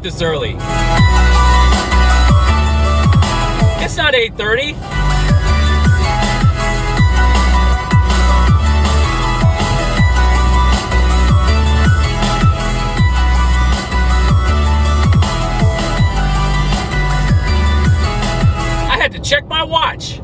this early? It's not 8:30. I had to check my watch.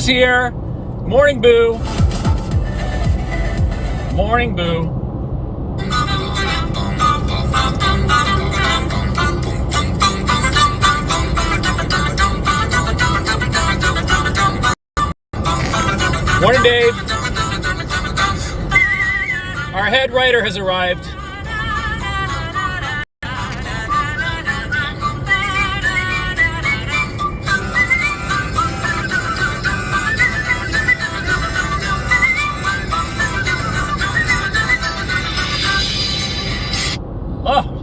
here. Morning, Boo. Morning, Boo. Morning, Dave. Our head writer has arrived. Oh.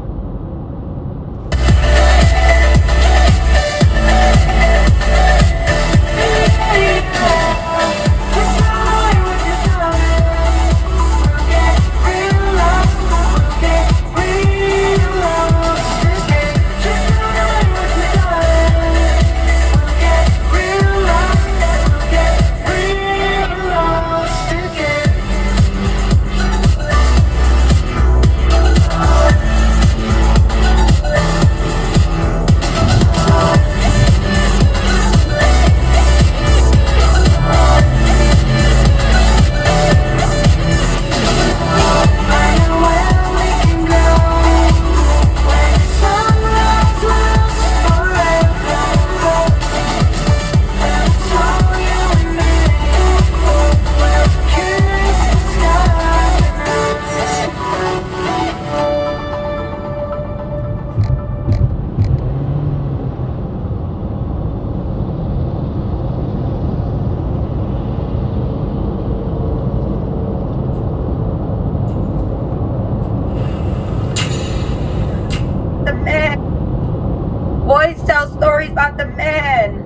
Boys tell stories about the man.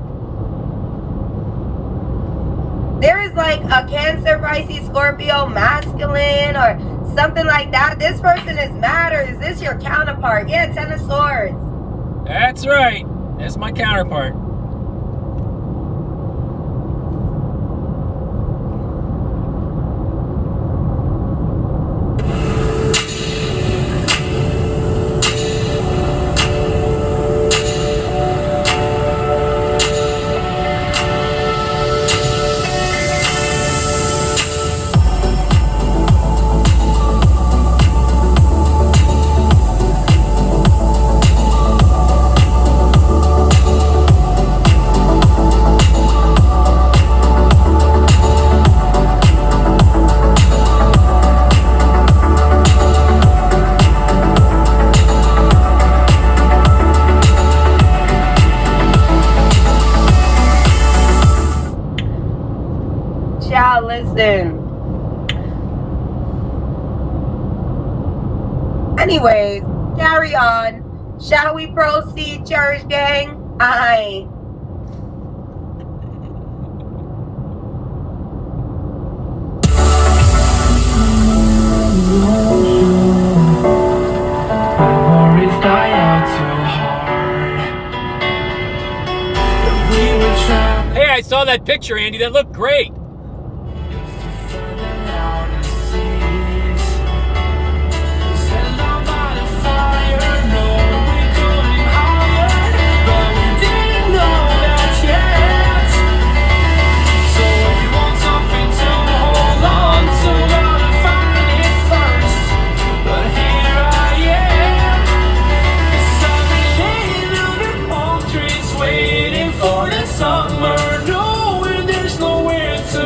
There is like a Cancer, Pisces, Scorpio, masculine, or something like that. This person is mad, or is this your counterpart? Yeah, Ten of Swords. That's right. That's my counterpart. Child, listen. Anyways, carry on. Shall we proceed, Cherish Gang? Aye. Hey, I saw that picture, Andy. That looked great. Summer, knowing there's nowhere to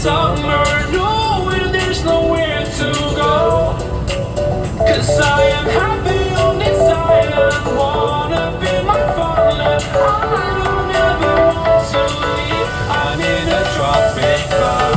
summer, knowing there's nowhere to go. 'Cause I am happy on this island, wanna be my fatherland. I don't ever want to leave, I'm in a tropic club.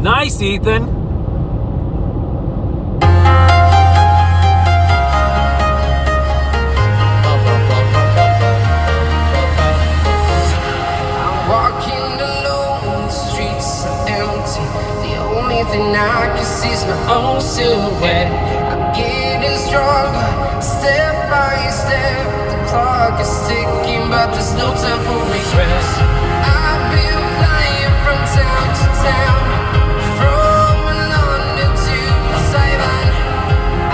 Nice, Ethan. Walking alone, the streets are empty. The only thing I can see is my own silhouette. I'm getting stronger, step by step. The clock is ticking, but there's no time for regrets. I've been flying from town to town, from London to Taiwan.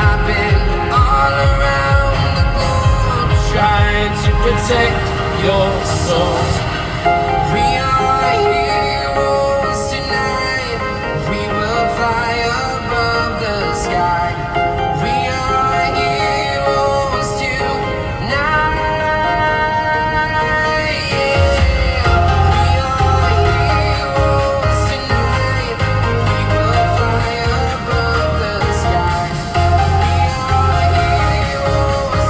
I've been all around the globe, trying to protect your soul. We are heroes tonight. We will fly above the sky. We are heroes tonight. Yeah. We are heroes tonight. We will fly above the sky. We are heroes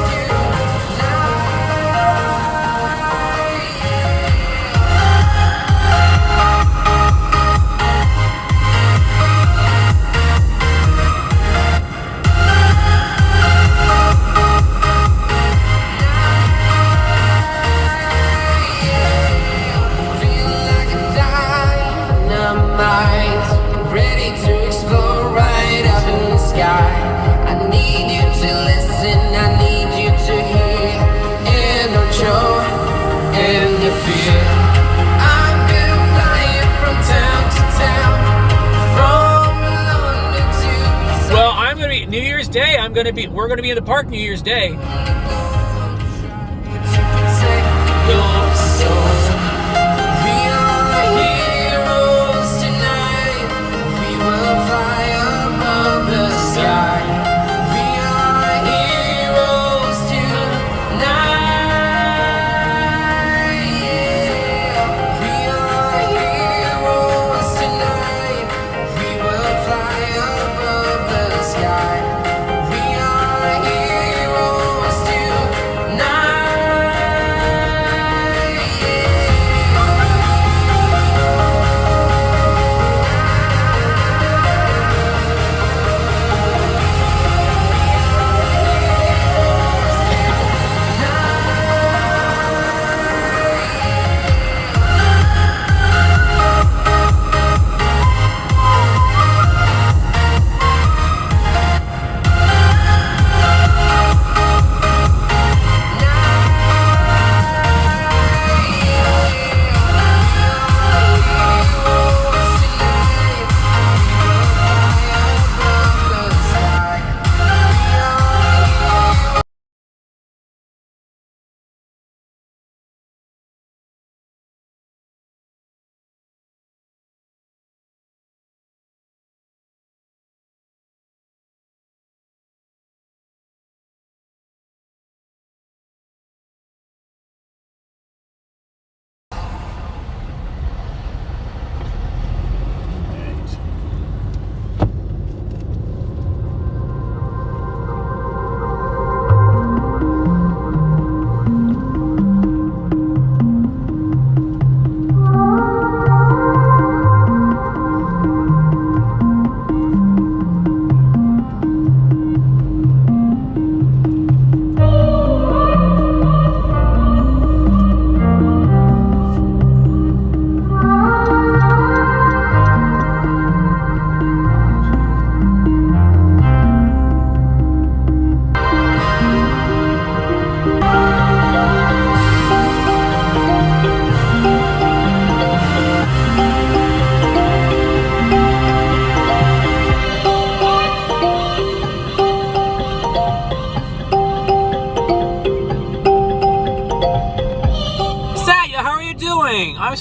feel like a dynamite, ready to explode right up in the sky. I need you to listen, I need you to hear, and don't show any fear. I've been flying from town to town, from London to Well, I'm gonna be New Year's Day. We're gonna be in the park New Year's Day. to protect your soul. We are heroes tonight. We will fly above the sky. We are heroes tonight. Yeah. We are heroes tonight. We will fly above the sky. We are heroes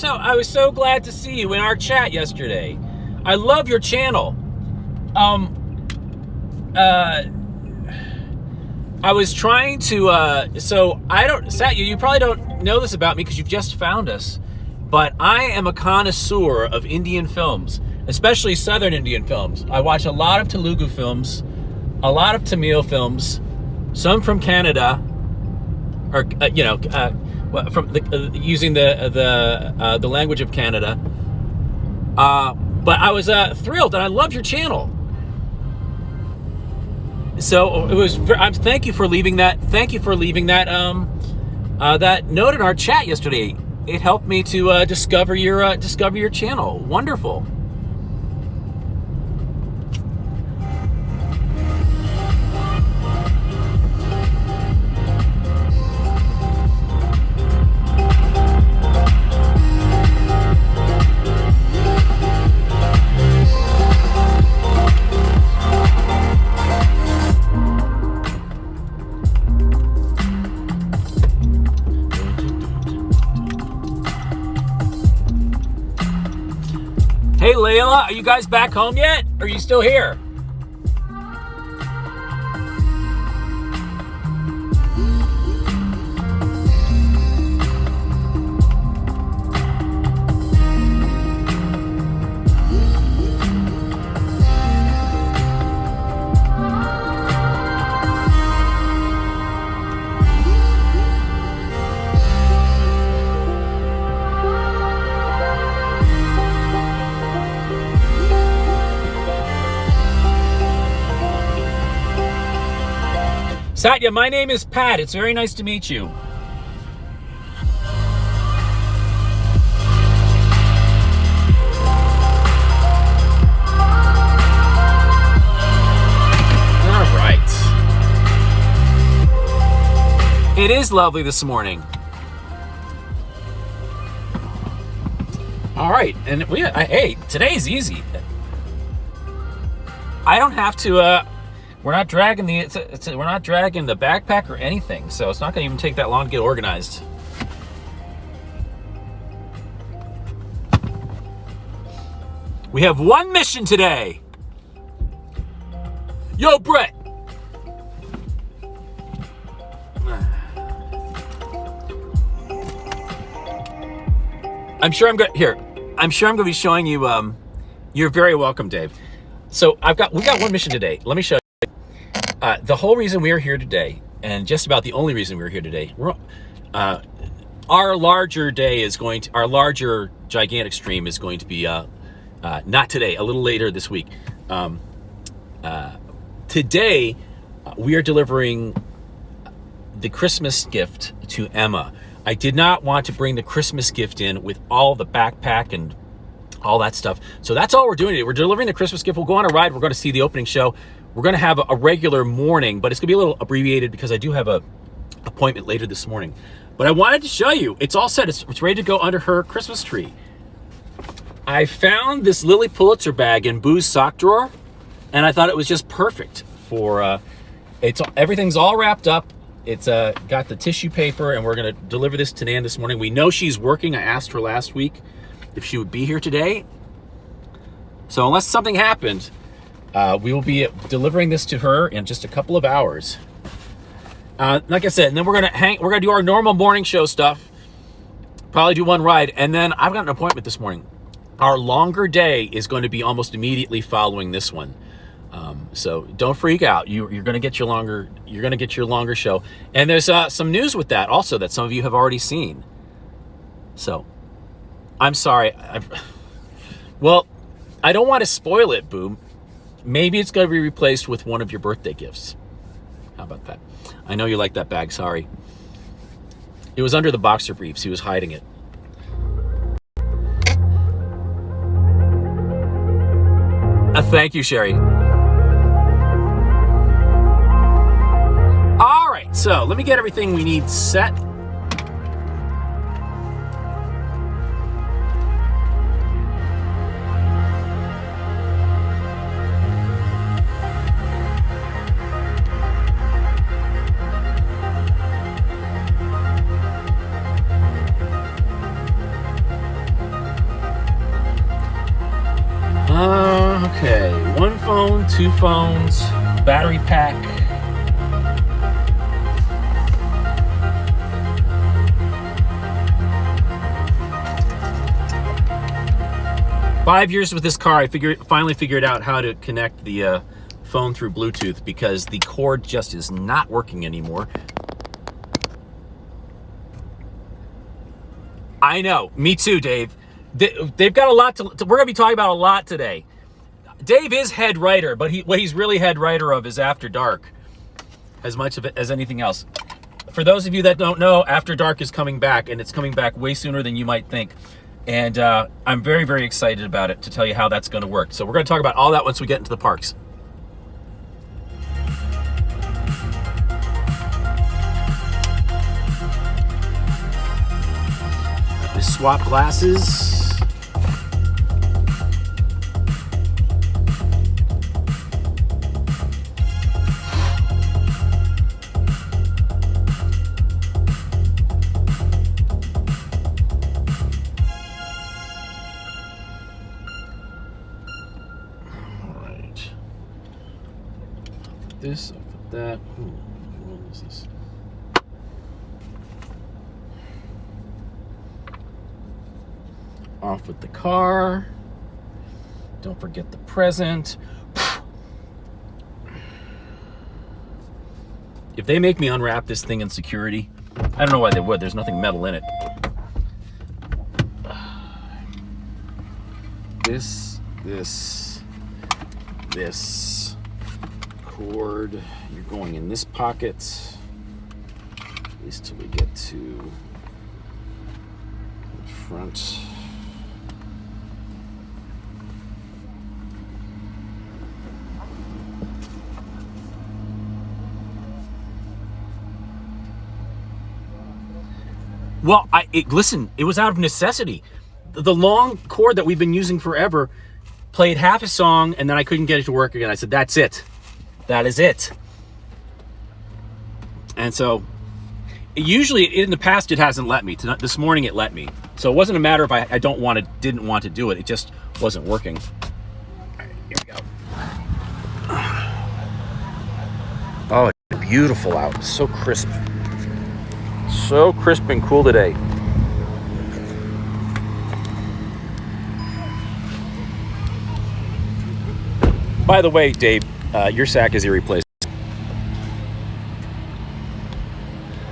I was so glad to see you in our chat yesterday. I love your channel. I was trying to, so I don't, Satya, you probably don't know this about me because you've just found us, but I am a connoisseur of Indian films, especially Southern Indian films. I watch a lot of Telugu films, a lot of Tamil films, some from Canada, or, from using the language of Canada. But I was thrilled, and I love your channel. So it was. Thank you for leaving that. Thank you for leaving that that note in our chat yesterday. It helped me to discover your channel. Wonderful. Hey Layla, are you guys back home yet? Or are you still here? Satya, my name is Pat. It's very nice to meet you. All right. It is lovely this morning. All right, and hey, today's easy. I don't have to. We're not dragging we're not dragging the backpack or anything, so it's not going to even take that long to get organized. We have one mission today. Yo, Brett. I'm sure I'm going to be showing you. You're very welcome, Dave. So we've got one mission today. Let me show you. The whole reason we are here today, and just about the only reason we're here today, our larger gigantic stream is going to be not today, a little later this week. Today, we are delivering the Christmas gift to Emma. I did not want to bring the Christmas gift in with all the backpack and all that stuff. So that's all we're doing today. We're delivering the Christmas gift. We'll go on a ride. We're going to see the opening show. We're going to have a regular morning, but it's going to be a little abbreviated because I do have a appointment later this morning. But I wanted to show you. It's all set. It's ready to go under her Christmas tree. I found this Lily Pulitzer bag in Boo's sock drawer, and I thought it was just perfect for. Everything's all wrapped up. It's got the tissue paper, and we're going to deliver this to Nan this morning. We know she's working. I asked her last week if she would be here today. So unless something happened, we will be delivering this to her in just a couple of hours. Like I said, and then we're gonna do our normal morning show stuff. Probably do one ride, and then I've got an appointment this morning. Our longer day is going to be almost immediately following this one. So don't freak out. You're going to get your longer show, and there's some news with that also that some of you have already seen. So I'm sorry. Well, I don't want to spoil it, Boom. Maybe it's going to be replaced with one of your birthday gifts. How about that? I know you like that bag. Sorry. It was under the boxer briefs. He was hiding it. Thank you, Sherry. All right, so let me get everything we need set. Okay, 1 phone, 2 phones, battery pack. Five years with this car, I finally figured out how to connect the phone through Bluetooth because the cord just is not working anymore. I know, me too, Dave. They've got a lot we're going to be talking about a lot today. Dave is head writer, but what he's really head writer of is After Dark, as much of it as anything else. For those of you that don't know, After Dark is coming back, and it's coming back way sooner than you might think. And I'm very, very excited about it to tell you how that's going to work. So we're going to talk about all that once we get into the parks. I swap glasses. This, I'll put that. Ooh, what is this? Off with the car. Don't forget the present. If they make me unwrap this thing in security, I don't know why they would. There's nothing metal in it. This. Cord, you're going in this pocket, at least till we get to the front. Well, listen, it was out of necessity. The long cord that we've been using forever played half a song, and then I couldn't get it to work again. I said, that's it. That is it. And so, usually in the past it hasn't let me. This morning it let me. So it wasn't a matter of I didn't want to do it. It just wasn't working. All right, here we go. Oh, it's beautiful out. So crisp. So crisp and cool today. By the way, Dave, your sack is irreplaceable.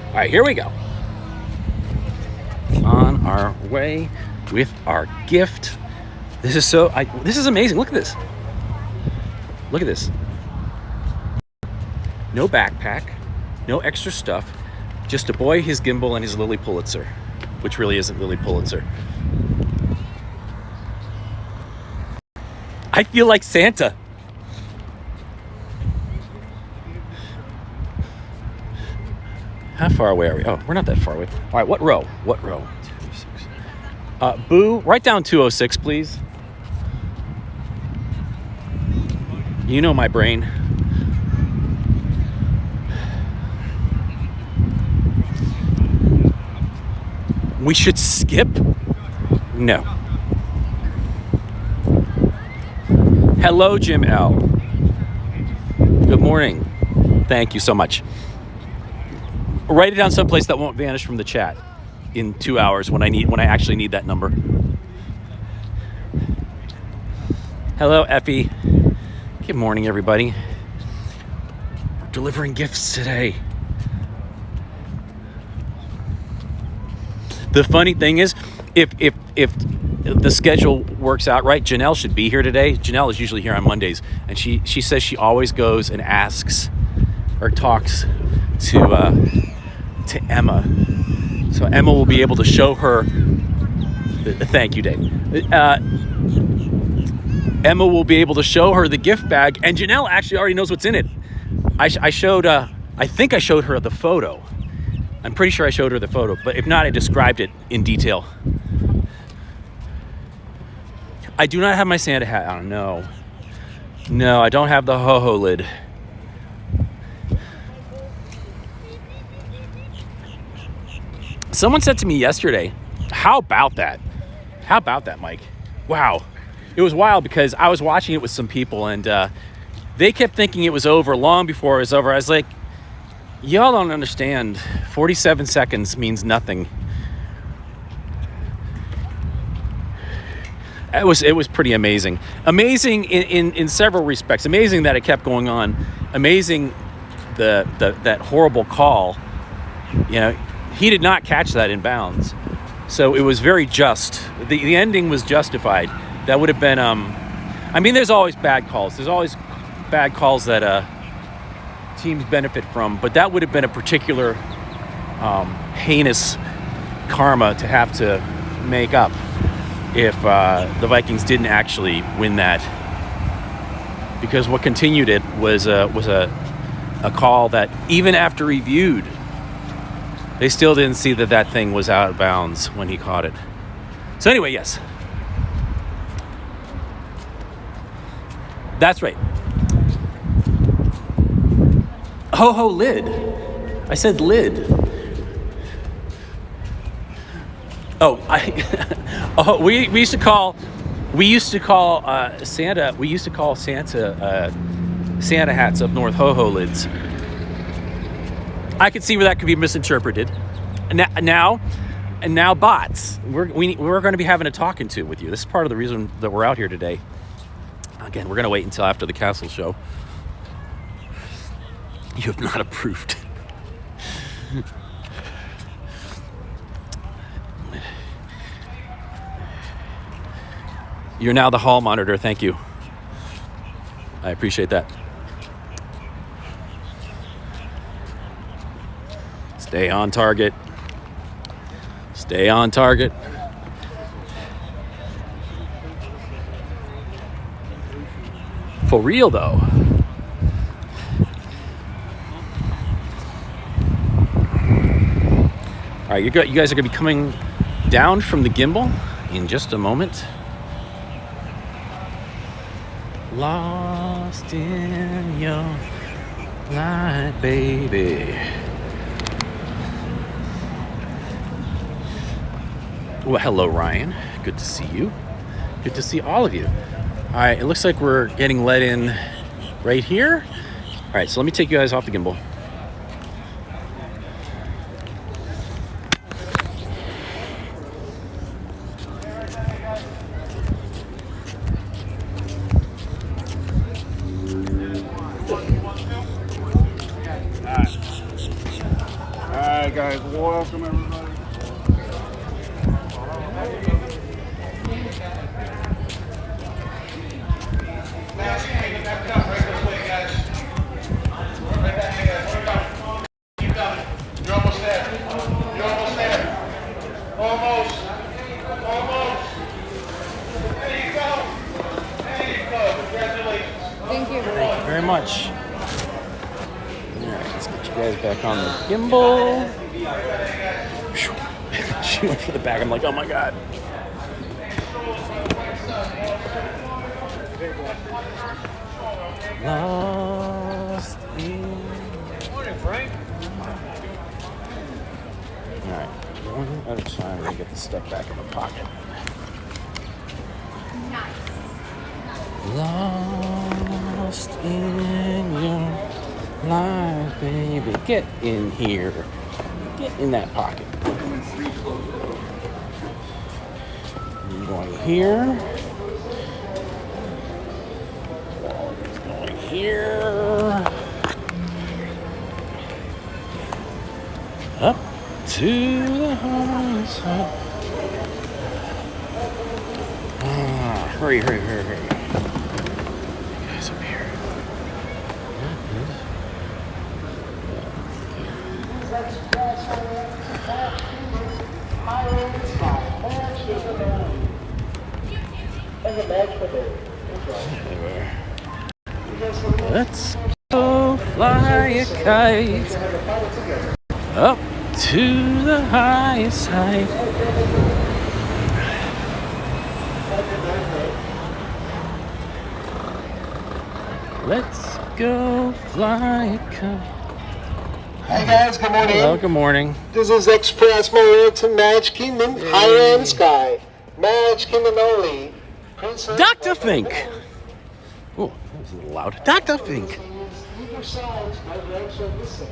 All right, here we go. On our way with our gift. This is amazing. Look at this. Look at this. No backpack, no extra stuff. Just a boy, his gimbal, and his Lily Pulitzer, which really isn't Lily Pulitzer. I feel like Santa. How far away are we? Oh, we're not that far away. All right, what row? What row? 206. Boo, write down 206, please. You know my brain. We should skip? No. Hello, Jim L. Good morning. Thank you so much. Write it down someplace that won't vanish from the chat in 2 hours when I actually need that number. Hello, Effie. Good morning, everybody. We're delivering gifts today. The funny thing is, if the schedule works out right, Janelle should be here today. Janelle is usually here on Mondays, and she says she always goes and asks or talks to Emma. So Emma will be able to show her. Thank you, Dave. Emma will be able to show her the gift bag, and Janelle actually already knows what's in it. I think I showed her the photo. I'm pretty sure I showed her the photo, but if not, I described it in detail. I do not have my Santa hat on, no. No, I don't have the ho-ho lid. Someone said to me yesterday, how about that? How about that, Mike? Wow. it was wild because I was watching it with some people, and they kept thinking it was over long before it was over. I was like, y'all don't understand. 47 seconds means nothing. It was pretty amazing. Amazing in several respects. Amazing that it kept going on. Amazing that horrible call. You know, he did not catch that in bounds. So it was very just. The ending was justified. That would have been I mean, there's always bad calls. There's always bad calls that teams benefit from, but that would have been a particular heinous karma to have to make up if the Vikings didn't actually win that, because what continued it was a call that even after reviewed, they still didn't see that thing was out of bounds when he caught it. So anyway, yes, that's right. Ho lid. I said lid. Oh, we used to call Santa. We used to call Santa Santa hats up north ho lids. I could see where that could be misinterpreted. Now bots. We're going to be having a talking to with you. This is part of the reason that we're out here today. Again, we're going to wait until after the castle show. You have not approved. You're now the hall monitor. Thank you. I appreciate that. Stay on target. Stay on target. For real, though. All right, you guys are going to be coming down from the gimbal in just a moment. Lost in your light, baby. Well, hello, Ryan. Good to see you. Good to see all of you. All right, it looks like we're getting let in right here. All right, so let me take you guys off the gimbal. Guys, welcome everybody. You're almost there. You're almost there. Almost. There you go. Congratulations. Thank you very much. All right, let's get you guys back on the gimbal. She went for the back. I'm like, oh my God. Lost in... Morning, Frank. All right, one at a time. We're gonna get this stuff back in the pocket. Lost in your life, baby. Get in here. Get in that pocket. You're going here. Going here. Up to the highest side. Hurry. Guys up here. Let's go fly a kite up to the highest height. Let's go fly a kite. Hi guys, good morning. Hello, good morning. This is Express Maria to Magic Kingdom, Higher End Sky. Magic Kingdom only. Princess, Dr. Fink. Oh, that was a little loud. Dr. Fink. Move your sides, my legs are this side.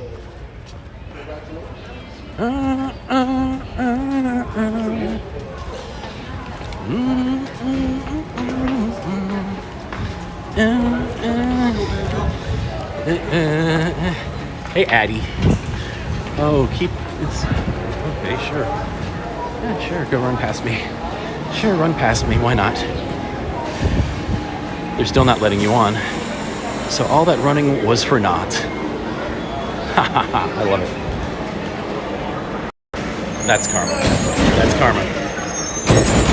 Hey, Addie. Oh, keep it's okay. Sure. Yeah, sure. Go run past me. Sure, run past me. Why not? They're still not letting you on. So all that running was for naught. Ha ha ha! I love it. That's karma. That's karma.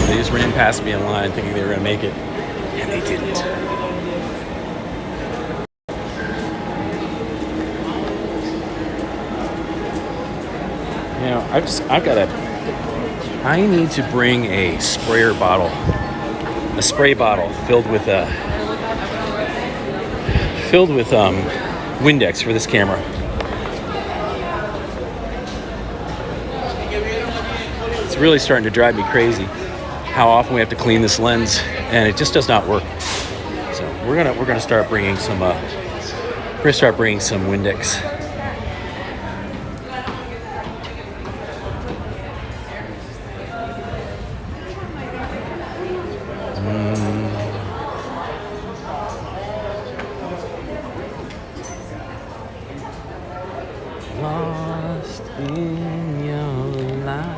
They just ran past me in line thinking they were gonna make it, and they didn't. You know, I need to bring a spray bottle filled with Windex for this camera. It's really starting to drive me crazy how often we have to clean this lens, and it just does not work. So we're gonna start bringing some Windex. Lost in your life.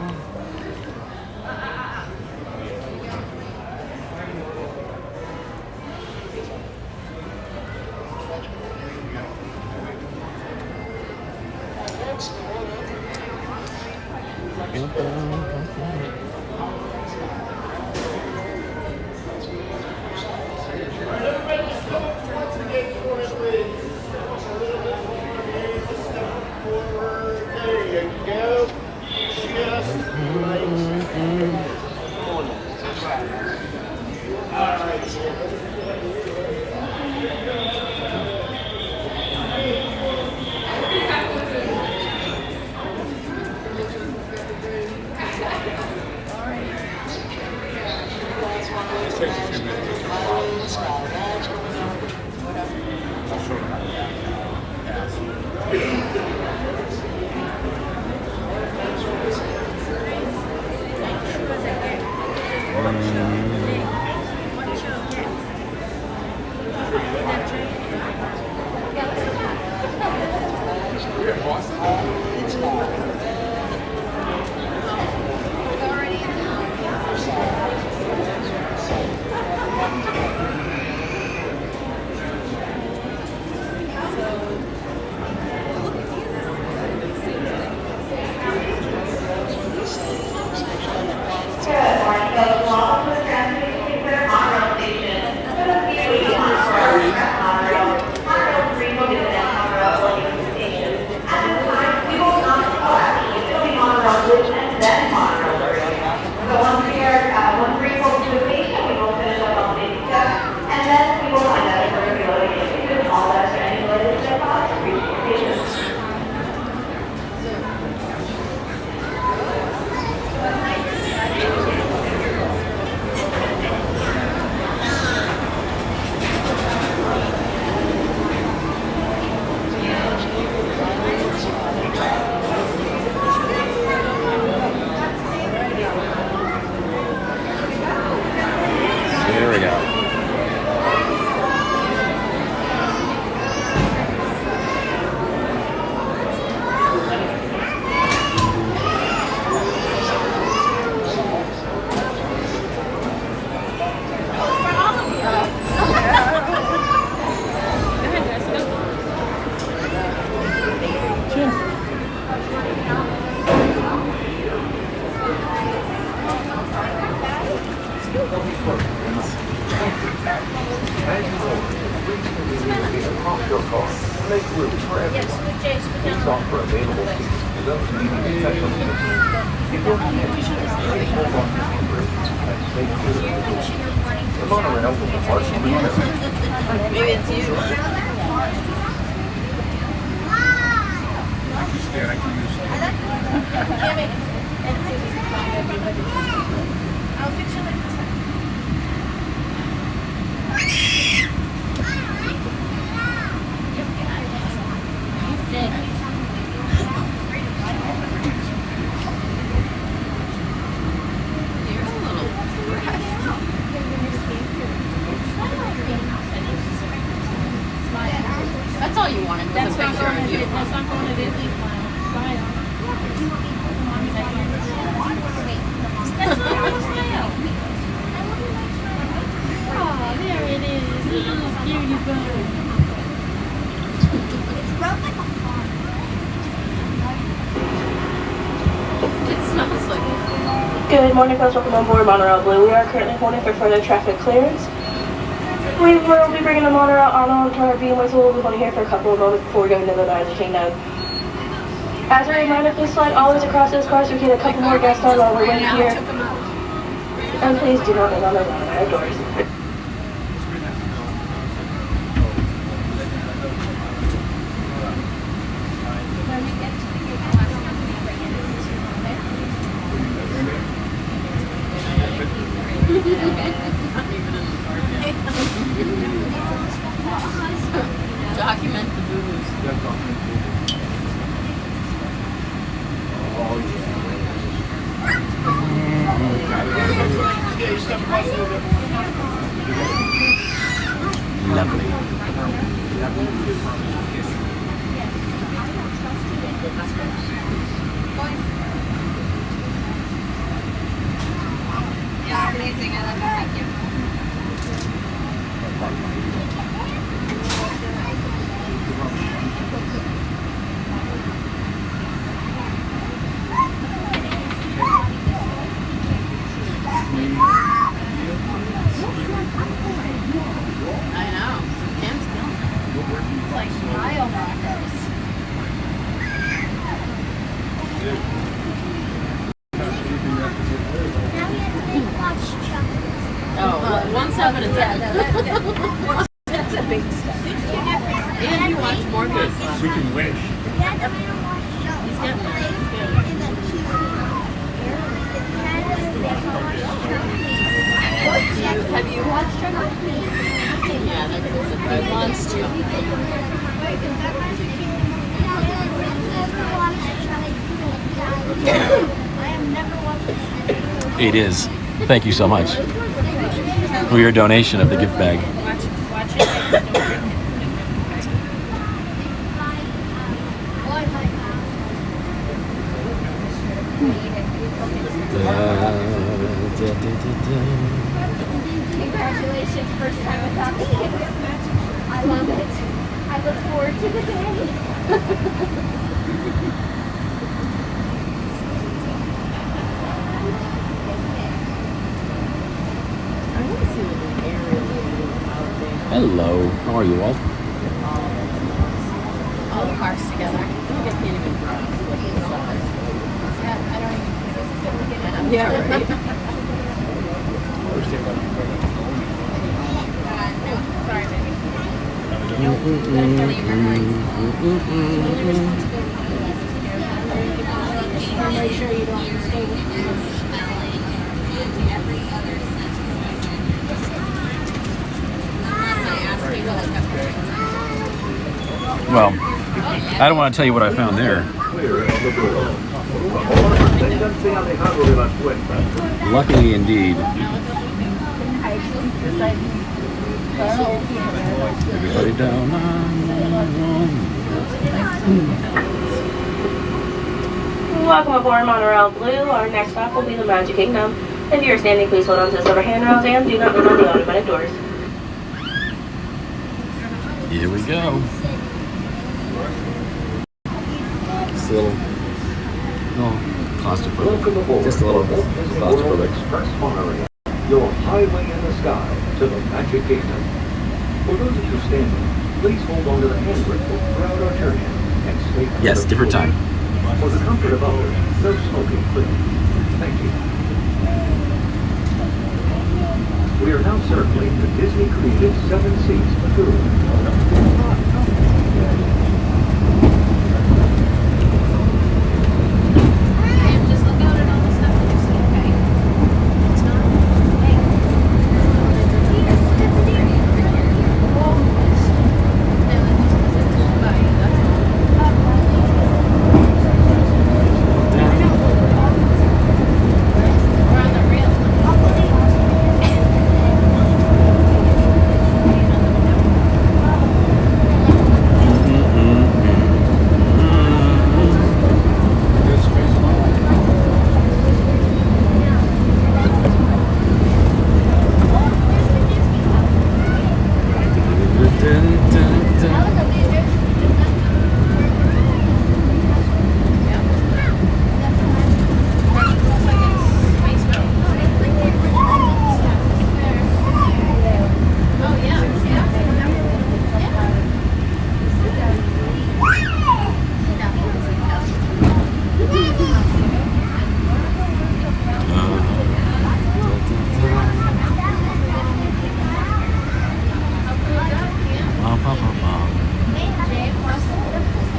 There we go. Oh, there it is. Here you go. It smells like it. Good morning, folks. Welcome on board Monorail Blue. We are currently holding for further traffic clearance. We will be bringing the monorail on to our beam whistle. We'll be holding here for a couple of moments before we go into the Magic Kingdom. As a reminder, please slide always across this car so we can get a couple more guests on while we wait here. And please do not lean on the automatic doors. Document the booze. Lovely. Yeah, amazing. I love it. Thank you. I know. Cam's killing it. It's like mile rockers. Oh, 1/7 of 10. That's a big step. And you watch more good stuff. We can wish. He's getting there. Have you watched Trevor? Yeah, he wants to. It is. Thank you so much for your donation of the gift bag. Watch it. Congratulations, first time without me. I love it. I look forward to the day. Hello. How are you all? All the cars together. I can't even drive. I don't even, this is gonna get it. Yeah, right. Sorry, baby. Make sure you don't stay with me. Well, I don't want to tell you what I found there. Luckily indeed. Everybody down Welcome aboard Monorail Blue. Our next stop will be the Magic Kingdom. If you're standing, please hold on to the silver handrails and do not lean on the automatic doors. Here we go. Just a little, claustrophobic. Just a little claustrophobic. Your highway in the sky to the Magic Kingdom. For those of you standing, please hold on to the handrail throughout our journey and stay clear Yes, of different children. time. For the comfort of others, no smoking, please. Thank you. We are now circling the Disney-created 7 Seas Lagoon. Just look out at all the stuff that you see, okay? It's not. We're on the rail.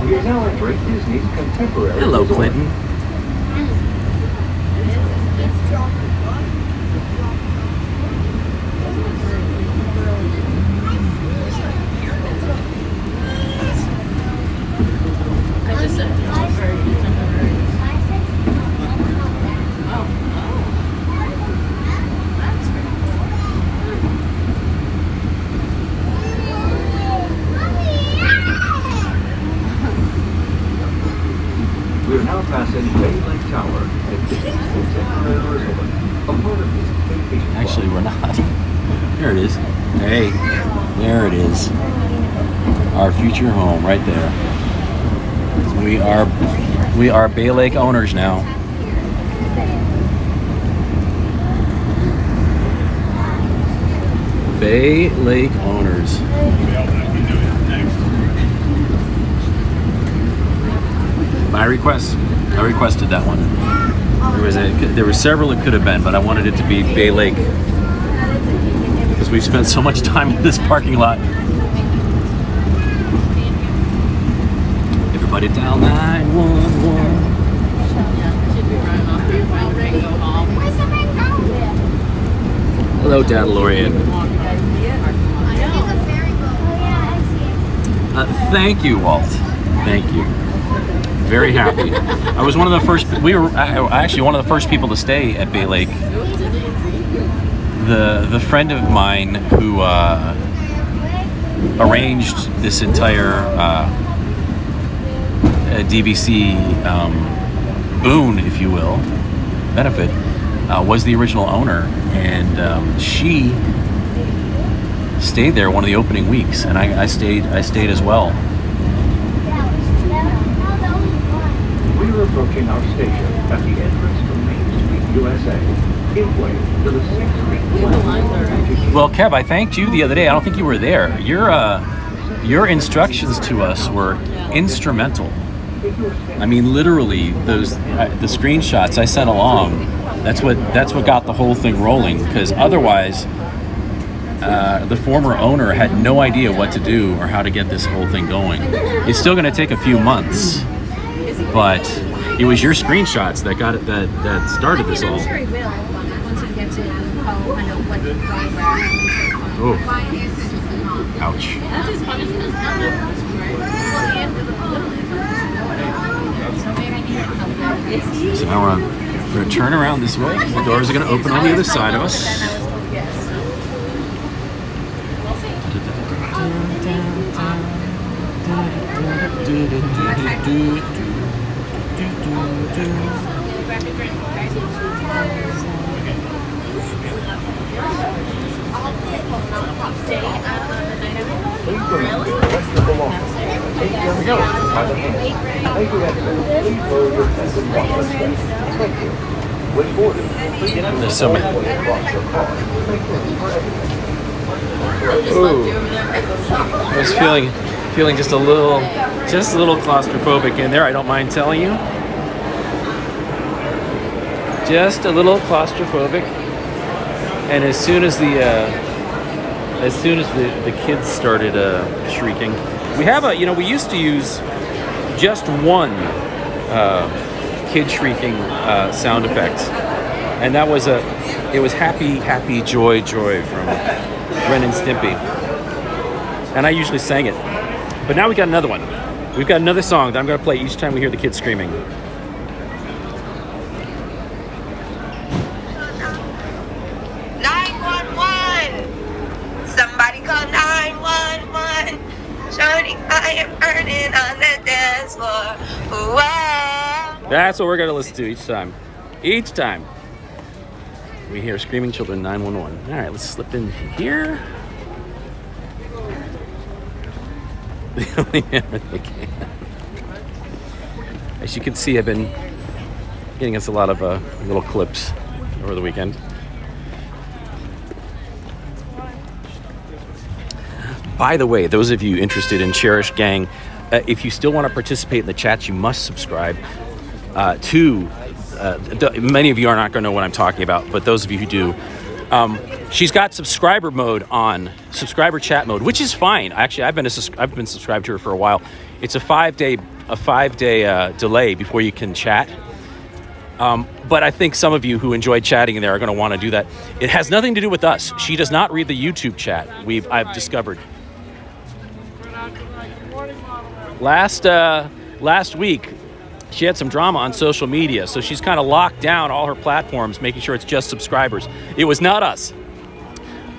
We are now entering Disney's contemporary. Hello, resort. Clinton. I just said very contemporary. We are now passing Bay Lake Tower at Disney's contemporary resort. A part of this vacation. Actually, we're not. There it is. Hey, there it is. Our future home, right there. We are Bay Lake owners now. Bay Lake owners. My request. I requested that one. There were several it could have been, but I wanted it to be Bay Lake because we've spent so much time in this parking lot. Everybody down 911. Should be running off here by the Ringo Hall. Hello, Dad Lorian. Thank you, Walt. Thank you. Very happy. I was one of the first. We were actually one of the first people to stay at Bay Lake. The friend of mine who arranged this entire DVC boon, if you will, benefit, was the original owner, and she stayed there one of the opening weeks, and I stayed as well. We are approaching our station at the entrance to Main Street, USA. Give way to the 6th Street. Well, Kev, I thanked you the other day. I don't think you were there. Your instructions to us were instrumental. I mean, literally, the screenshots I sent along. That's what got the whole thing rolling. Because otherwise, the former owner had no idea what to do or how to get this whole thing going. It's still going to take a few months, but it was your screenshots that got it that started this all. I'm sure he will once he gets it. I know what to buy. Oh, ouch. That's his punishment. So now we're going to turn around this way. The doors are going to open on the other side of us. Here we go. By the hand. Thank you, everyone. Please lower your heads and walk us down. Thank you. When boarding, please There's so many. halfway across your car. Thank you for everything. Ooh. I was feeling just a little claustrophobic in there. I don't mind telling you. Just a little claustrophobic. And as soon as the kids started shrieking, we have we used to use just one kid shrieking sound effect, and that was it was happy joy from Ren and Stimpy, and I usually sang it, but now we got another one. We've got another song that I'm going to play each time we hear the kids screaming. Somebody call 911. Shorty, I am burning on the dance floor. Whoa. That's what we're going to listen to each time. Each time we hear screaming children, 911. All right, let's slip in here. The only manner they can. As you can see, I've been getting us a lot of little clips over the weekend. By the way, those of you interested in Cherish Gang, if you still want to participate in the chats, you must subscribe to. Many of you are not going to know what I'm talking about, but those of you who do, she's got subscriber mode on, subscriber chat mode, which is fine. Actually, I've been subscribed to her for a while. It's a 5-day delay before you can chat. But I think some of you who enjoy chatting in there are going to want to do that. It has nothing to do with us. She does not read the YouTube chat. I've discovered. Last week, she had some drama on social media, so she's kind of locked down all her platforms, making sure it's just subscribers. It was not us.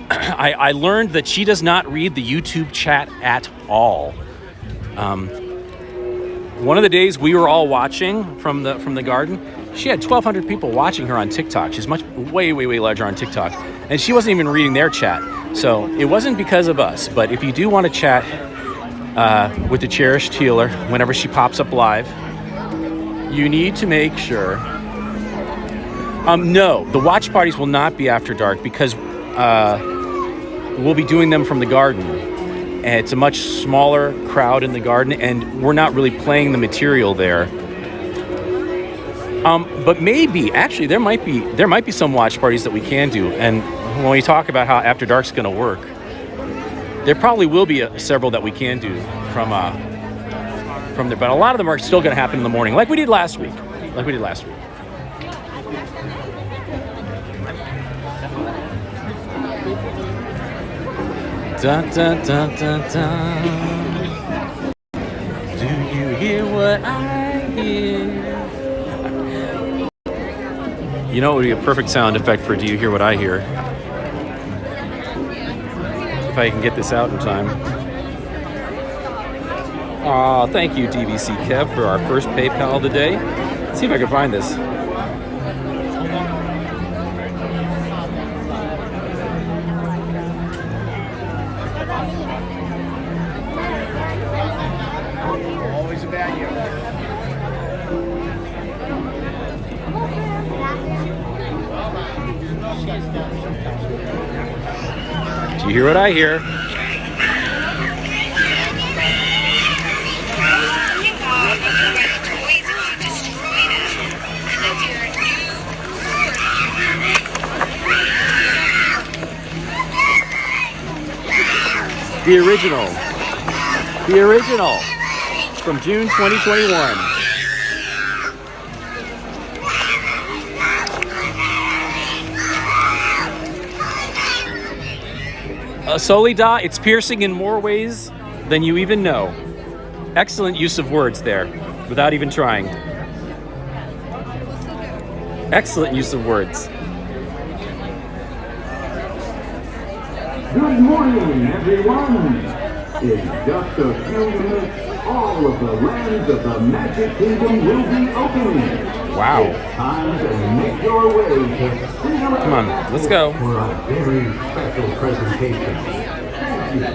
I learned that she does not read the YouTube chat at all. One of the days we were all watching from the garden, she had 1,200 people watching her on TikTok. She's way larger on TikTok, and she wasn't even reading their chat. So it wasn't because of us. But if you do want to chat with the cherished healer whenever she pops up live, you need to make sure. No, the watch parties will not be after dark because we'll be doing them from the garden. And it's a much smaller crowd in the garden, and we're not really playing the material there. But maybe, actually, there might be some watch parties that we can do. And when we talk about how After Dark's going to work, there probably will be several that we can do from there. But a lot of them are still going to happen in the morning, like we did last week. Dun, dun, dun, dun, dun. Do you hear what I hear? You know, it would be a perfect sound effect for Do You Hear What I Hear? If I can get this out in time. Aw, thank you, DVC Kev, for our first PayPal today. Let's see if I can find this. Always a bad year. Do you hear what I hear? The original from June 2021. Solida, it's piercing in more ways than you even know. Excellent use of words there, without even trying. Excellent use of words. Good morning, everyone. In just a few minutes, all of the lands of the Magic Kingdom will be opening. Wow. It's time to make your way to Cinderella. Come on, let's go. For a very special presentation. Thank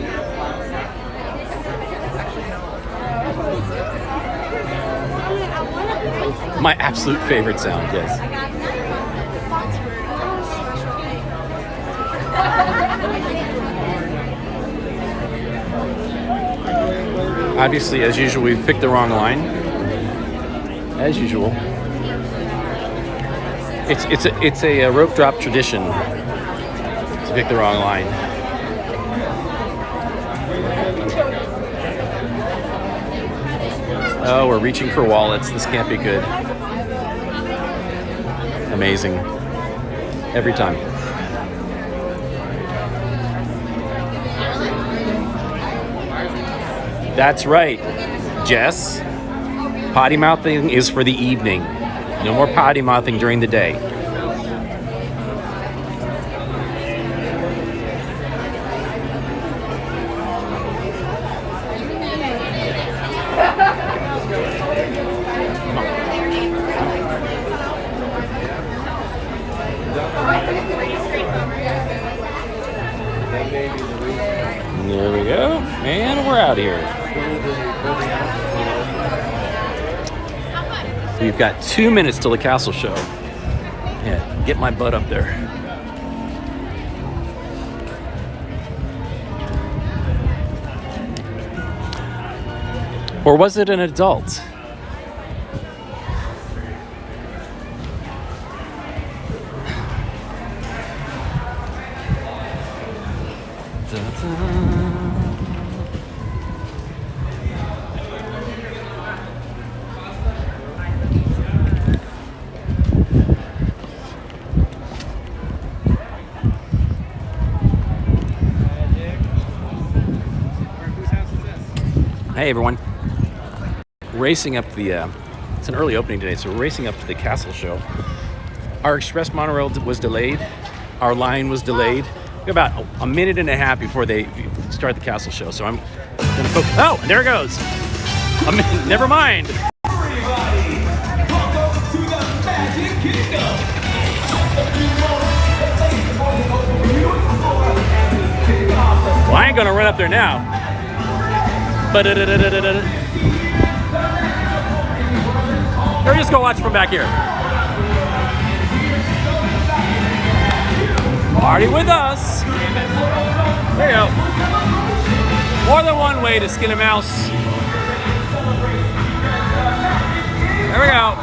you. My absolute favorite sound, yes. Obviously, as usual, we've picked the wrong line. As usual. It's a rope drop tradition to pick the wrong line. Oh, we're reaching for wallets. This can't be good. Amazing. Every time. That's right, Jess. Potty mouthing is for the evening. No more potty mouthing during the day. There we go. And we're out of here. We've got 2 minutes till the castle show. Yeah, get my butt up there. Or was it an adult? Hey everyone, racing up the, it's an early opening today, so we're racing up to the castle show. Our express monorail was delayed, our line was delayed. About a minute and a half before they start the castle show, so I'm gonna focus. Oh, and there it goes. A minute, never mind. Everybody, welcome to the Magic Kingdom. Well, I ain't gonna run up there now. Or just go watch from back here. Party with us. There you go. More than one way to skin a mouse. There we go.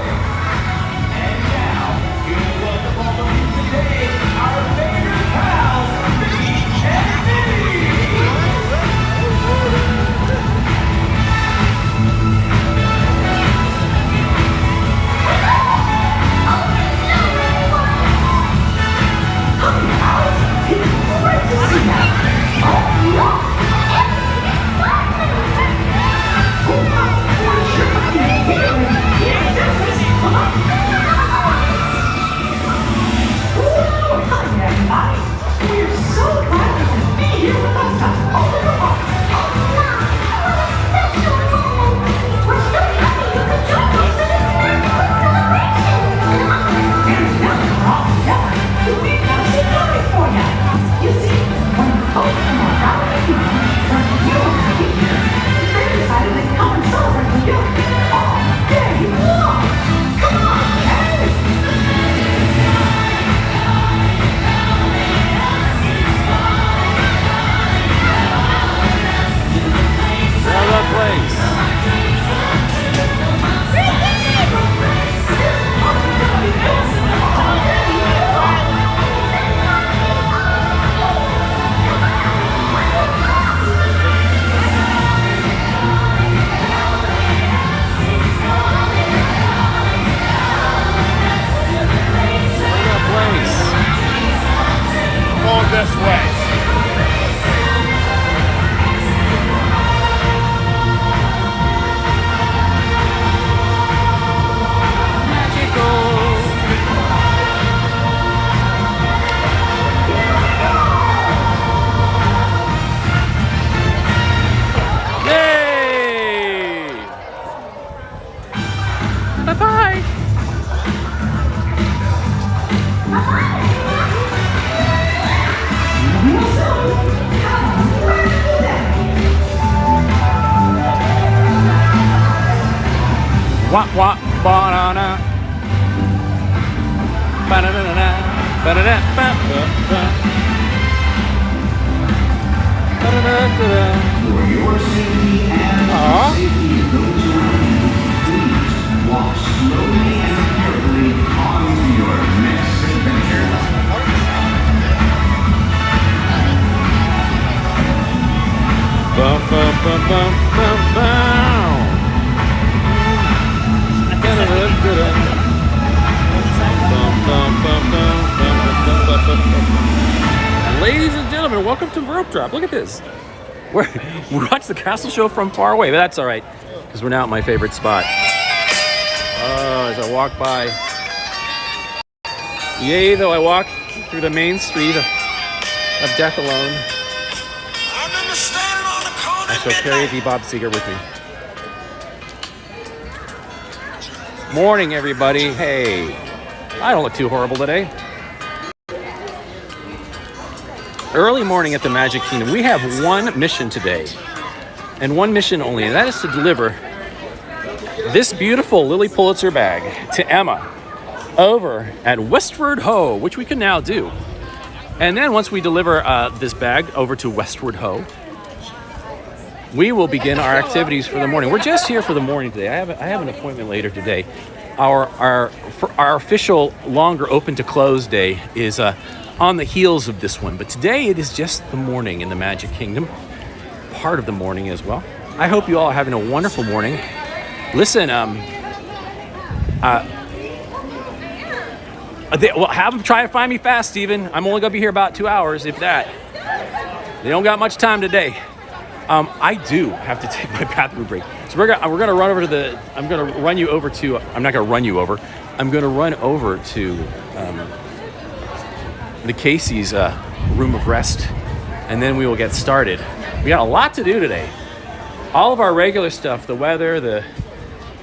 This way. Yay! Bye-bye. Wah wah banana. Banana. Banana. For your safety and safety of those around you, please walk slowly and carefully on to your next adventure. Bum, bum, bum, bum, bum, bum. Ladies and gentlemen, welcome to Rope Drop. Look at this. We watched the castle show from far away, but that's all right, because we're now at my favorite spot. Oh, as I walk by. Yea, though I walk through the main street of death alone, I shall carry thee, Bob Seger, with me. Morning, everybody. Hey, I don't look too horrible today. Early morning at the Magic Kingdom. We have one mission today, and one mission only, and that is to deliver this beautiful Lily Pulitzer bag to Emma over at Westward Ho, which we can now do. And then once we deliver this bag over to Westward Ho, we will begin our activities for the morning. We're just here for the morning today. I have an appointment later today. Our official longer open to close day is on the heels of this one, but today it is just the morning in the Magic Kingdom, part of the morning as well. I hope you all are having a wonderful morning. Listen, have them try to find me fast, Steven. I'm only gonna be here about 2 hours, if that. They don't got much time today. I do have to take my bathroom break. So we're gonna run over to the, I'm gonna run you over to, I'm not gonna run you over. I'm gonna run over to the Casey's room of rest, and then we will get started. We got a lot to do today. All of our regular stuff, the weather, the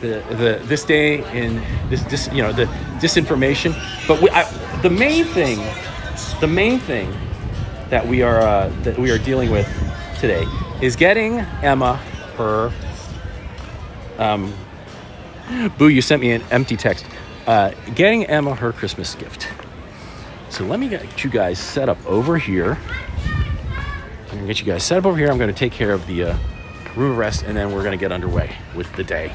this day in this you know, the disinformation, but the main thing that we are dealing with today is getting Emma her Boo, you sent me an empty text. Getting Emma her Christmas gift. So let me get you guys set up over here. I'm gonna get you guys set up over here. I'm gonna take care of the room of rest, and then we're gonna get underway with the day.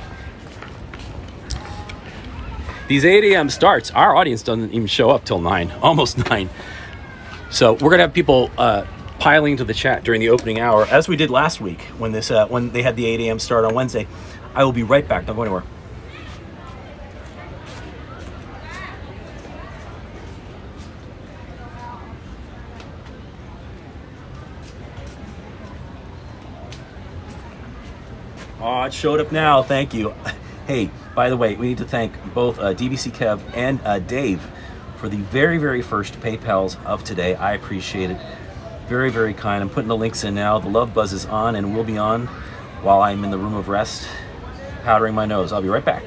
These 8 a.m. starts, our audience doesn't even show up till 9, almost 9. So we're gonna have people piling into the chat during the opening hour, as we did last week when when they had the 8 a.m. start on Wednesday. I will be right back. Don't go anywhere. Oh, it showed up now. Thank you. Hey, by the way, we need to thank both DVC Kev and Dave for the very, very first PayPals of today. I appreciate it. Very, very kind. I'm putting the links in now. The Love Buzz is on and will be on while I'm in the room of rest, powdering my nose. I'll be right back.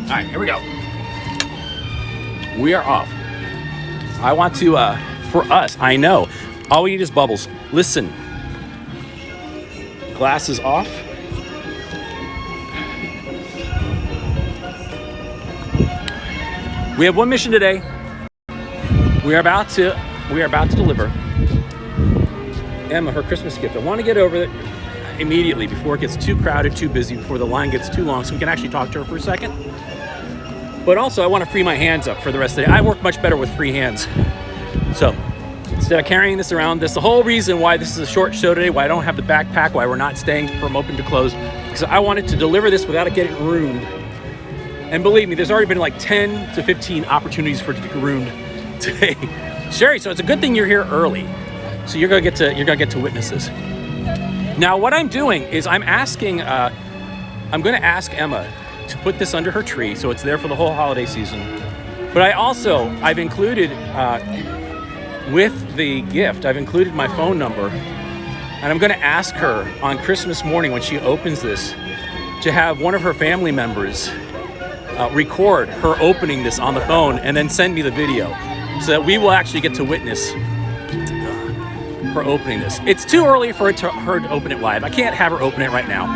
All right, here we go. We are off. I want to, for us, I know, all we need is bubbles. Listen, glass is off. We have one mission today. We are about to deliver Emma her Christmas gift. I want to get over it immediately before it gets too crowded, too busy, before the line gets too long, so we can actually talk to her for a second. But also, I want to free my hands up for the rest of the day. I work much better with free hands. So, instead of carrying this around. That's the whole reason why this is a short show today, why I don't have the backpack, why we're not staying from open to close, because I wanted to deliver this without it getting ruined. And believe me, there's already been like 10 to 15 opportunities for it to get ruined today. Sherry, so it's a good thing you're here early. So you're gonna get to witness this. Now what I'm doing is I'm gonna ask Emma to put this under her tree so it's there for the whole holiday season. But I've included, with the gift, I've included my phone number, and I'm gonna ask her on Christmas morning when she opens this to have one of her family members record her opening this on the phone and then send me the video so that we will actually get to witness her opening this. It's too early for her to open it live. I can't have her open it right now.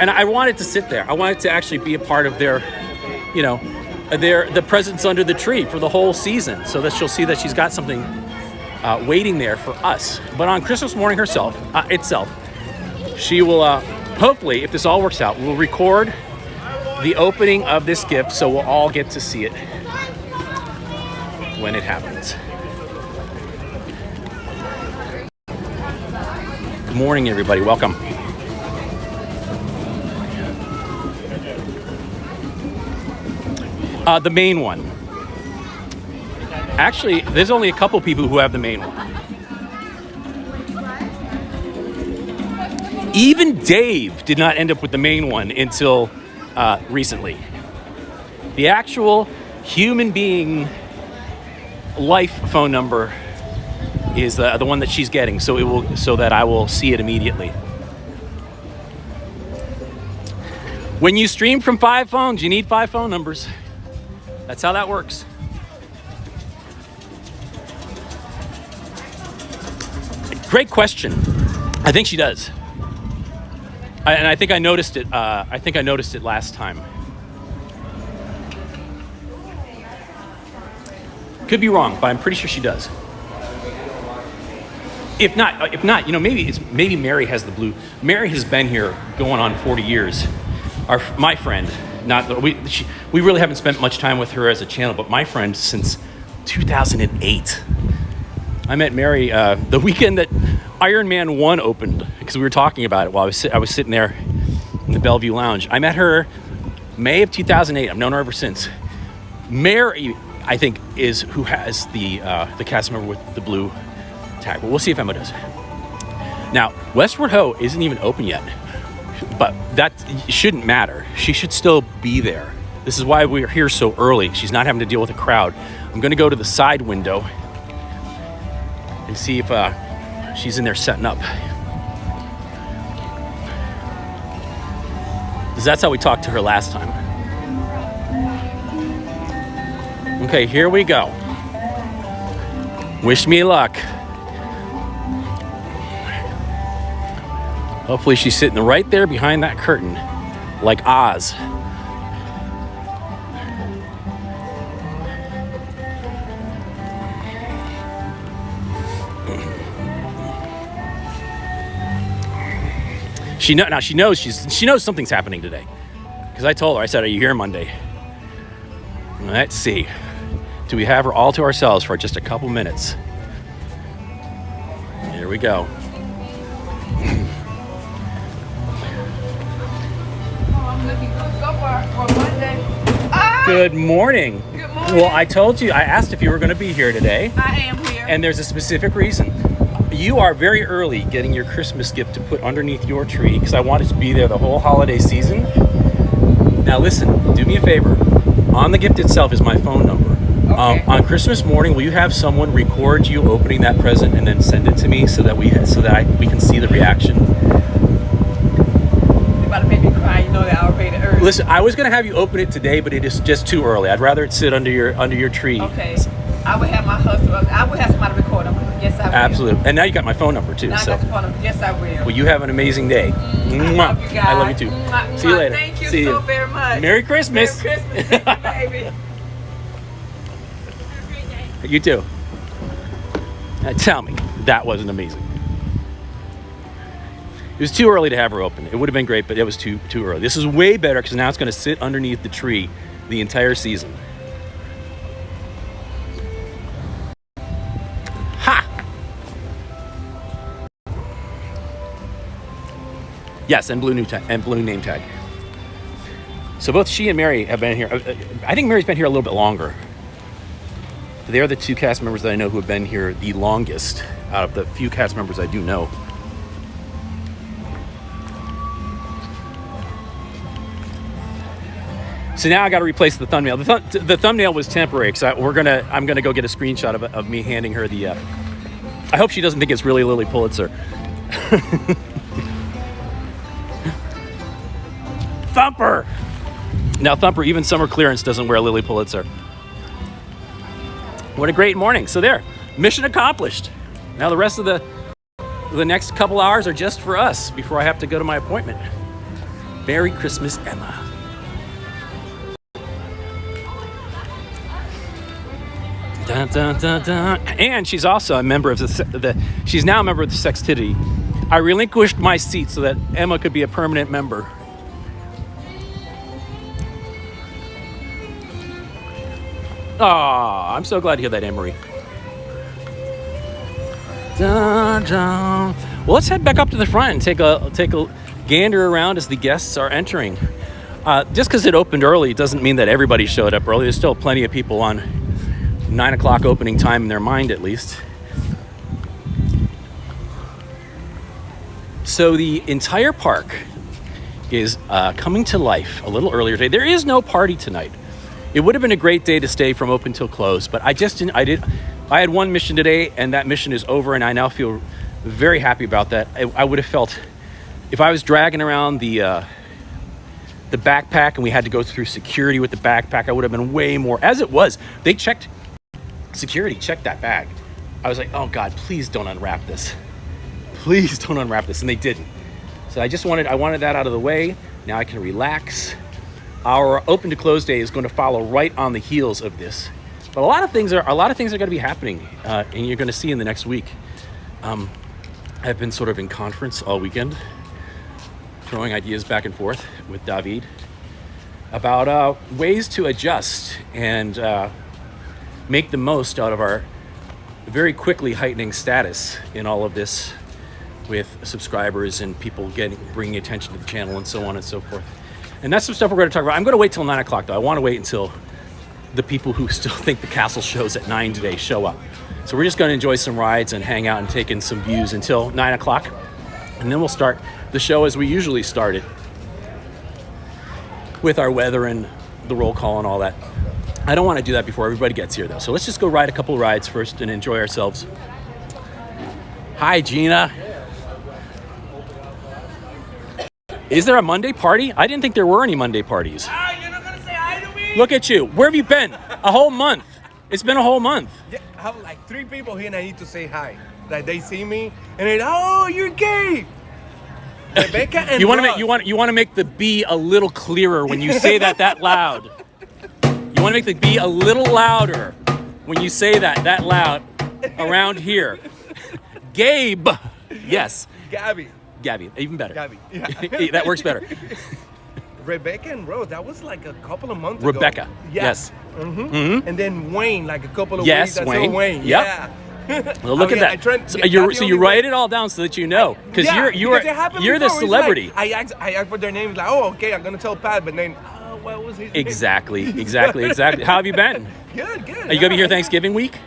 And I wanted to sit there. I wanted to actually be a part of their, the presents under the tree for the whole season, so that she'll see that she's got something waiting there for us. But on Christmas morning itself, she will, hopefully, if this all works out, we'll record the opening of this gift so we'll all get to see it when it happens. Good morning, everybody. Welcome. The main one. Actually, there's only a couple people who have the main one. Even Dave did not end up with the main one until recently. The actual human being life phone number is the one that she's getting, so that I will see it immediately. When you stream from 5 phones, you need 5 phone numbers. That's how that works. Great question. I think she does. And I think I noticed it. I think I noticed it last time. Could be wrong, but I'm pretty sure she does. If not, maybe Mary has the blue. Mary has been here going on 40 years. My friend, we really haven't spent much time with her as a channel, but my friend since 2008. I met Mary the weekend that Iron Man 1 opened, because we were talking about it while I was sitting there in the Bellevue Lounge. I met her May of 2008. I've known her ever since. Mary, I think, is who has the cast member with the blue tag. But we'll see if Emma does. Now, Westward Ho isn't even open yet, but that shouldn't matter. She should still be there. This is why we're here so early. She's not having to deal with a crowd. I'm going to go to the side window and see if she's in there setting up. Because that's how we talked to her last time. Okay, here we go. Wish me luck. Hopefully she's sitting right there behind that curtain, like Oz. She knows something's happening today, because I told her. I said, "Are you here Monday?" Let's see. Do we have her all to ourselves for just a couple minutes? Here we go. Good morning. Good morning. Well, I told you, I asked if you were going to be here today. I am here. And there's a specific reason. You are very early getting your Christmas gift to put underneath your tree, because I wanted to be there the whole holiday season. Now listen, do me a favor. On the gift itself is my phone number. Okay. On Christmas morning, will you have someone record you opening that present and then send it to me so that we can see the reaction? You're about to make me cry. You know that I already early. Listen, I was going to have you open it today, but it is just too early. I'd rather it sit under your tree. Okay. I would have my husband. I would have somebody record them. Yes, I will. Absolutely. And now you got my phone number too. Now I got your phone number. Yes, I will. Well, you have an amazing day. I love you guys. I love you too. See you later. Thank you See so very much. Merry Christmas. Merry Christmas. Thank you, baby. You too. Now tell me, that wasn't amazing. It was too early to have her open. It would have been great, but it was too early. This is way better, because now it's going to sit underneath the tree the entire season. Ha! Yes, and blue name tag. So both she and Mary have been here. I think Mary's been here a little bit longer. They are the two cast members that I know who have been here the longest out of the few cast members I do know. So now I got to replace the thumbnail. The thumbnail was temporary because I'm gonna go get a screenshot of me handing her the. I hope she doesn't think it's really Lily Pulitzer. Thumper. Now Thumper, even summer clearance doesn't wear Lily Pulitzer. What a great morning! So there, mission accomplished. Now the rest of the next couple hours are just for us before I have to go to my appointment. Merry Christmas, Emma. Dun, dun, dun, dun. And she's also a member of she's now a member of the Sextity. I relinquished my seat so that Emma could be a permanent member. Aw, I'm so glad to hear that, Anne-Marie. Dun, dun. Well, let's head back up to the front and take a gander around as the guests are entering. Just because it opened early doesn't mean that everybody showed up early. There's still plenty of people on 9 o'clock opening time in their mind, at least. So the entire park is coming to life a little earlier today. There is no party tonight. It would have been a great day to stay from open till close, but I had one mission today, and that mission is over, and I now feel very happy about that. I would have felt, if I was dragging around the backpack and we had to go through security with the backpack, I would have been way more. As it was, security checked that bag. I was like, oh God, please don't unwrap this. Please don't unwrap this, and they didn't. So I wanted that out of the way. Now I can relax. Our open to close day is going to follow right on the heels of this. But a lot of things are going to be happening, and you're going to see in the next week. I've been sort of in conference all weekend, throwing ideas back and forth with David about ways to adjust and make the most out of our very quickly heightening status in all of this, with subscribers and people bringing attention to the channel and so on and so forth. And that's some stuff we're going to talk about. I'm going to wait till 9 o'clock, though. I want to wait until the people who still think the castle show's at 9 today show up. So we're just going to enjoy some rides and hang out and take in some views until 9 o'clock. And then we'll start the show as we usually start it, with our weather and the roll call and all that. I don't want to do that before everybody gets here, though. So let's just go ride a couple of rides first and enjoy ourselves. Hi, Gina. Is there a Monday party? I didn't think there were any Monday parties. You're not gonna say hi to me? Look at you. Where have you been? A whole month. It's been a whole month. Yeah, I have like 3 people here and I need to say hi. Like they see me and they, oh, you're gay. Rebecca and you want Ross. to make the B a little clearer when you say that loud. You want to make the B a little louder when you say that loud around here. Gabe. Yes. Gabby, even better. Gabby. Yeah. That works better. Rebecca and Rose, that was like a couple of months Rebecca. ago. Yes. Mm-hmm. Mm-hmm. And then Wayne, like a couple of yes, weeks. Yes, Wayne. Yep. Yeah. Well, look at that. So you write it all down so that you know, because you're the celebrity. Like, I asked for their names, like, oh, okay, I'm gonna tell Pat, but then, what was his name? Exactly. How have you been? Good. Are you gonna be here Thanksgiving week?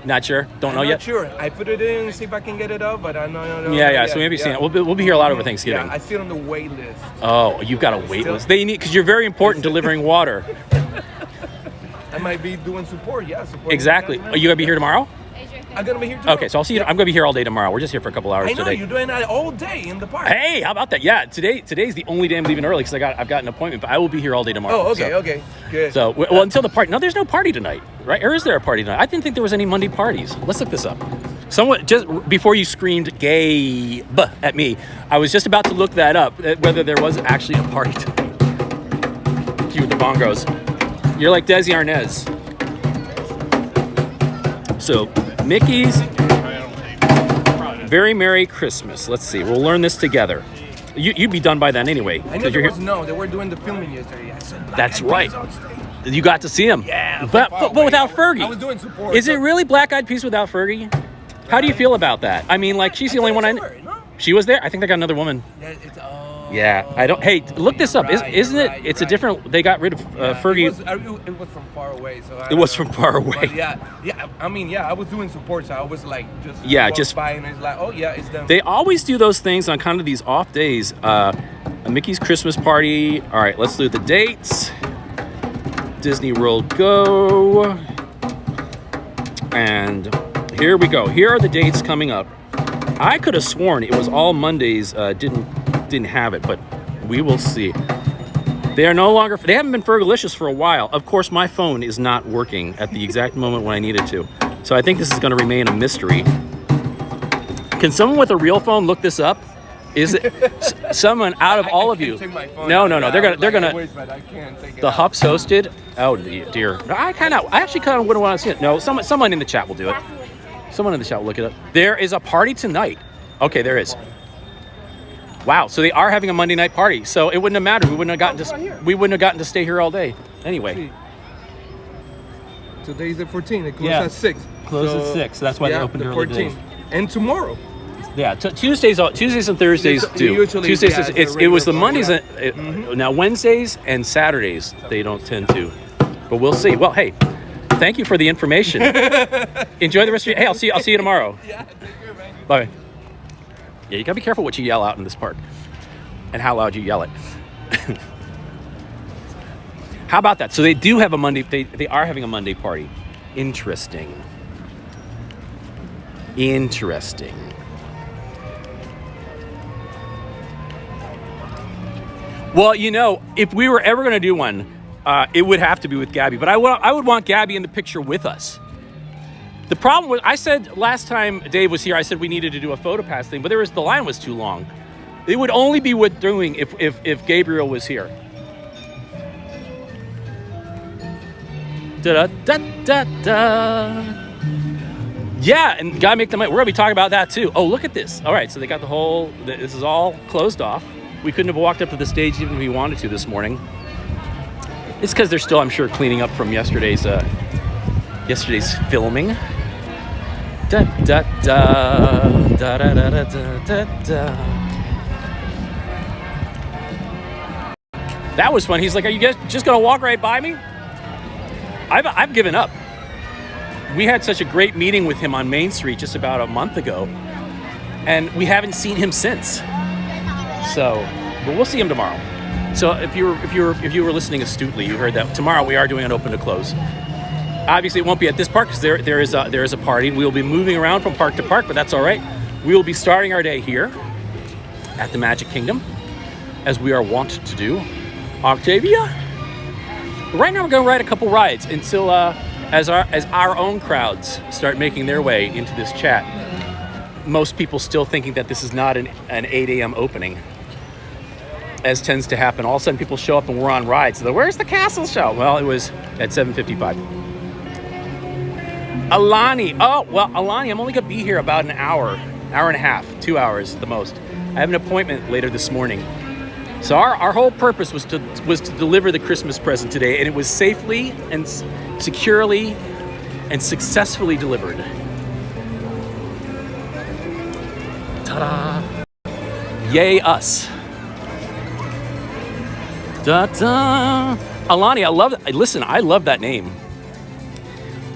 Not sure. Don't know yet. Not sure. I put it in, see if I can get it up, but I know. Yeah. So maybe we'll be here a lot over Thanksgiving. Yeah, I sit on the wait list. Oh, you've got a wait list. They need, because you're very important delivering water. I might be doing support. Yeah, support. Exactly. Are you gonna be here tomorrow? I'm gonna be here tomorrow. Okay, so I'll see you. I'm gonna be here all day tomorrow. We're just here for a couple hours today. I know you're doing that all day in the park. Hey, how about that? Yeah, today's the only day I'm leaving early because I've got an appointment, but I will be here all day tomorrow. Oh, okay, good. So, well, until the party. No, there's no party tonight, right? Or is there a party tonight? I didn't think there was any Monday parties. Let's look this up. Someone just before you screamed "Gabe" at me, I was just about to look that up, whether there was actually a party tonight. Cue with the bongos. You're like Desi Arnaz. So, Mickey's Very Merry Christmas. Let's see. We'll learn this together. You'd be done by then anyway. I know they were doing the filming yesterday. I said, that's right. You got to see him. Yeah. But without Fergie. I was doing support. Is it really Black Eyed Peas without Fergie? How do you feel about that? I mean, like, she's the only one I know. She was there. I think they got another woman. Yeah, it's, oh, Yeah, I don't. Hey, look this up. right, Isn't it? right, it's a right. different. They got rid of Fergie. It was from far away, so I It was don't from know. far away. But yeah. I mean, yeah, I was doing support, so I was like, just Yeah, walk just- by, and it's like, oh yeah, it's them. They always do those things on kind of these off days. A Mickey's Christmas party. All right, let's do the dates. Disney World Go. And here we go. Here are the dates coming up. I could have sworn it was all Mondays. Didn't have it, but we will see. They are no longer. They haven't been Fergalicious for a while. Of course, my phone is not working at the exact moment when I need it to. So I think this is going to remain a mystery. Can someone with a real phone look this up? Is it someone out of all of you? No. They're gonna. The Hups hosted. Oh dear. I actually kind of wouldn't want to see it. No, someone in the chat will do it. Someone in the chat will look it up. There is a party tonight. Okay, there is. Wow. So they are having a Monday night party. So it wouldn't have mattered. We wouldn't have gotten to stay here all day. Anyway. Today's the 14th. It closes Yeah. at 6. Closes at 6. So that's why they opened the early today. 14th. And tomorrow. Yeah, Tuesdays and Thursdays do. Usually, Tuesdays, yeah, it was the regular Mondays. phone, Now Wednesdays and Saturdays they don't tend to, but we'll see. Well, hey, thank you for the information. Enjoy the rest of your. Hey, I'll see you tomorrow. Yeah, take care, man. Bye. Yeah, you gotta be careful what you yell out in this park, and how loud you yell it. How about that? So they do have a Monday. They are having a Monday party. Interesting. Well, if we were ever going to do one, it would have to be with Gabby. But I would want Gabby in the picture with us. The problem was, I said last time Dave was here, I said we needed to do a photo pass thing, but the line was too long. It would only be worth doing if Gabriel was here. Da da da da. Yeah, and gotta make the money. We're gonna be talking about that too. Oh, look at this. All right, so they got this is all closed off. We couldn't have walked up to the stage even if we wanted to this morning. It's because they're still, I'm sure, cleaning up from yesterday's filming. Da da da da da da da da da. That was fun. He's like, "Are you guys just gonna walk right by me?" I've given up. We had such a great meeting with him on Main Street just about a month ago, and we haven't seen him since. So, but we'll see him tomorrow. So if you were listening astutely, you heard that tomorrow we are doing an open to close. Obviously, it won't be at this park because there is a party. We will be moving around from park to park, but that's all right. We will be starting our day here at the Magic Kingdom, as we are wont to do. Octavia. But right now, we're going to ride a couple rides until as our own crowds start making their way into this chat. Most people still thinking that this is not an 8 a.m. opening, as tends to happen. All of a sudden, people show up and we're on rides. So where's the castle show? Well, it was at 7:55. Alani. Oh, well, Alani, I'm only going to be here about an hour and a half, 2 hours at the most. I have an appointment later this morning. So our whole purpose was to deliver the Christmas present today, and it was safely and securely and successfully delivered. Ta-da! Yay us! Da-da! Alani, I love that. Listen, I love that name.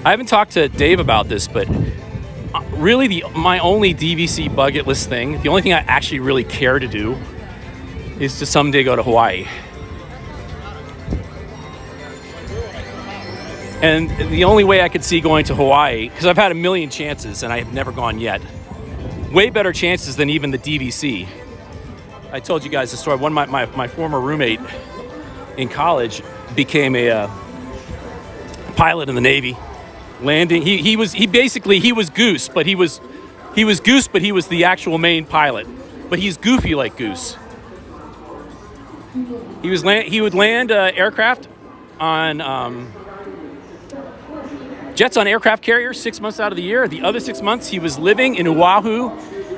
I haven't talked to Dave about this, but really my only DVC bucket list thing, the only thing I actually really care to do, is to someday go to Hawaii. And the only way I could see going to Hawaii, because I've had a million chances and I have never gone yet, way better chances than even the DVC. I told you guys the story. My former roommate in college became a pilot in the Navy. Landing, he was Goose, but he was Goose, but he was the actual main pilot. But he's goofy like Goose. He would land aircraft on jets on aircraft carriers 6 months out of the year. The other 6 months, he was living in Oahu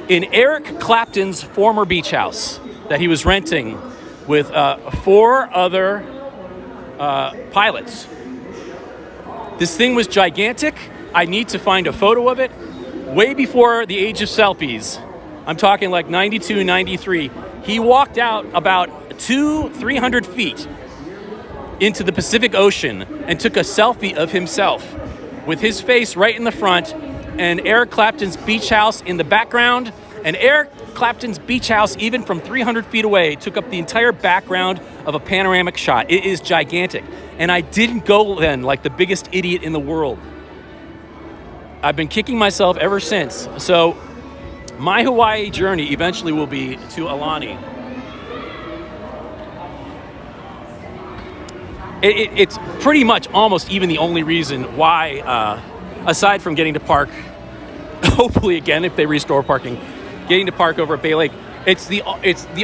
in Eric Clapton's former beach house that he was renting with 4 other pilots. This thing was gigantic. I need to find a photo of it. Way before the age of selfies, I'm talking like 92, 93. He walked out about 300 feet into the Pacific Ocean and took a selfie of himself with his face right in the front and Eric Clapton's beach house in the background. And Eric Clapton's beach house, even from 300 feet away, took up the entire background of a panoramic shot. It is gigantic. And I didn't go then like the biggest idiot in the world. I've been kicking myself ever since. So my Hawaii journey eventually will be to Aulani. It's pretty much almost even the only reason why, aside from getting to park, hopefully again if they restore parking, getting to park over at Bay Lake, it's the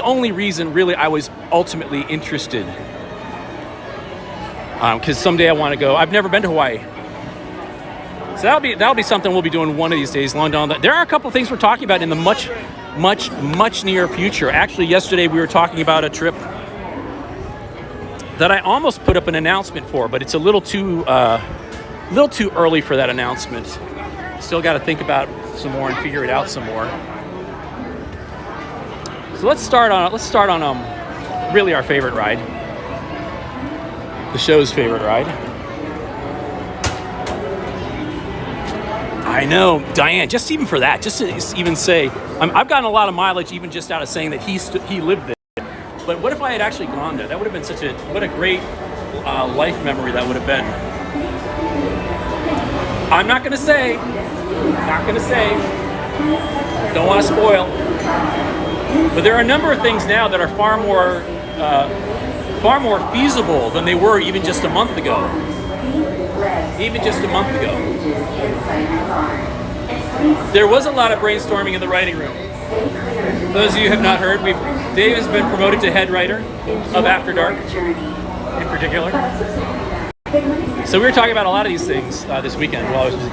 only reason really I was ultimately interested. Because someday I want to go. I've never been to Hawaii. So that'll be something we'll be doing one of these days. Long down. There are a couple things we're talking about in the much near future. Actually, yesterday we were talking about a trip that I almost put up an announcement for, but it's a little too early for that announcement. Still got to think about some more and figure it out some more. So let's start on really our favorite ride, the show's favorite ride. I know, Diane, just even for that, just to even say, I've gotten a lot of mileage even just out of saying that he lived there. But what if I had actually gone there? That would have been what a great life memory that would have been. I'm not gonna say, don't want to spoil. But there are a number of things now that are far more feasible than they were even just a month ago. There was a lot of brainstorming in the writing room. For those of you who have not heard, Dave has been promoted to head writer of After Dark, in particular. So we were talking about a lot of these things this weekend while I was just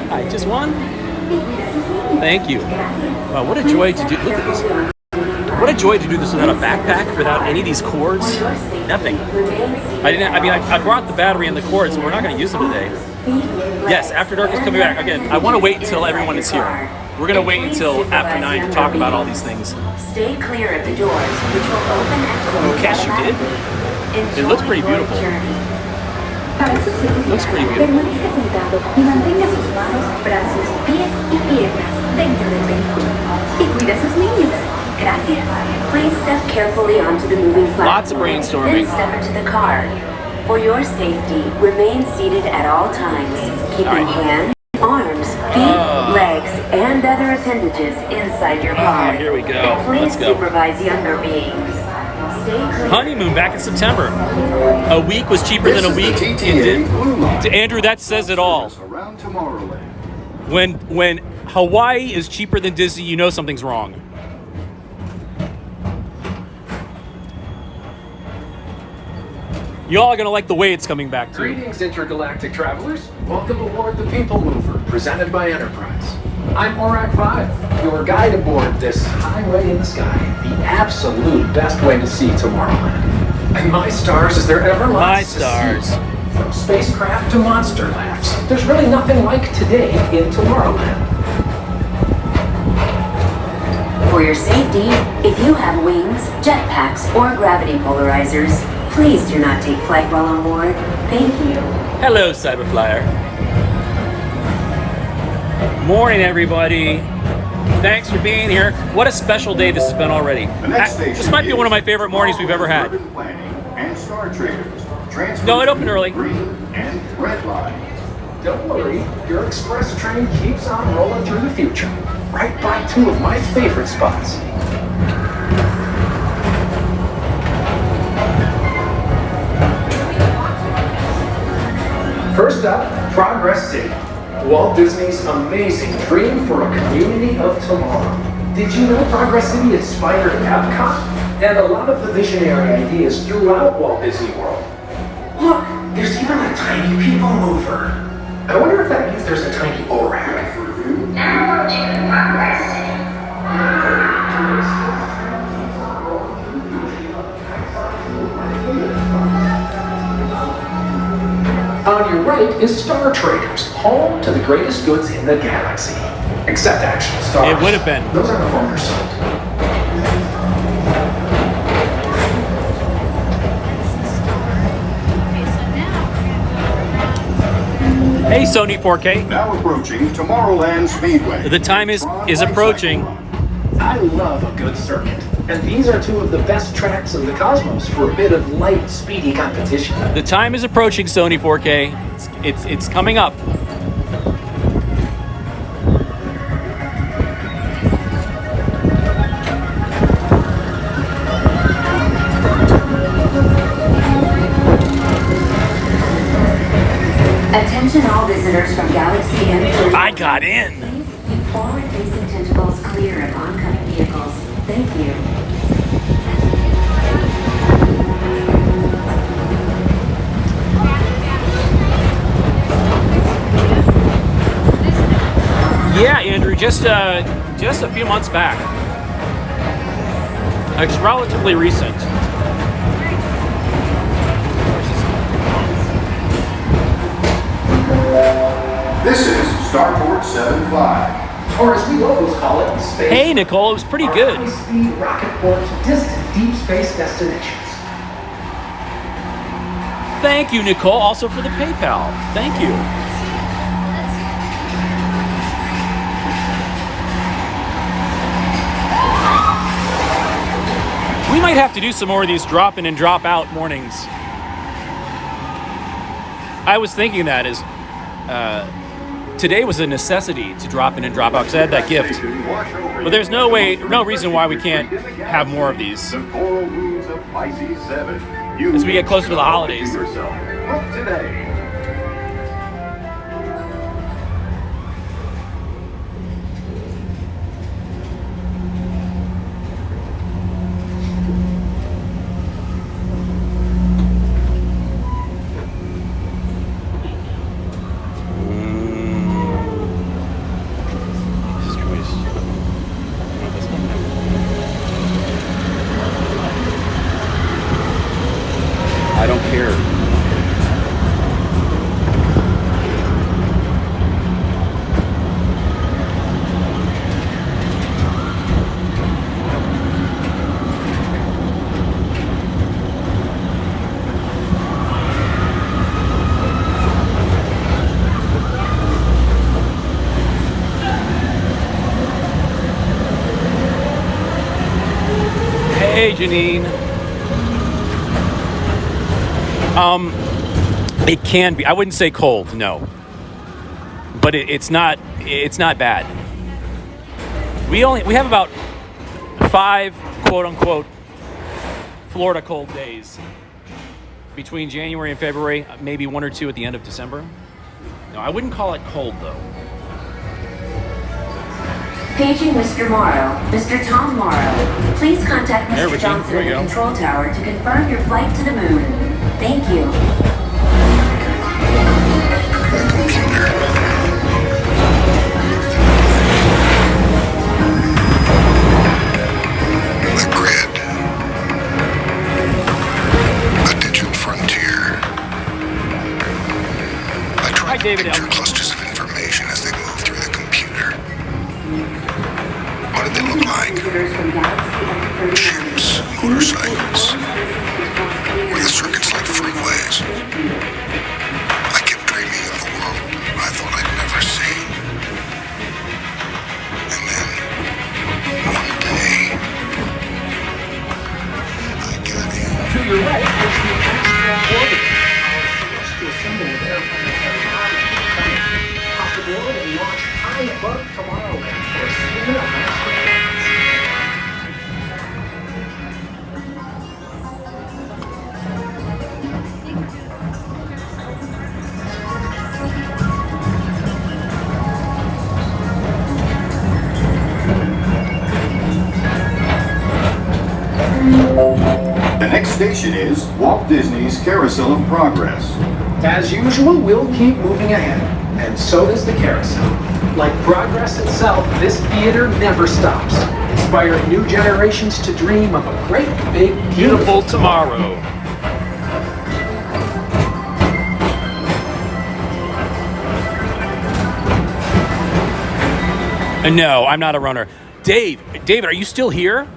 hi, just one. Thank you. Wow, what a joy to do. Look at this. What a joy to do this without a backpack, without any of these cords. Nothing. I brought the battery and the cords, but we're not going to use them today. Yes, After Dark is coming back. Again, I want to wait until everyone is here. We're going to wait until after 9 to talk about all these things. Stay clear of the doors, which will open and close. Oh, Cash, you did? It looks pretty beautiful. Looks pretty beautiful. Permanezca sentado y mantenga sus manos, brazos, pies y piernas dentro del vehículo. Y cuida a sus niños. Gracias. Please step carefully onto the moving platform. Lots of brainstorming. Then step into the car. For your safety, remain seated at all times, keeping hands, arms, feet, legs, and other appendages inside your car. Here we go. And please Let's go. supervise younger beings. Honeymoon back in September. A week was cheaper than a week. Andrew, that says it all. When Hawaii is cheaper than Disney, you know something's wrong. Y'all are gonna like the way it's coming back too. Greetings, intergalactic travelers. Welcome aboard the People Mover, presented by Enterprise. I'm Orak 5, your guide aboard this highway in the sky, the absolute best way to see Tomorrowland. And my stars, is there ever lots My to stars. see? From spacecraft to monster laughs, there's really nothing like today in Tomorrowland. For your safety, if you have wings, jetpacks, or gravity polarizers, please do not take flight while on board. Thank you. Hello, Cyberflyer. Morning, everybody. Thanks for being here. What a special day this has been already. This might be one of my favorite mornings we've ever had. And Star Traders. No, it opened early. And Red Line. Don't worry, your express train keeps on rolling through the future, right by two of my favorite spots. First up, Progress City. Walt Disney's amazing dream for a community of tomorrow. Did you know Progress City inspired Epcot? And a lot of the visionary ideas throughout Walt Disney World. Look, there's even a tiny people mover. I wonder if that means there's a tiny Orak. Now to Progress City. On your right is Star Traders, home to the greatest goods in the galaxy. Except actual stars. It would have been. Those are no longer sold. Hey, Sony 4K. Now approaching Tomorrowland Speedway. The time is approaching. I love a good circuit, and these are two of the best tracks in the cosmos for a bit of light, speedy competition. The time is approaching, Sony 4K. It's coming up. Attention all visitors from Galaxy M30. I got in. Please keep forward-facing tentacles clear of oncoming vehicles. Thank you. Yeah, Andrew, just a few months back. It's relatively recent. This is Starport 75. Or as we locals call it, space. Hey, Nicole, it was pretty our good. high-speed rocket port to distant deep space destinations. Thank you, Nicole, also for the PayPal. Thank you. We might have to do some more of these drop in and drop out mornings. I was thinking that is today was a necessity to drop in and drop out because I had that gift. But there's no reason why we can't have more of these as we get closer to the holidays. Today. I don't care. Hey, Janine. It can be. I wouldn't say cold, no. But it's not bad. We have about 5 quote unquote Florida cold days between January and February, maybe 1 or 2 at the end of December. No, I wouldn't call it cold though. Paging Mr. Morrow. Mr. Tom Morrow. Please contact There we Mr. go. Johnson There at we the go. control tower to confirm your flight to the moon. Thank you. The grid. A digital frontier. I try to David picture L. clusters of information as they move through the computer. What did they look like? Ships, motorcycles. Were the circuits like freeways? I kept dreaming of the world I thought I'd never see. And then, one day, I got in. To your right is the Astro Orbiter, our celestial symbol of interplanetary orbit. Possibility to launch high above Tomorrowland for a spin on astro. The next station is Walt Disney's Carousel of Progress. As usual, we'll keep moving ahead, and so does the carousel. Like progress itself, this theater never stops, inspiring new generations to dream of a great, big, Beautiful tomorrow. No, I'm not a runner. David, are you still here?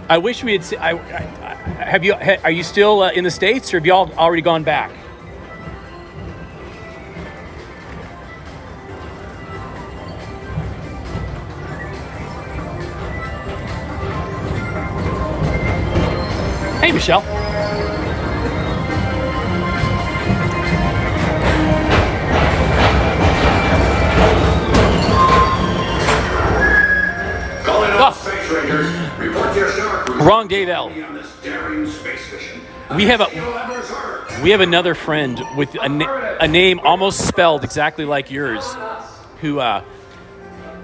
I wish we had. Are you still in the States, or have you all already gone back? Hey, Michelle. Calling all space rangers. Report to your star cruiser. Wrong Dave L. On this daring space mission. We have another friend with a name almost spelled exactly like yours, who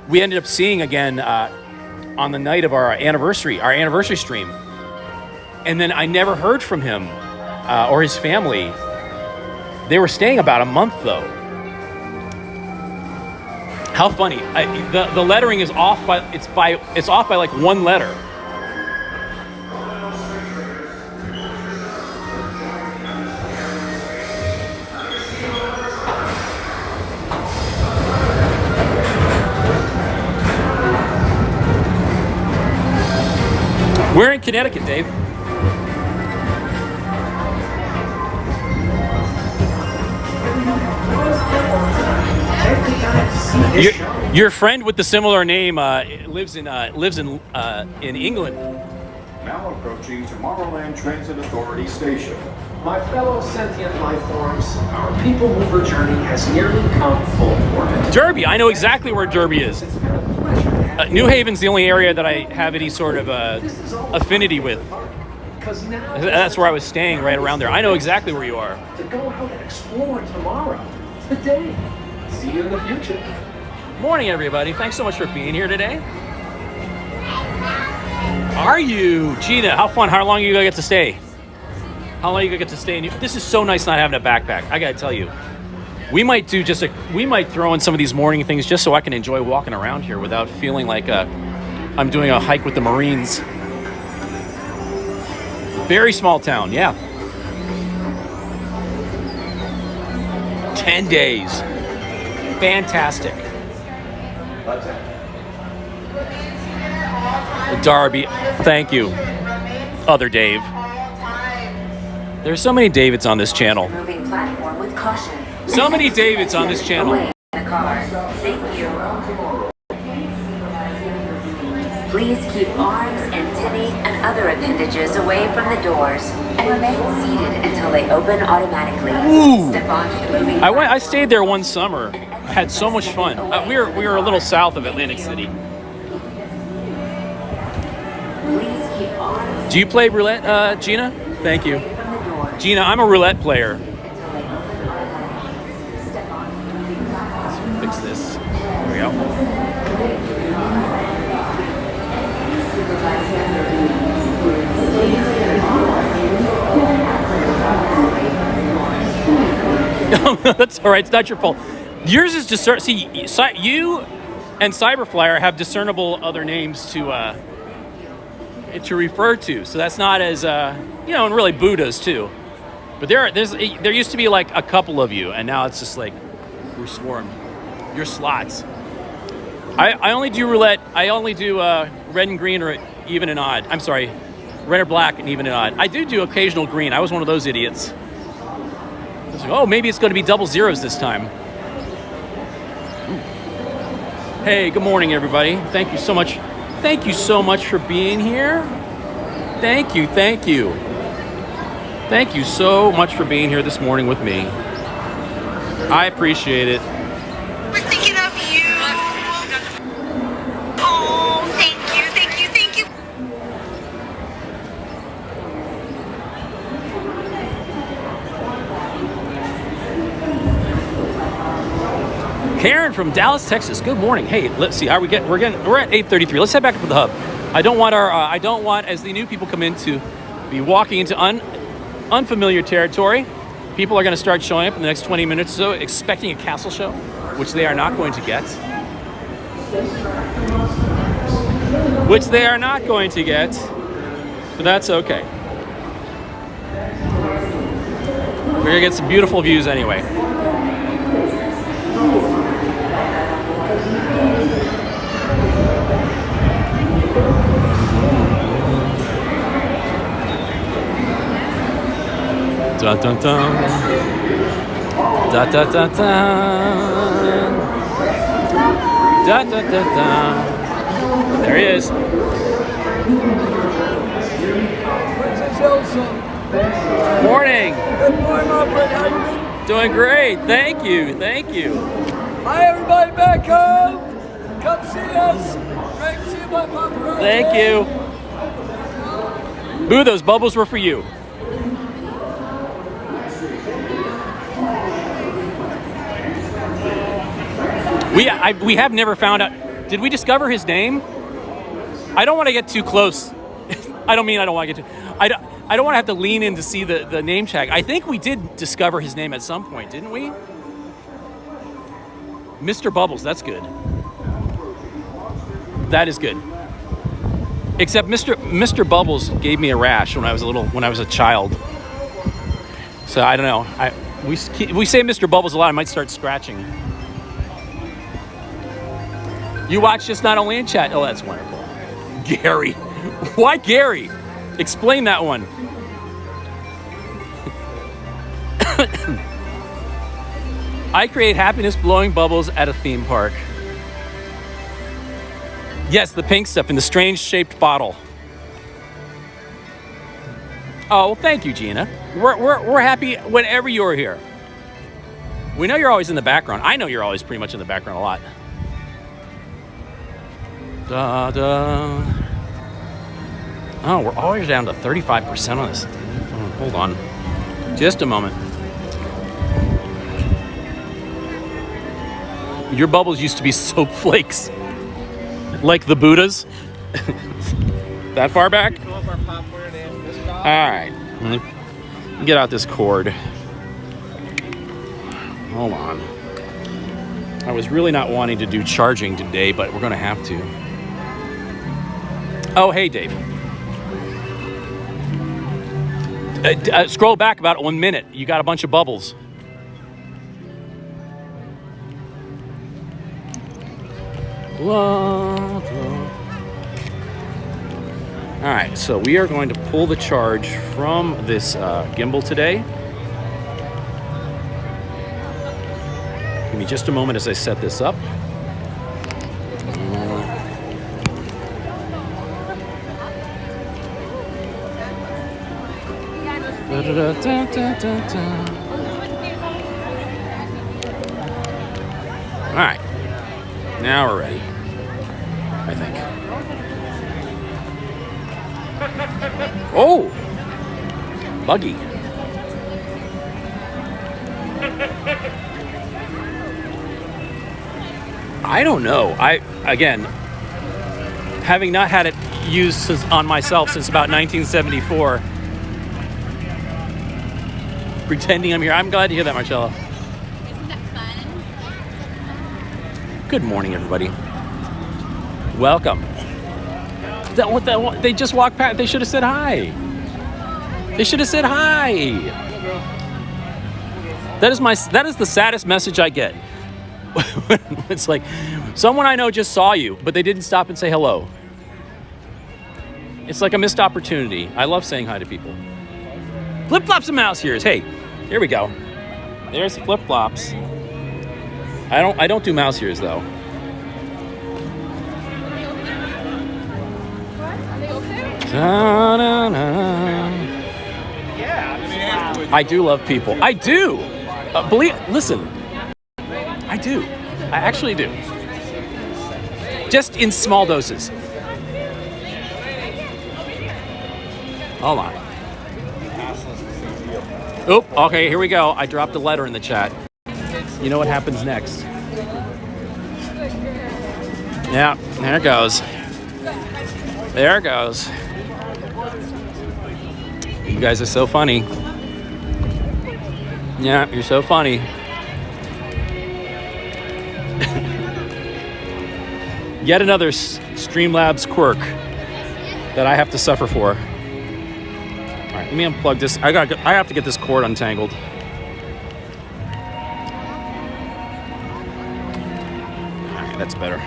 we ended up seeing again on the night of our anniversary stream, and then I never heard from him or his family. They were staying about a month though. How funny! The lettering is off by it's off by like one letter. We're in Connecticut, Dave. Your friend with the similar name lives in England. Now approaching Tomorrowland Transit Authority Station. My fellow sentient life forms, our people mover journey has nearly come full orbit. Derby, I know exactly where Derby is. New Haven's the only area that I have any sort of affinity with. That's where I was staying, right around there. I know exactly where you are. To go out and explore tomorrow, today. See you in the future. Morning, everybody. Thanks so much for being here today. Are you? Gina, how fun. How long are you going to get to stay? How long are you going to get to stay? This is so nice not having a backpack. I got to tell you. We might throw in some of these morning things just so I can enjoy walking around here without feeling like I'm doing a hike with the Marines. Very small town, yeah. 10 days. Fantastic. Darby, thank you. Other Dave. There's so many Davids on this channel. Moving platform with caution. So many Davids on this channel. Away in the car. Thank you. Please keep arms, antennae, and other appendages away from the doors and remain seated until they open automatically. Ooh. Step onto the moving I stayed there one summer. I had so much fun. We were a little south of Atlantic City. Please keep arms. Do you play roulette, Gina? Thank you. Gina, I'm a roulette player. Let's fix this. There we go. That's all right. It's not your fault. Yours is see, you and Cyberflyer have discernible other names to refer to. So that's not as and really Buddha's too. But there used to be like a couple of you, and now it's just like we're swarmed. Your slots. I only do roulette. I only do red and green or even and odd. I'm sorry, red or black and even and odd. I do occasional green. I was one of those idiots. I was like, oh, maybe it's going to be double zeros this time. Hey, good morning, everybody. Thank you so much. Thank you so much for being here. Thank you. Thank you. Thank you so much for being here this morning with me. I appreciate it. We're thinking of you. Oh, thank you, thank you, thank you. Karen from Dallas, Texas. Good morning. Hey, let's see. We're at 8:33. Let's head back up to the hub. I don't want as the new people come in to be walking into unfamiliar territory. People are going to start showing up in the next 20 minutes or so, expecting a castle show, which they are not going to get. But that's okay. We're going to get some beautiful views anyway. Dun dun dun. Da da da da. Da da da da. There he is. Morning. Good morning, my friend. How you doing? Doing great. Thank you. Thank you. Hi, everybody back home. Come see us. Great to see you, my papa. Thank you. Boo, those bubbles were for you. We have never found out. Did we discover his name? I don't want to get too close. I don't want to get too. I don't want to have to lean in to see the name tag. I think we did discover his name at some point, didn't we? Mr. Bubbles, that's good. That is good. Except Mr. Bubbles gave me a rash when I was a child. So I don't know. We say Mr. Bubbles a lot. I might start scratching. You watch Just Not Only in Chat. Oh, that's wonderful. Gary. Why Gary? Explain that one. I create happiness blowing bubbles at a theme park. Yes, the pink stuff in the strange shaped bottle. Oh, well, thank you, Gina. We're happy whenever you're here. We know you're always in the background. I know you're always pretty much in the background a lot. Da, da. Oh, we're always down to 35% on this. Hold on. Just a moment. Your bubbles used to be soap flakes. Like the Buddhas. That far back? All right. Get out this cord. Hold on. I was really not wanting to do charging today, but we're going to have to. Oh, hey, Dave. Scroll back about 1 minute. You got a bunch of bubbles. All right, so we are going to pull the charge from this gimbal today. Give me just a moment as I set this up. All right, now we're ready, I think. Oh, buggy. I don't know. Again, having not had it used on myself since about 1974. Pretending I'm here. I'm glad to hear that, Marcella. Isn't that fun? Good morning, everybody. Welcome. They just walked past. They should have said hi. They should have said hi. That is the saddest message I get. It's like someone I know just saw you, but they didn't stop and say hello. It's like a missed opportunity. I love saying hi to people. Flip-flops and mouse ears. Hey, here we go. There's the flip-flops. I don't do mouse ears though. Yeah. I do love people. I do. Listen. I do. I actually do. Just in small doses. Hold on. Oop, okay, here we go. I dropped a letter in the chat. You know what happens next? Yeah, there it goes. There it goes. You guys are so funny. Yeah, you're so funny. Yet another Streamlabs quirk that I have to suffer for. All right, let me unplug this. I have to get this cord untangled. All right, that's better.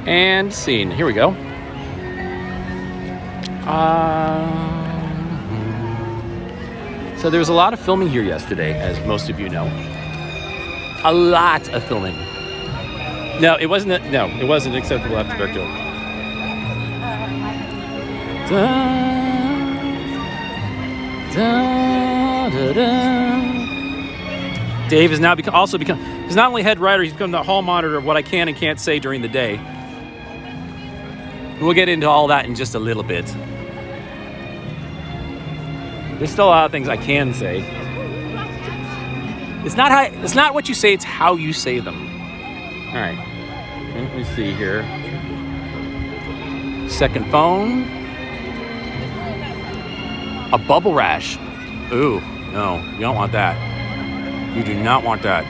And scene. Here we go. So there was a lot of filming here yesterday, as most of you know. A lot of filming. No, it wasn't. It wasn't acceptable after Bergdorf. Dave has now he's not only head writer, he's become the hall monitor of what I can and can't say during the day. We'll get into all that in just a little bit. There's still a lot of things I can say. It's not what you say, it's how you say them. All right. Let me see here. Second phone. A bubble rash. Ooh, no, you don't want that. You do not want that.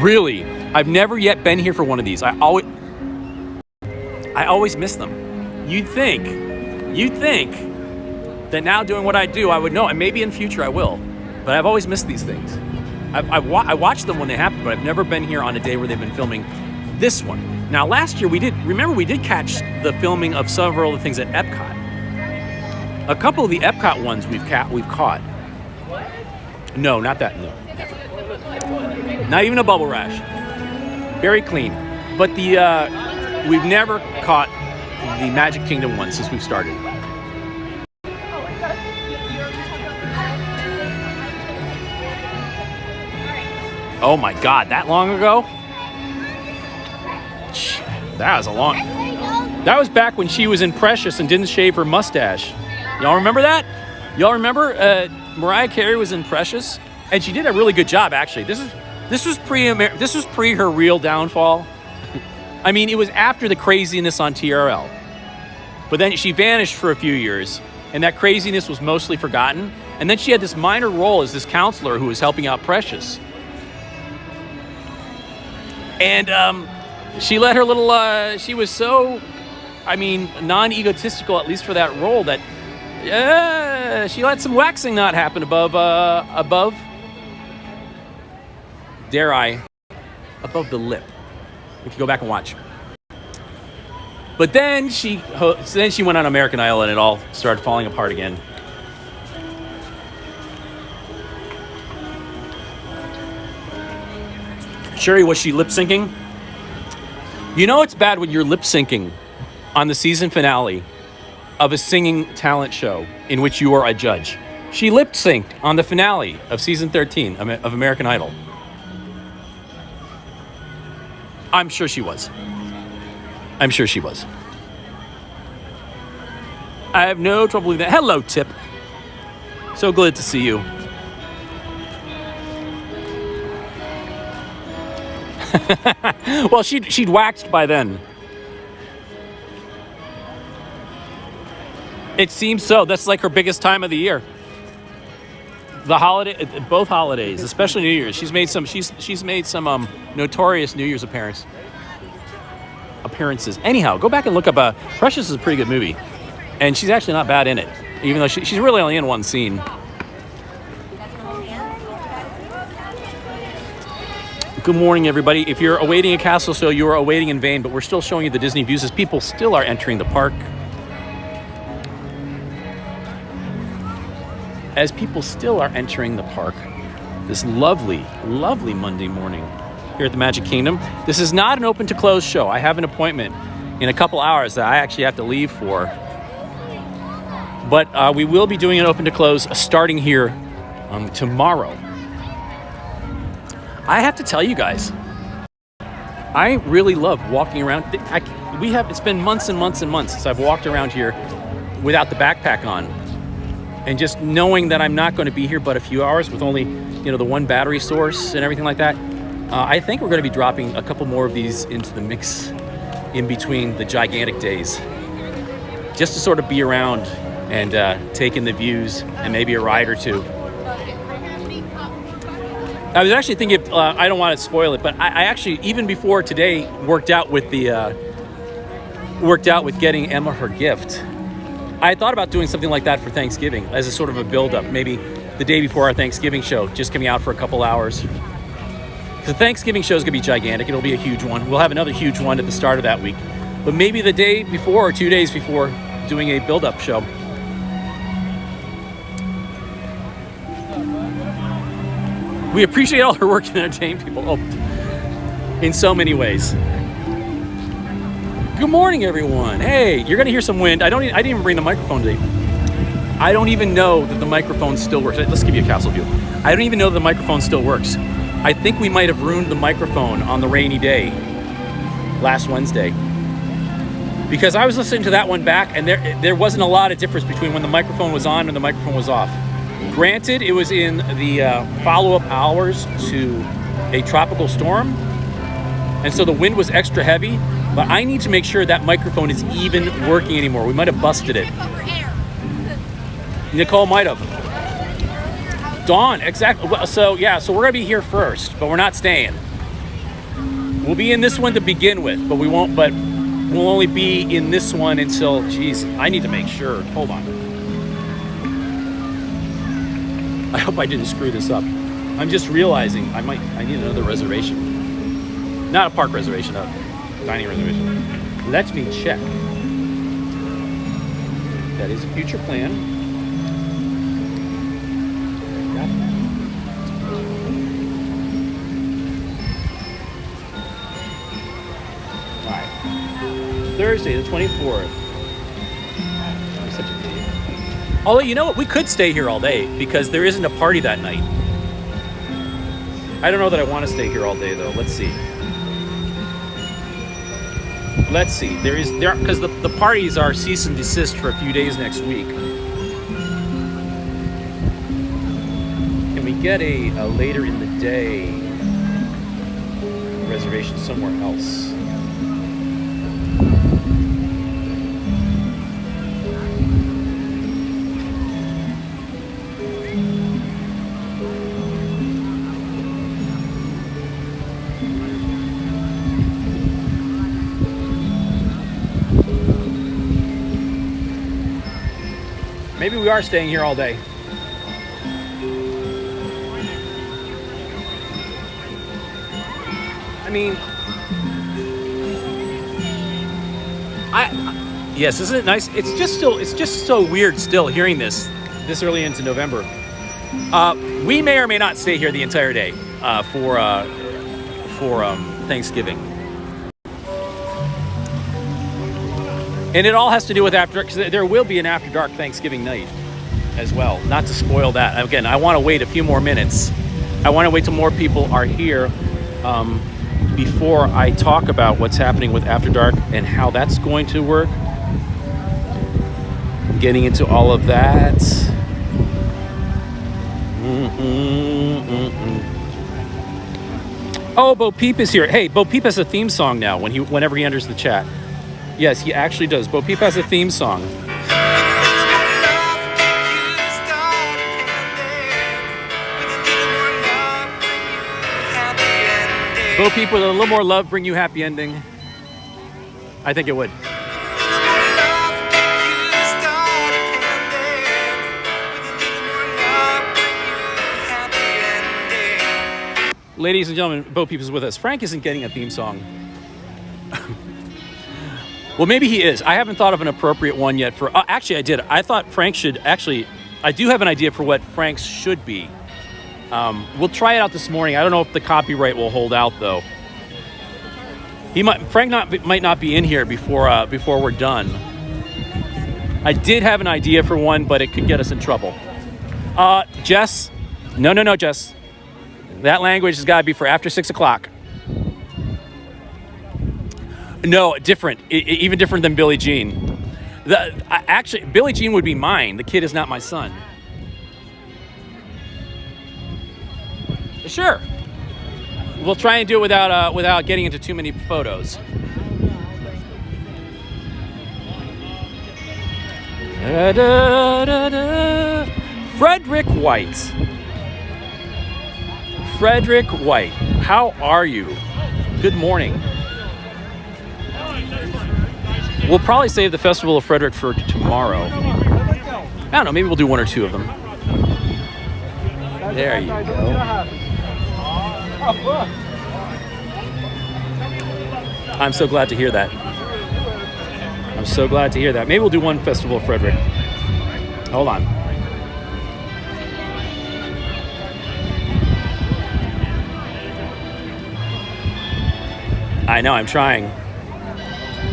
Really, I've never yet been here for one of these. I always miss them. You'd think that now doing what I do, I would know, and maybe in future I will. But I've always missed these things. I watched them when they happen, but I've never been here on a day where they've been filming this one. Now, last year we did catch the filming of several of the things at Epcot. A couple of the Epcot ones we've caught. No, not that. No, never. Not even a bubble rash. Very clean. But we've never caught the Magic Kingdom one since we've started. Oh my God, that long ago? That was back when she was in Precious and didn't shave her mustache. Y'all remember that? Y'all remember Mariah Carey was in Precious? And she did a really good job, actually. This was pre her real downfall. I mean, it was after the craziness on TRL. But then she vanished for a few years, and that craziness was mostly forgotten. And then she had this minor role as this counselor who was helping out Precious. And she let her little, she was so, non-egotistical, at least for that role, that she let some waxing not happen above, dare I, above the lip. We can go back and watch. But then she went on American Idol and it all started falling apart again. Sherry, was she lip syncing? You know it's bad when you're lip syncing on the season finale of a singing talent show in which you are a judge. She lip synced on the finale of season 13 of American Idol. I'm sure she was. I have no trouble with that. Hello, Tip. So glad to see you. Well, she'd waxed by then. It seems so. That's like her biggest time of the year. The holiday, both holidays, especially New Year's. She's made some notorious New Year's appearances. Anyhow, go back and look up. Precious is a pretty good movie, and she's actually not bad in it, even though she's really only in one scene. Good morning, everybody. If you're awaiting a castle show, you are awaiting in vain, but we're still showing you the Disney views as people still are entering the park. This lovely, lovely Monday morning here at the Magic Kingdom. This is not an open to close show. I have an appointment in a couple hours that I actually have to leave for. But we will be doing an open to close starting here tomorrow. I have to tell you guys, I really love walking around. It's been months and months and months since I've walked around here without the backpack on. And just knowing that I'm not going to be here but a few hours with only, the one battery source and everything like that, I think we're going to be dropping a couple more of these into the mix in between the gigantic days. Just to sort of be around and take in the views and maybe a ride or two. I was actually thinking, I don't want to spoil it, but I actually, even before today, worked out with getting Emma her gift. I thought about doing something like that for Thanksgiving as a sort of a build-up, maybe the day before our Thanksgiving show, just coming out for a couple hours. The Thanksgiving show is going to be gigantic. It'll be a huge one. We'll have another huge one at the start of that week. But maybe the day before or 2 days before, doing a build-up show. We appreciate all her work to entertain people in so many ways. Good morning, everyone. Hey, you're gonna hear some wind. I didn't even bring the microphone today. I don't even know that the microphone still works. Let's give you a castle view. I don't even know that the microphone still works. I think we might have ruined the microphone on the rainy day last Wednesday. Because I was listening to that one back, and there wasn't a lot of difference between when the microphone was on and the microphone was off. Granted, it was in the follow-up hours to a tropical storm, and so the wind was extra heavy, but I need to make sure that microphone is even working anymore. We might have busted it. Nicole might have. Dawn, exactly. So we're gonna be here first, but we're not staying. We'll be in this one to begin with, but we'll only be in this one until, geez, I need to make sure. Hold on. I hope I didn't screw this up. I'm just realizing I need another reservation. Not a park reservation, a dining reservation. Let me check. That is a future plan. All right. Thursday, the 24th. I'm such an idiot. Although, you know what? We could stay here all day because there isn't a party that night. I don't know that I want to stay here all day, though. Let's see. Because the parties are cease and desist for a few days next week. Can we get a later in the day reservation somewhere else? Maybe we are staying here all day. I mean, yes, isn't it nice? It's just so weird still hearing this early into November. We may or may not stay here the entire day for Thanksgiving. And it all has to do with after, because there will be an after dark Thanksgiving night as well. Not to spoil that. Again, I want to wait a few more minutes. I want to wait till more people are here before I talk about what's happening with After Dark and how that's going to work. Getting into all of that. Oh, Bo Peep is here. Hey, Bo Peep has a theme song now whenever he enters the chat. Yes, he actually does. Bo Peep has a theme song. Bo Peep with a little more love bring you happy ending. I think it would. Ladies and gentlemen, Bo Peep is with us. Frank isn't getting a theme song. Well, maybe he is. I haven't thought of an appropriate one yet for... actually, I did. I thought Frank should... Actually, I do have an idea for what Frank's should be. We'll try it out this morning. I don't know if the copyright will hold out, though. Frank might not be in here before we're done. I did have an idea for one, but it could get us in trouble. Jess? No, Jess. That language has got to be for after 6 o'clock. No, different. Even different than Billie Jean. Actually, Billie Jean would be mine. The kid is not my son. Sure. We'll try and do it without getting into too many photos. Frederick White. Frederick White. How are you? Good morning. We'll probably save the Festival of Frederick for tomorrow. I don't know, maybe we'll do one or two of them. There you go. I'm so glad to hear that. I'm so glad to hear that. Maybe we'll do one festival, Frederick. Hold on. I know, I'm trying.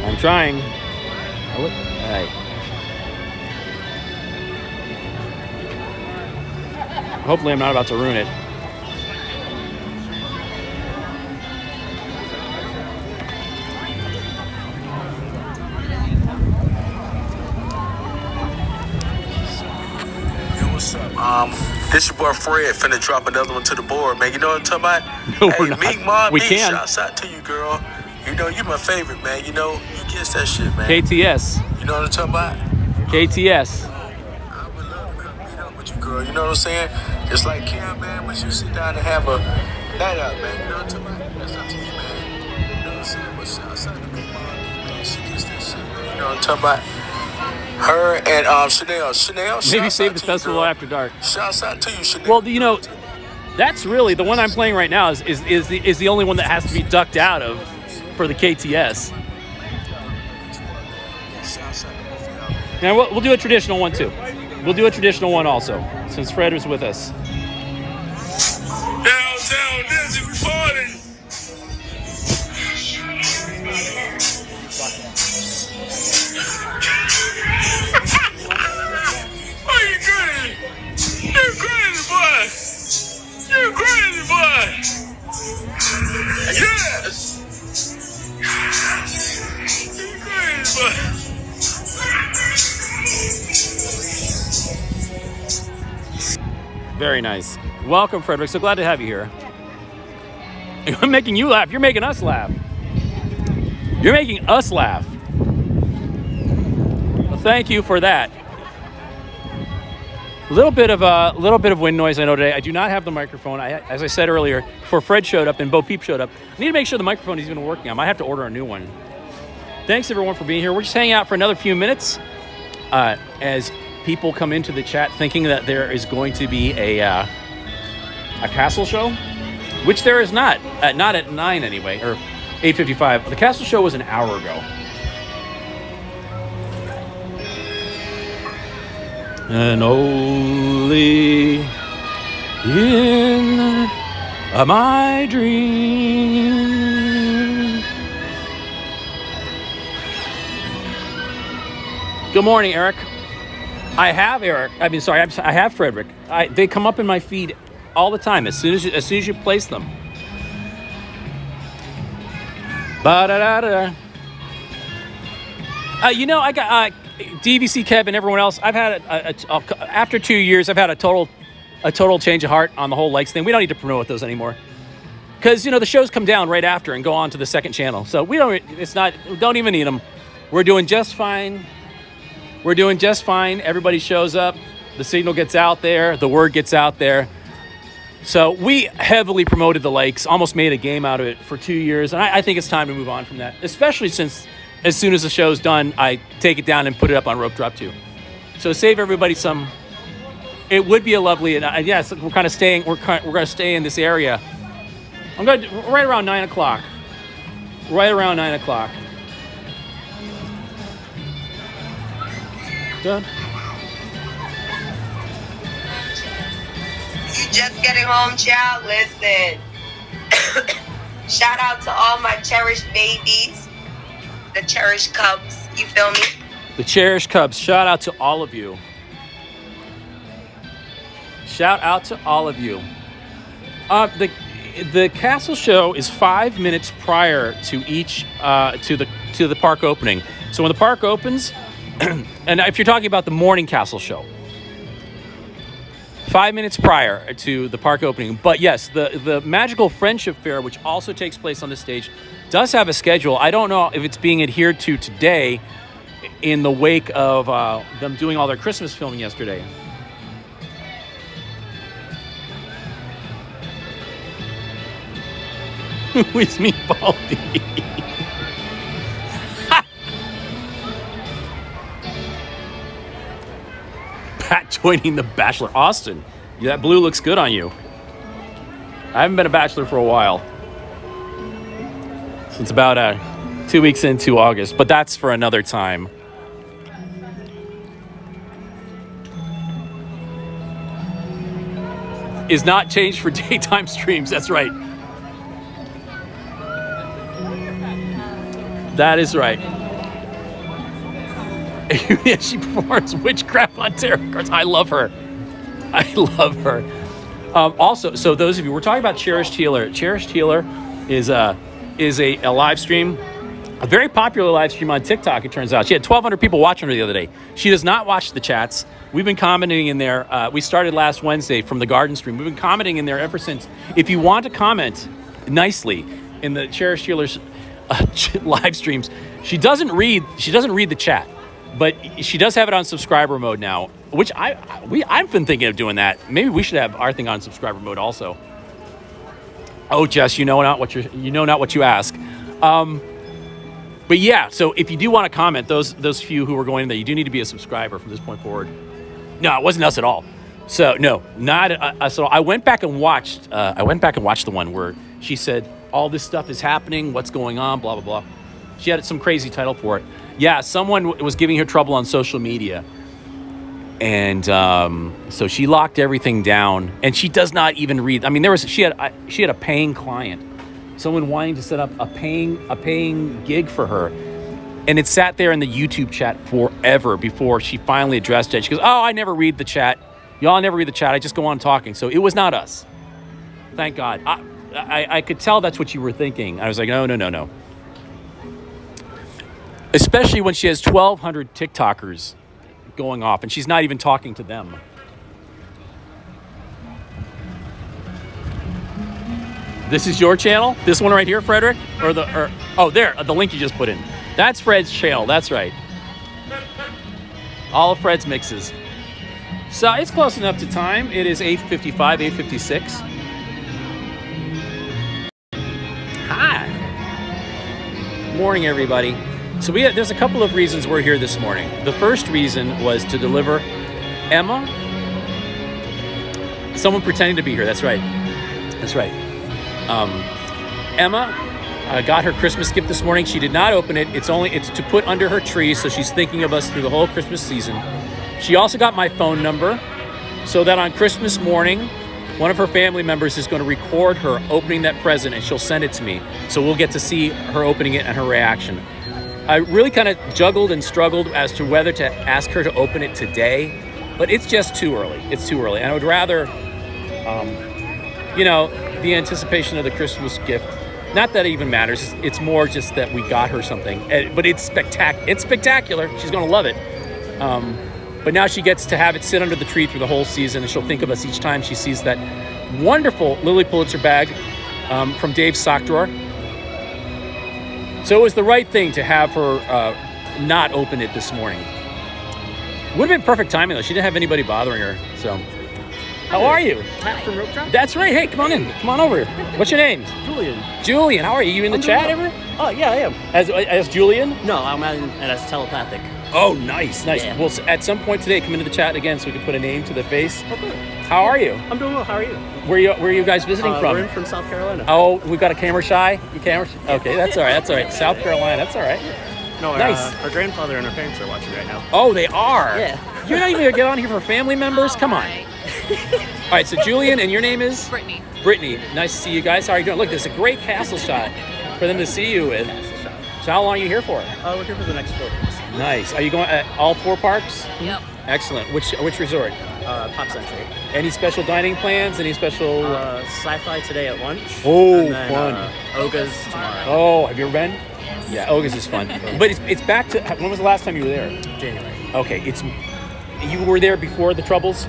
I'm trying. All right. Hopefully I'm not about to ruin it. What's up? This your boy Fred finna drop another one to the board, man. You know what I'm talking about? No, hey, we're not. Meek Mom, We B, can. shouts out to you, girl. You know, you my favorite, man. You know, you kiss that shit, man. KTS. You know what I'm talking about? KTS. I would love to come meet up with you, girl. You know what I'm saying? Just like Kim, man, when you sit down and have a night out, man. You know what I'm talking about? That's up to you, man. You know what I'm saying? But shouts out to Meek Mom, man. She gets that shit, man. You know what I'm talking about? Her and Chanel. Maybe save the festival after dark. Shouts out to you, Chanel. Well, you know, that's really the one I'm playing right now is the only one that has to be ducked out of for the KTS. Now we'll do a traditional one too. We'll do a traditional one also, since Fred was with us. Downtown Disney, we partying. Oh, you crazy? You crazy, boy? You crazy, boy? Yes. You crazy, boy? Very nice. Welcome, Frederick. So glad to have you here. I'm making you laugh. You're making us laugh. You're making us laugh. Well, thank you for that. A little bit of wind noise I know today. I do not have the microphone. As I said earlier, before Fred showed up and Bo Peep showed up, I need to make sure the microphone is even working. I might have to order a new one. Thanks everyone for being here. We're just hanging out for another few minutes as people come into the chat thinking that there is going to be a castle show, which there is not. Not at 9 anyway, or 8:55. The castle show was an hour ago. And only in my dream. Good morning, Eric. I have Eric. I have Frederick. They come up in my feed all the time as soon as you place them. Ba-da-da-da. I got DVC Kev and everyone else. I've had after 2 years, I've had a total change of heart on the whole likes thing. We don't need to promote those anymore because the shows come down right after and go on to the second channel. So we don't even need them. We're doing just fine. Everybody shows up. The signal gets out there. The word gets out there. So we heavily promoted the likes, almost made a game out of it for 2 years. And I think it's time to move on from that, especially since as soon as the show's done, I take it down and put it up on Rope Drop 2. So save everybody some. It would be a lovely, and yes, we're kind of staying. We're going to stay in this area. I'm going to right around 9 o'clock. Right around 9 o'clock. Done. You just getting home, child? Listen. Shout out to all my cherished babies. The cherished cubs, you feel me? The cherished cubs. Shout out to all of you. Shout out to all of you. The castle show is 5 minutes prior to each to the park opening. So when the park opens, and if you're talking about the morning castle show, 5 minutes prior to the park opening. But yes, the Magical Friendship Fair, which also takes place on this stage, does have a schedule. I don't know if it's being adhered to today in the wake of them doing all their Christmas filming yesterday. Who is me, Baldy? Pat joining The Bachelor. Austin, that blue looks good on you. I haven't been a Bachelor for a while. Since about 2 weeks into August, but that's for another time. Is not changed for daytime streams. That's right. That is right. Yeah, she performs witchcraft on tarot cards. I love her. I love her. Also, so those of you, we're talking about Cherished Healer. Cherished Healer is a live stream, a very popular live stream on TikTok, it turns out. She had 1,200 people watching her the other day. She does not watch the chats. We've been commenting in there. We started last Wednesday from the garden stream. We've been commenting in there ever since. If you want to comment nicely in the Cherished Healer's live streams, she doesn't read the chat, but she does have it on subscriber mode now, which I've been thinking of doing that. Maybe we should have our thing on subscriber mode also. Oh, Jess, you know not what you ask. But yeah, so if you do want to comment, those few who are going in there, you do need to be a subscriber from this point forward. No, it wasn't us at all. So no, not us at all. I went back and watched the one where she said all this stuff is happening. What's going on? Blah blah blah. She had some crazy title for it. Yeah, someone was giving her trouble on social media, and so she locked everything down. And she does not even read. I mean, she had a paying client, someone wanting to set up a paying gig for her, and it sat there in the YouTube chat forever before she finally addressed it. She goes, "Oh, I never read the chat. Y'all never read the chat. I just go on talking." So it was not us. Thank God. I could tell that's what you were thinking. I was like, no. Especially when she has 1,200 TikTokers going off and she's not even talking to them. This is your channel? This one right here, Frederick? The link you just put in. That's Fred's channel. That's right. All of Fred's mixes. So it's close enough to time. It is 8:55, 8:56. Hi. Morning, everybody. So there's a couple of reasons we're here this morning. The first reason was to deliver Emma. Someone pretending to be here. That's right. Emma got her Christmas gift this morning. She did not open it. It's to put under her tree, so she's thinking of us through the whole Christmas season. She also got my phone number so that on Christmas morning, one of her family members is going to record her opening that present and she'll send it to me. So we'll get to see her opening it and her reaction. I really kind of juggled and struggled as to whether to ask her to open it today, but it's just too early. It's too early. And I would rather, the anticipation of the Christmas gift, not that it even matters. It's more just that we got her something, but it's spectacular. She's going to love it. But now she gets to have it sit under the tree through the whole season, and she'll think of us each time she sees that wonderful Lily Pulitzer bag from Dave's sock drawer. So it was the right thing to have her not open it this morning. Would have been perfect timing, though. She didn't have anybody bothering her. So, how are you? Matt from Rope Drop. That's right. Hey, come on in. Come on over. What's your name? Julian, how are you? You in the chat ever? Oh, yeah, I am. As Julian? No, I'm as telepathic. Oh, nice. Yeah. Well, at some point today, come into the chat again so we can put a name to the face. Okay. How are you? I'm doing well. How are you? Where are you guys visiting from? We're in from South Carolina. Oh, we've got a camera shy? Okay, that's all right. South Carolina, that's all right. No, nice. Our grandfather and our parents are watching right now. Oh, they are? Yeah. You're not even going to get on here for family members? Come on. All right, so Julian, and your name is? Brittany. Brittany, nice to see you guys. How are you doing? Look, there's a great castle shot for them to see you with. So how long are you here for? We're here for the next 4 days. Nice. Are you going at all 4 parks? Yep. Excellent. Which resort? Pop Century. Any special dining plans? Any special? Sci-fi today at lunch. Oh, and then, fun. Oga's tomorrow. Oh, have you ever been? Yes. Yeah, Oga's is fun. But it's back to, when was the last time you were there? January. Okay, you were there before the Troubles?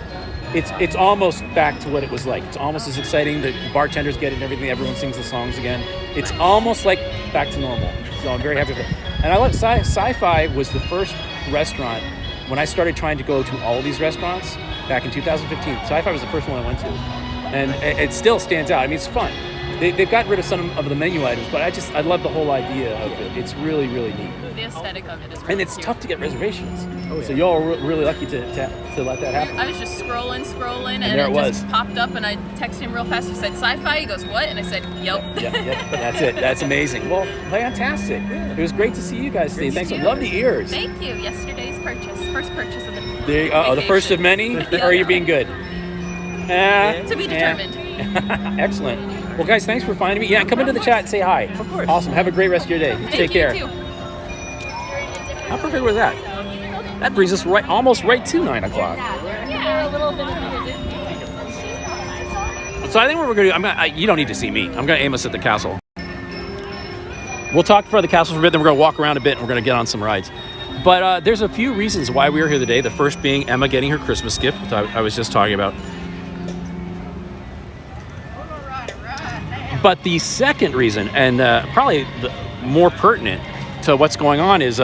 It's almost back to what it was like. It's almost as exciting. The bartenders get it and everything. Everyone sings the songs again. It's almost like back to normal. So I'm very happy with it. And I love Sci-Fi was the first restaurant when I started trying to go to all of these restaurants back in 2015. Sci-Fi was the first one I went to. And it still stands out. I mean, it's fun. They've gotten rid of some of the menu items, but I love the whole idea of it. It's really, really neat. The aesthetic of it is really And it's cute. tough to get reservations. So y'all are really lucky to let that happen. I was just scrolling, and there it was. just popped up, and I texted him real fast. He said, sci-fi? He goes, what? And I said, yep. Yep, that's it. That's amazing. Well, fantastic. It was great to see you guys today. Thanks. Love the ears. Thank you. Yesterday's first purchase of the the first of many? Or are you being good? To be determined. Excellent. Well, guys, thanks for finding me. Yeah, come into the chat and say hi. Of course. Awesome. Have a great rest of your day. Take care. You too. How perfect was that? That brings us almost right to 9 o'clock. Yeah, a little bit of So I think what we're going to do, you don't need to see me. I'm going to aim us at the castle. We'll talk for the castle for a bit, then we're going to walk around a bit, and we're going to get on some rides. But there's a few reasons why we are here today. The first being Emma getting her Christmas gift, which I was just talking about. But the second reason, and probably the more pertinent to what's going on, is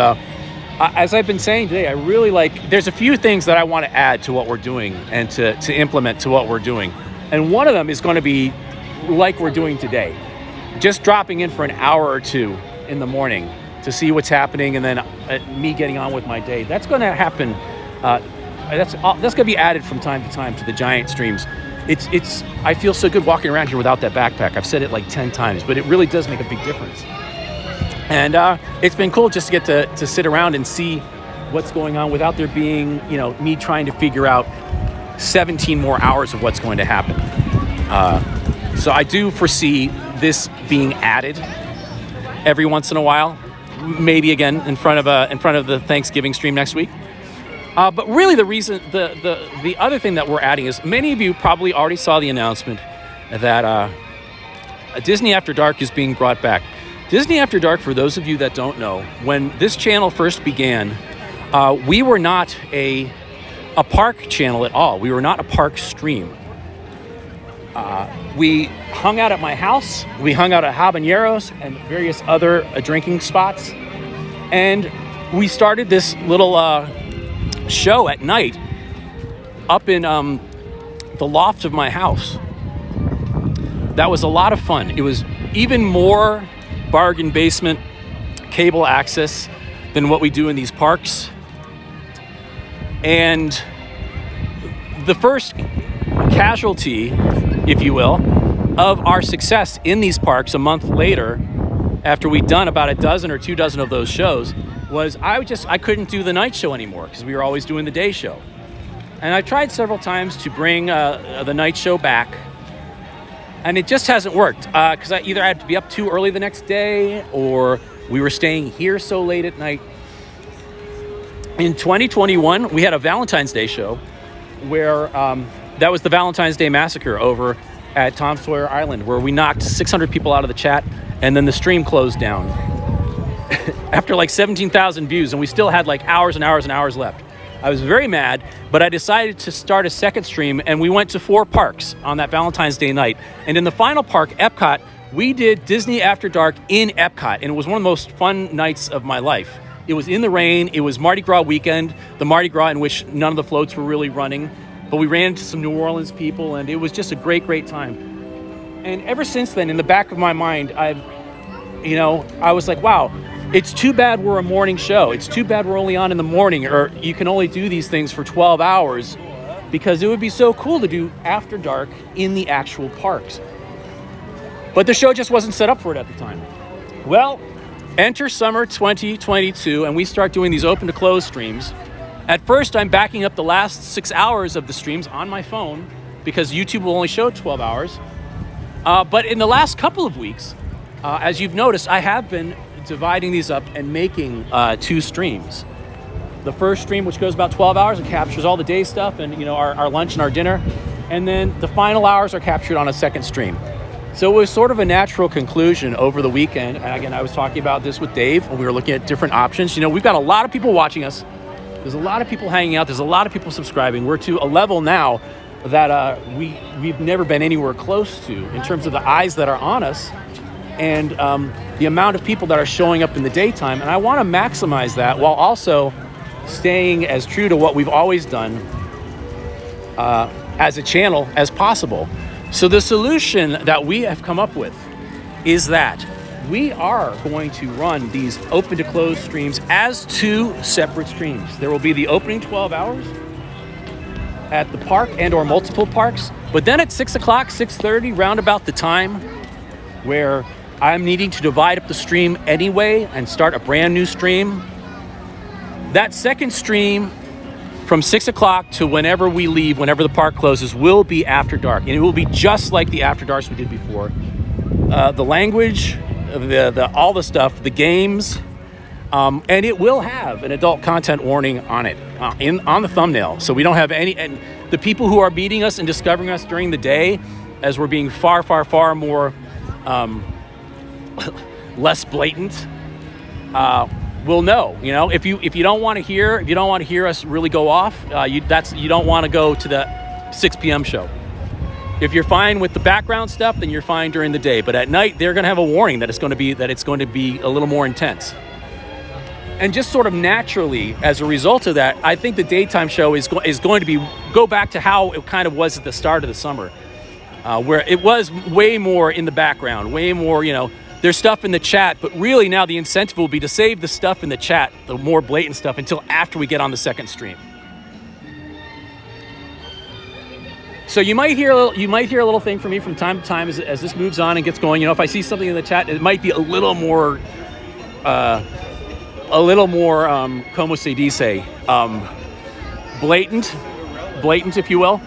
as I've been saying today, I really there's a few things that I want to add to what we're doing and to implement to what we're doing. And one of them is going to be like we're doing today. Just dropping in for an hour or two in the morning to see what's happening, and then me getting on with my day. That's going to happen. That's going to be added from time to time to the giant streams. I feel so good walking around here without that backpack. I've said it like 10 times, but it really does make a big difference. And it's been cool just to get to sit around and see what's going on without there being, me trying to figure out 17 more hours of what's going to happen. So I do foresee this being added every once in a while, maybe again in front of the Thanksgiving stream next week. But really the reason, the other thing that we're adding is, many of you probably already saw the announcement that Disney After Dark is being brought back. Disney After Dark, for those of you that don't know, when this channel first began, we were not a park channel at all. We were not a park stream. We hung out at my house. We hung out at Habaneros and various other drinking spots. And we started this little show at night up in the loft of my house. That was a lot of fun. It was even more bargain basement cable access than what we do in these parks. And the first casualty, if you will, of our success in these parks a month later, after we'd done about a dozen or 2 dozen of those shows, was I couldn't do the night show anymore because we were always doing the day show. And I tried several times to bring the night show back, and it just hasn't worked because either I had to be up too early the next day, or we were staying here so late at night. In 2021, we had a Valentine's Day show where that was the Valentine's Day Massacre over at Tom Sawyer Island, where we knocked 600 people out of the chat, and then the stream closed down after like 17,000 views, and we still had like hours and hours and hours left. I was very mad, but I decided to start a second stream, and we went to 4 parks on that Valentine's Day night. And in the final park, Epcot, we did Disney After Dark in Epcot, and it was one of the most fun nights of my life. It was in the rain. It was Mardi Gras weekend, the Mardi Gras in which none of the floats were really running, but we ran into some New Orleans people, and it was just a great, great time. And ever since then, in the back of my mind, I was like, wow, it's too bad we're a morning show. It's too bad we're only on in the morning, or you can only do these things for 12 hours, because it would be so cool to do After Dark in the actual parks. But the show just wasn't set up for it at the time. Well, enter summer 2022, and we start doing these open to close streams. At first, I'm backing up the last 6 hours of the streams on my phone because YouTube will only show 12 hours. But in the last couple of weeks, as you've noticed, I have been dividing these up and making 2 streams. The first stream, which goes about 12 hours and captures all the day stuff and our lunch and our dinner. And then the final hours are captured on a second stream. So it was sort of a natural conclusion over the weekend. And again, I was talking about this with Dave, and we were looking at different options. We've got a lot of people watching us. There's a lot of people hanging out. There's a lot of people subscribing. We're to a level now that we've never been anywhere close to in terms of the eyes that are on us and the amount of people that are showing up in the daytime. And I want to maximize that while also staying as true to what we've always done as a channel as possible. So the solution that we have come up with is that we are going to run these open to close streams as 2 separate streams. There will be the opening 12 hours at the park and or multiple parks, but then at 6 o'clock, 6:30, round about the time where I'm needing to divide up the stream anyway and start a brand new stream. That second stream from 6 o'clock to whenever we leave, whenever the park closes, will be After Dark. And it will be just like the After Darks we did before. The language, all the stuff, the games, and it will have an adult content warning on it, on the thumbnail. So we don't have any, and the people who are meeting us and discovering us during the day, as we're being far, far, far more less blatant, will know. You know, if you don't want to hear us really go off, you don't want to go to the 6 p.m. show. If you're fine with the background stuff, then you're fine during the day. But at night, they're going to have a warning that it's going to be a little more intense. And just sort of naturally, as a result of that, I think the daytime show is going to go back to how it kind of was at the start of the summer, where it was way more in the background, way more, there's stuff in the chat, but really now the incentive will be to save the stuff in the chat, the more blatant stuff, until after we get on the second stream. So you might hear a little thing from me from time to time as this moves on and gets going. If I see something in the chat, it might be a little more, como se dice, blatant, if you will.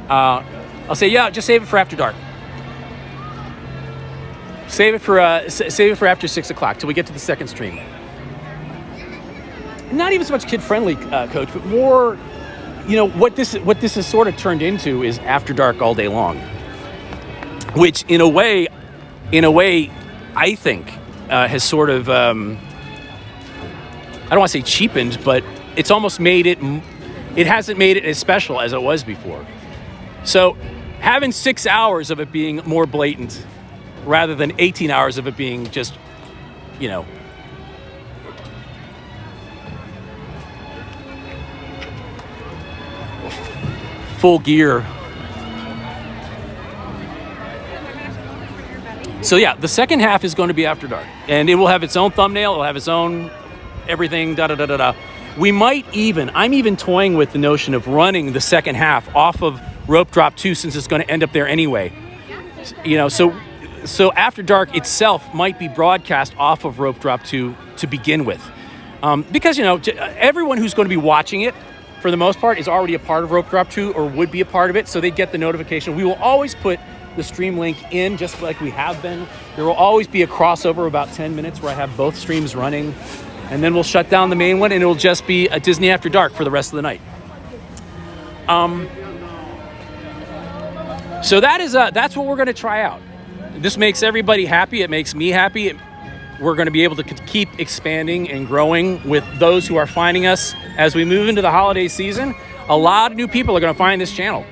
I'll say, yeah, just save it for After Dark. Save it for after 6 o'clock till we get to the second stream. Not even so much kid friendly, Coach, but more. What this has sort of turned into is After Dark all day long, which in a way, I think has sort of, I don't want to say cheapened, but it's almost made it hasn't made it as special as it was before. So having 6 hours of it being more blatant rather than 18 hours of it being just, full gear. So yeah, the second half is going to be After Dark, and it will have its own thumbnail, it'll have its own everything, da-da-da-da-da. I'm even toying with the notion of running the second half off of Rope Drop 2, since it's going to end up there anyway. So After Dark itself might be broadcast off of Rope Drop 2 to begin with. Because, everyone who's going to be watching it, for the most part, is already a part of Rope Drop 2 or would be a part of it, so they get the notification. We will always put the stream link in, just like we have been. There will always be a crossover about 10 minutes where I have both streams running, and then we'll shut down the main one, and it'll just be a Disney After Dark for the rest of the night. So that's what we're going to try out. This makes everybody happy. It makes me happy. We're going to be able to keep expanding and growing with those who are finding us as we move into the holiday season. A lot of new people are going to find this channel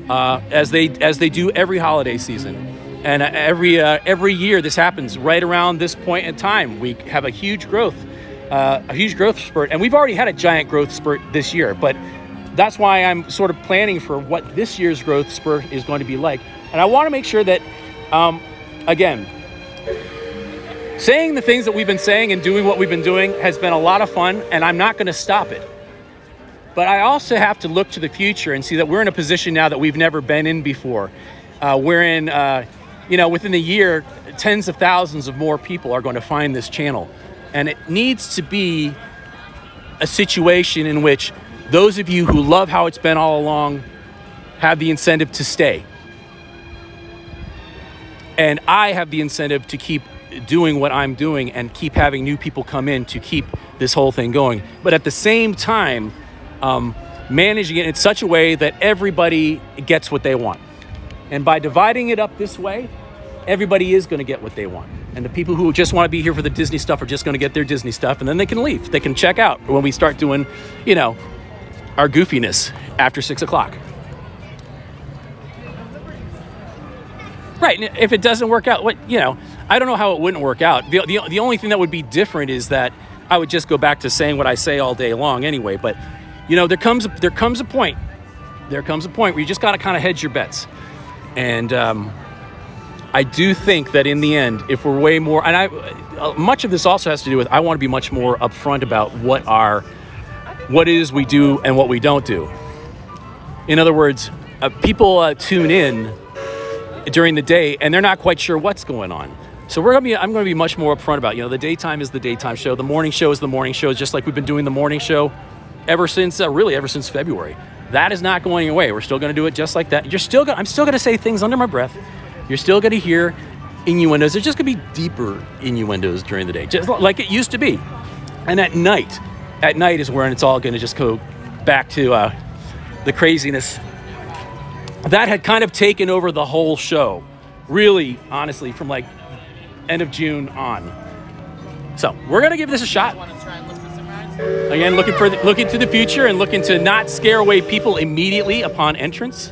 as they do every holiday season, and every year this happens right around this point in time. We have a huge growth spurt, and we've already had a giant growth spurt this year. But that's why I'm sort of planning for what this year's growth spurt is going to be like, and I want to make sure that, again, saying the things that we've been saying and doing what we've been doing has been a lot of fun, and I'm not going to stop it. But I also have to look to the future and see that we're in a position now that we've never been in before. Within a year, tens of thousands of more people are going to find this channel. And it needs to be a situation in which those of you who love how it's been all along have the incentive to stay. And I have the incentive to keep doing what I'm doing and keep having new people come in to keep this whole thing going. But at the same time, managing it in such a way that everybody gets what they want. And by dividing it up this way, everybody is going to get what they want. And the people who just want to be here for the Disney stuff are just going to get their Disney stuff, and then they can leave. They can check out when we start doing, our goofiness after 6 o'clock. Right, and if it doesn't work out, I don't know how it wouldn't work out. The only thing that would be different is that I would just go back to saying what I say all day long anyway. But, there comes a point where you just got to kind of hedge your bets. And I do think that in the end, if we're way more, and much of this also has to do with, I want to be much more upfront about what it is we do and what we don't do. In other words, people tune in during the day and they're not quite sure what's going on. So I'm going to be much more upfront about, the daytime is the daytime show. The morning show is the morning show, just like we've been doing the morning show ever since February. That is not going away. We're still going to do it just like that. I'm still going to say things under my breath. You're still going to hear innuendos. There's just going to be deeper innuendos during the day, just like it used to be. And at night is when it's all going to just go back to the craziness that had kind of taken over the whole show, really, honestly, from like end of June on. So we're going to give this a shot. Again, looking to the future and looking to not scare away people immediately upon entrance.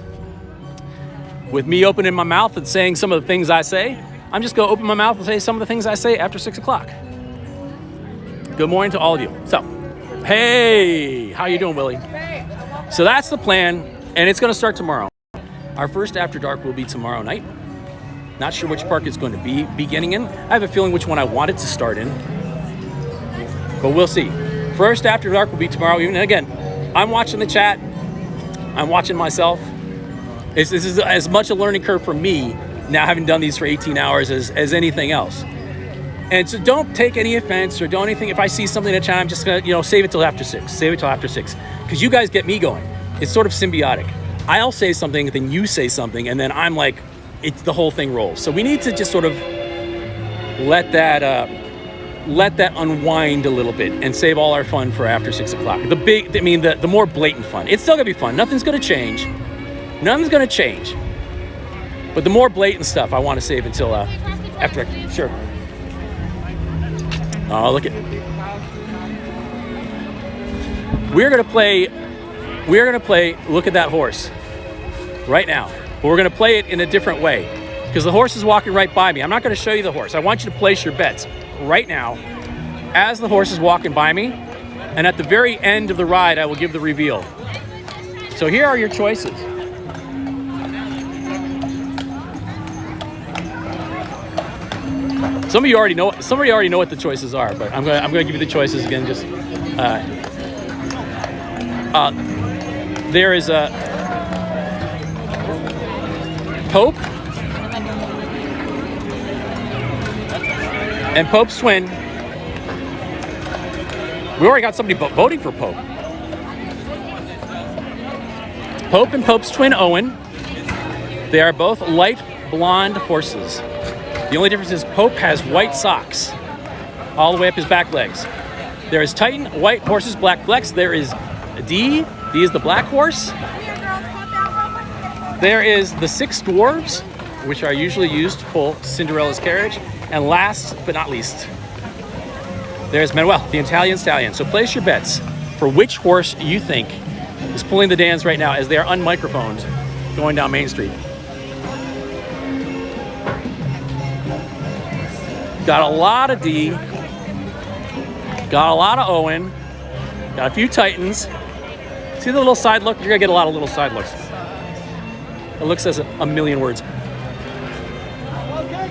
With me opening my mouth and saying some of the things I say, I'm just going to open my mouth and say some of the things I say after 6 o'clock. Good morning to all of you. So, hey, how you doing, Willie? So that's the plan, and it's going to start tomorrow. Our first After Dark will be tomorrow night. Not sure which park it's going to be beginning in. I have a feeling which one I want it to start in, but we'll see. First After Dark will be tomorrow evening. And again, I'm watching the chat. I'm watching myself. This is as much a learning curve for me now, having done these for 18 hours as anything else. And so don't take any offense or don't anything. If I see something in the chat, I'm just going to save it till after 6. Save it till after 6. Because you guys get me going. It's sort of symbiotic. I'll say something, then you say something, and then I'm like, the whole thing rolls. So we need to just sort of let that unwind a little bit and save all our fun for after 6 o'clock. The more blatant fun. It's still going to be fun. Nothing's going to change. Nothing's going to change. But the more blatant stuff I want to save until after. Sure. Oh, look at. We're going to play Look at That Horse right now. But we're going to play it in a different way because the horse is walking right by me. I'm not going to show you the horse. I want you to place your bets right now as the horse is walking by me. And at the very end of the ride, I will give the reveal. So here are your choices. Some of you already know what the choices are, but I'm going to give you the choices again. Just there is a Pope and Pope's twin. We already got somebody voting for Pope. Pope and Pope's twin Owen. They are both light blonde horses. The only difference is Pope has white socks all the way up his back legs. There is Titan, white horses, black flecks. There is D. D is the black horse. There is the 6 dwarves, which are usually used to pull Cinderella's carriage. And last but not least, there's Manuel, the Italian stallion. So place your bets for which horse you think is pulling the dance right now as they are unmicrophoned going down Main Street. Got a lot of D, got a lot of Owen, got a few Titans. See the little side look? You're gonna get a lot of little side looks. It looks as a million words. Okay,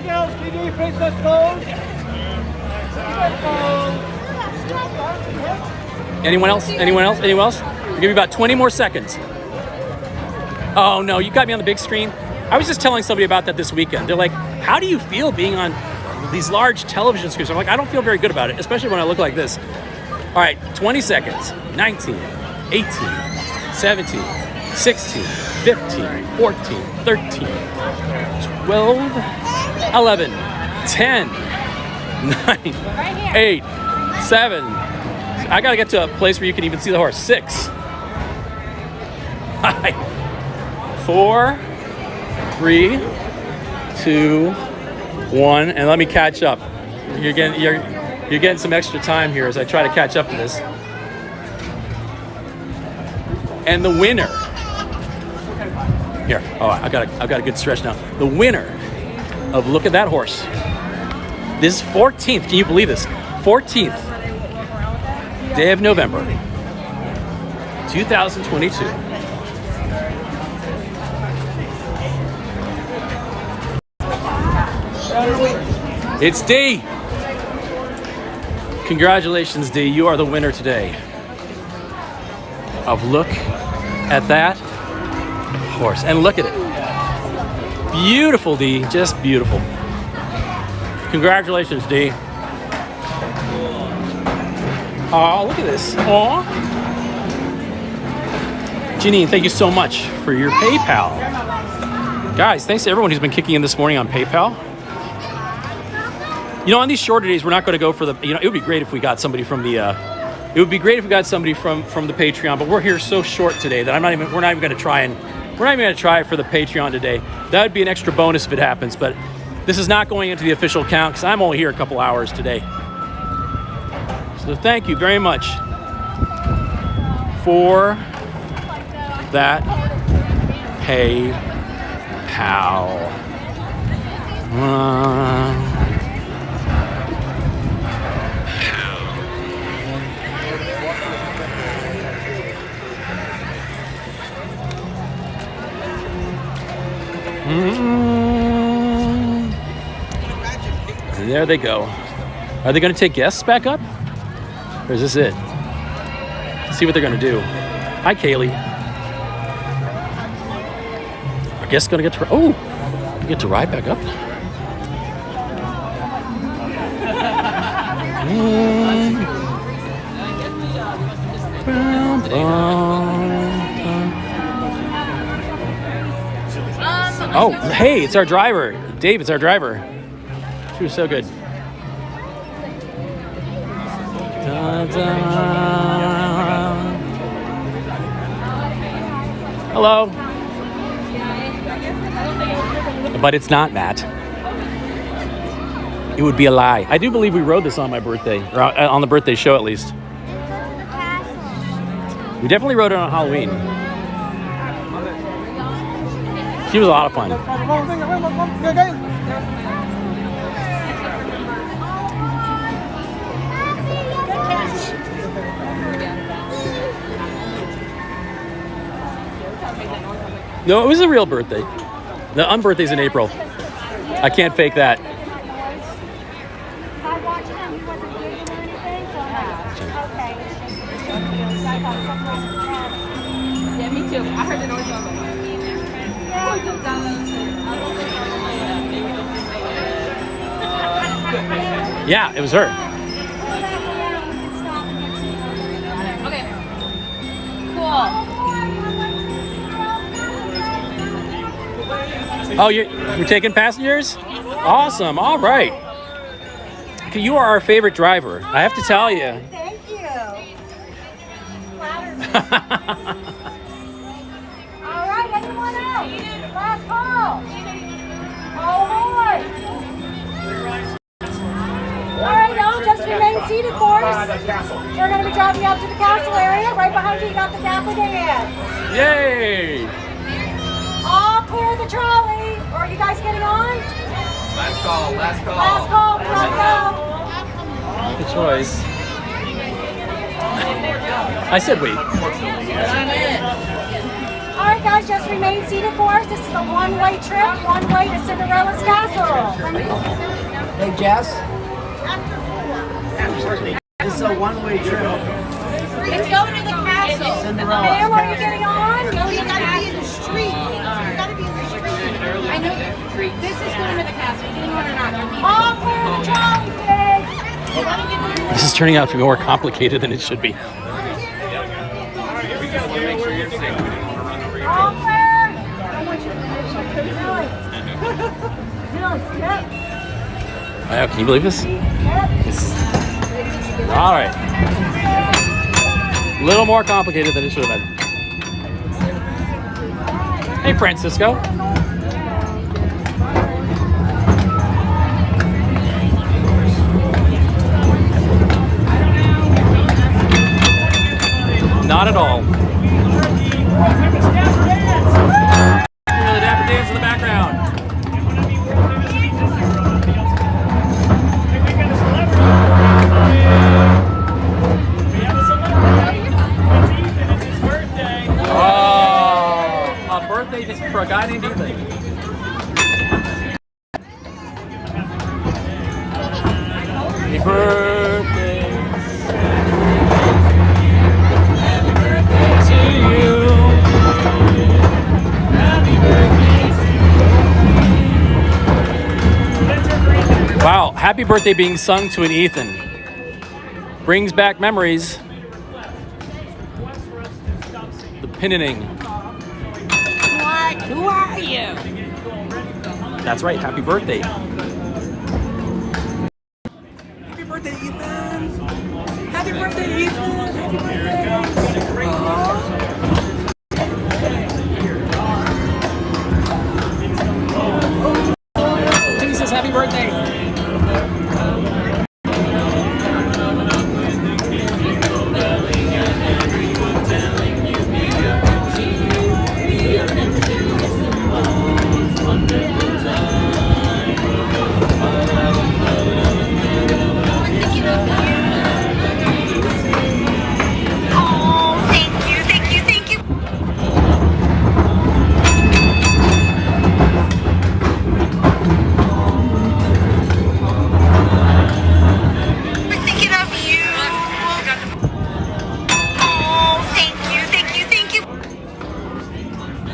girls, can you do your princess pose? Anyone else? Anyone else? Anyone else? I'll give you about 20 more seconds. Oh no, you got me on the big screen. I was just telling somebody about that this weekend. They're like, how do you feel being on these large television screens? I'm like, I don't feel very good about it, especially when I look like this. All right, 20 seconds. 19, 18, 17, 16, 15, 14, 13, 12, 11, 10, 9, 8, 7. I gotta get to a place where you can even see the horse. 6, 5, 4, 3, 2, 1, and let me catch up. You're getting some extra time here as I try to catch up to this. And the winner. Here, I've got a good stretch now. The winner of Look at That Horse. This is 14th. Can you believe this? 14th day of November, 2022. It's D. Congratulations, D. You are the winner today. Of look at that horse. And look at it. Beautiful, D. Just beautiful. Congratulations, D. Oh, look at this. Aw. Janine, thank you so much for your PayPal. Guys, thanks to everyone who's been kicking in this morning on PayPal. You know, on these shorter days, we're not going to go for the, you know, it would be great if we got somebody from the, it would be great if we got somebody from the Patreon, but we're here so short today that we're not even going to try it for the Patreon today. That would be an extra bonus if it happens, but this is not going into the official count because I'm only here a couple hours today. So thank you very much for that PayPal. And there they go. Are they going to take guests back up? Or is this it? Let's see what they're going to do. Hi, Kaylee. Are guests going to get to... Oh! You get to ride back up? Oh, hey, it's our driver. Dave, it's our driver. She was so good. Hello. But it's not, Matt. It would be a lie. I do believe we rode this on my birthday, or on the birthday show at least. We definitely rode it on Halloween. She was a lot of fun. No, it was a real birthday. The unbirthday's in April. I can't fake that. Yeah, me too. I heard the noise of it. Yeah, it was her. Okay. Cool. Oh, you're taking passengers? Awesome. All right. You are our favorite driver. I have to tell you. Thank you. All right, anyone else? Last call. Oh, boy. All right, y'all, just remain seated for us. We're going to be driving you up to the castle area. Right behind you, you got the Dapper Dance. Yay! All clear the trolley. Are you guys getting on? Last call, last call. Last call, front row. Good choice. I said wait. All right, guys, just remain seated for us. This is a one-way trip, one way to Cinderella's castle. Hey, Jess. This is a one-way trip. It's going to the castle. Cinderella. Ma'am, are you getting on? No, you gotta be in the street. You gotta be in the street. I know the street. This is going to the castle. You know or not? All clear the trolley, please. This is turning out to be more complicated than it should be. All clear. Wow, can you believe this? All right. A little more complicated than it should have been. Hey, Francisco. Not at all. Hear the Dapper Dance in the background. Oh, a birthday just for a guy named Ethan. Happy birthday being sung to an Ethan. Brings back memories. The pinning. What? Who are you? That's right, happy birthday. Happy birthday, Ethan! Happy birthday, Ethan! Happy birthday! Timmy says happy birthday.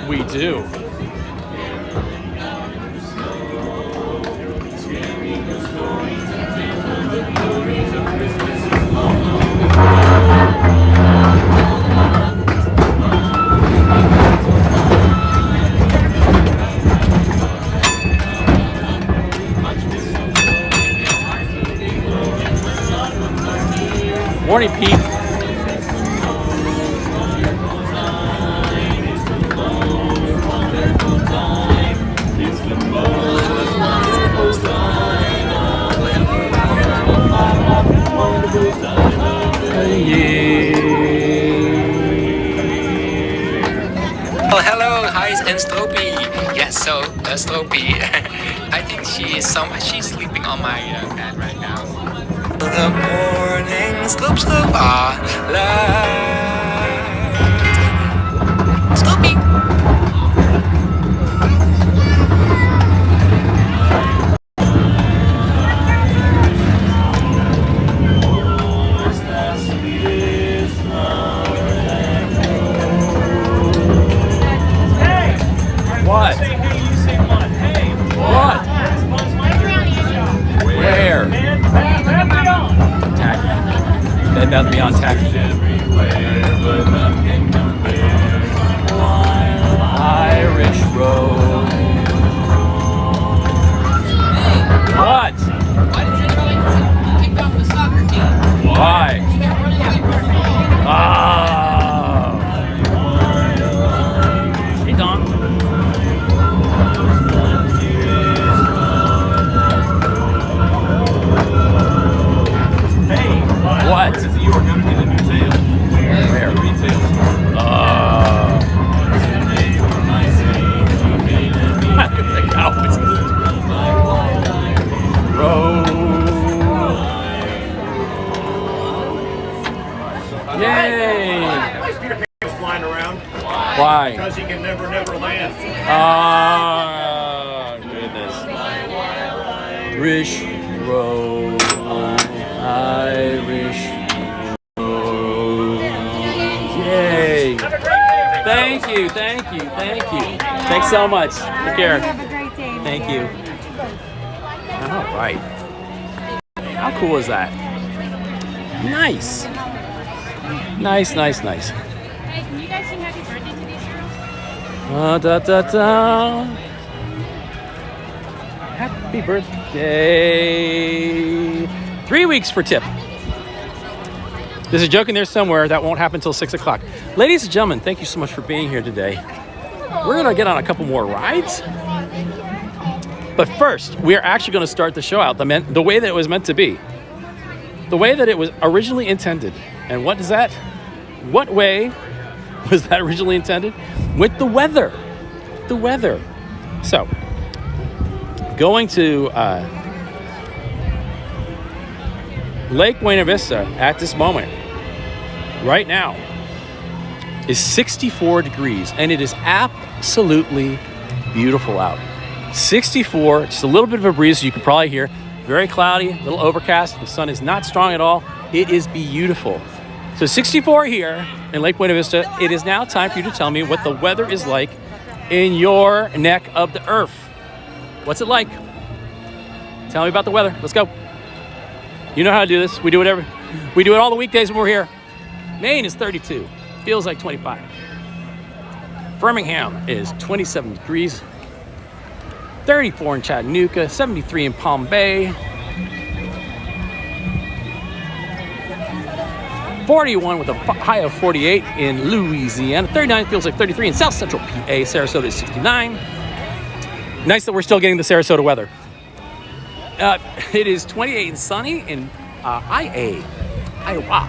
We do. Morning, Pete. Oh, hello, hi, and Sloopy. Yes, so Sloopy, I think she's sleeping on my bed right now. The morning sloop are light. Sloopy. What? What? Where? Tacky. Bed Bath & Beyond Tacky. Irish Road. What? Why? Oh. Hey, Don. What? You were going to get a new tail. Where? The Cowboys. Yay! Peter flying around. Why? Because he can never land. Oh, goodness. Irish Road. Irish Road. Yay! Thank you, thank you, thank you. Thanks so much. Take care. Have a great day. Thank you. All right. How cool is that? Nice. Nice, nice, nice. Hey, can you guys sing happy birthday to these girls? Da da da. Happy birthday. 3 weeks for Tip. There's a joke in there somewhere that won't happen until 6 o'clock. Ladies and gentlemen, thank you so much for being here today. We're going to get on a couple more rides. But first, we are actually going to start the show out the way that it was meant to be. The way that it was originally intended. And what is that? What way was that originally intended? With the weather. The weather. So, going to Lake Buena Vista at this moment, right now, is 64 degrees, and it is absolutely beautiful out. 64, just a little bit of a breeze, you can probably hear. Very cloudy, a little overcast. The sun is not strong at all. It is beautiful. So 64 here in Lake Buena Vista. It is now time for you to tell me what the weather is like in your neck of the earth. What's it like? Tell me about the weather. Let's go. You know how to do this. We do it all the weekdays when we're here. Maine is 32. Feels like 25. Birmingham is 27 degrees. 34 in Chattanooga. 73 in Palm Bay. 41 with a high of 48 in Louisiana. 39 feels like 33 in South Central PA. Sarasota is 69. Nice that we're still getting the Sarasota weather. It is 28 and sunny in Iowa.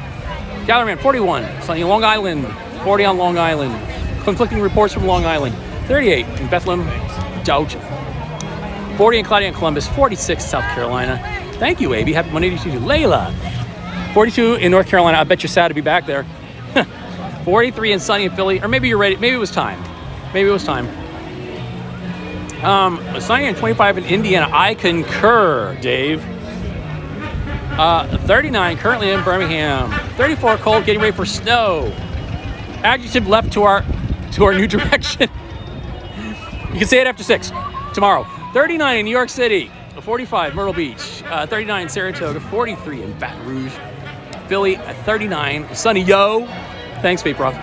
Galleryman, 41. Sunny in Long Island. 40 on Long Island. Conflicting reports from Long Island. 38 in Bethlehem, Georgia. 40 in Claudia and Columbus. 46 South Carolina. Thank you, AB. Happy Monday to you. Layla. 42 in North Carolina. I bet you're sad to be back there. 43 and sunny in Philly. Or maybe you're ready. Maybe it was time. Sunny and 25 in Indiana. I concur, Dave. 39 currently in Birmingham. 34 cold, getting ready for snow. Adjective left to our new direction. You can say it after 6 tomorrow. 39 in New York City. 45 Myrtle Beach. 39 in Saratoga. 43 in Baton Rouge. Philly at 39. Sunny, yo. Thanks, Vape Rock.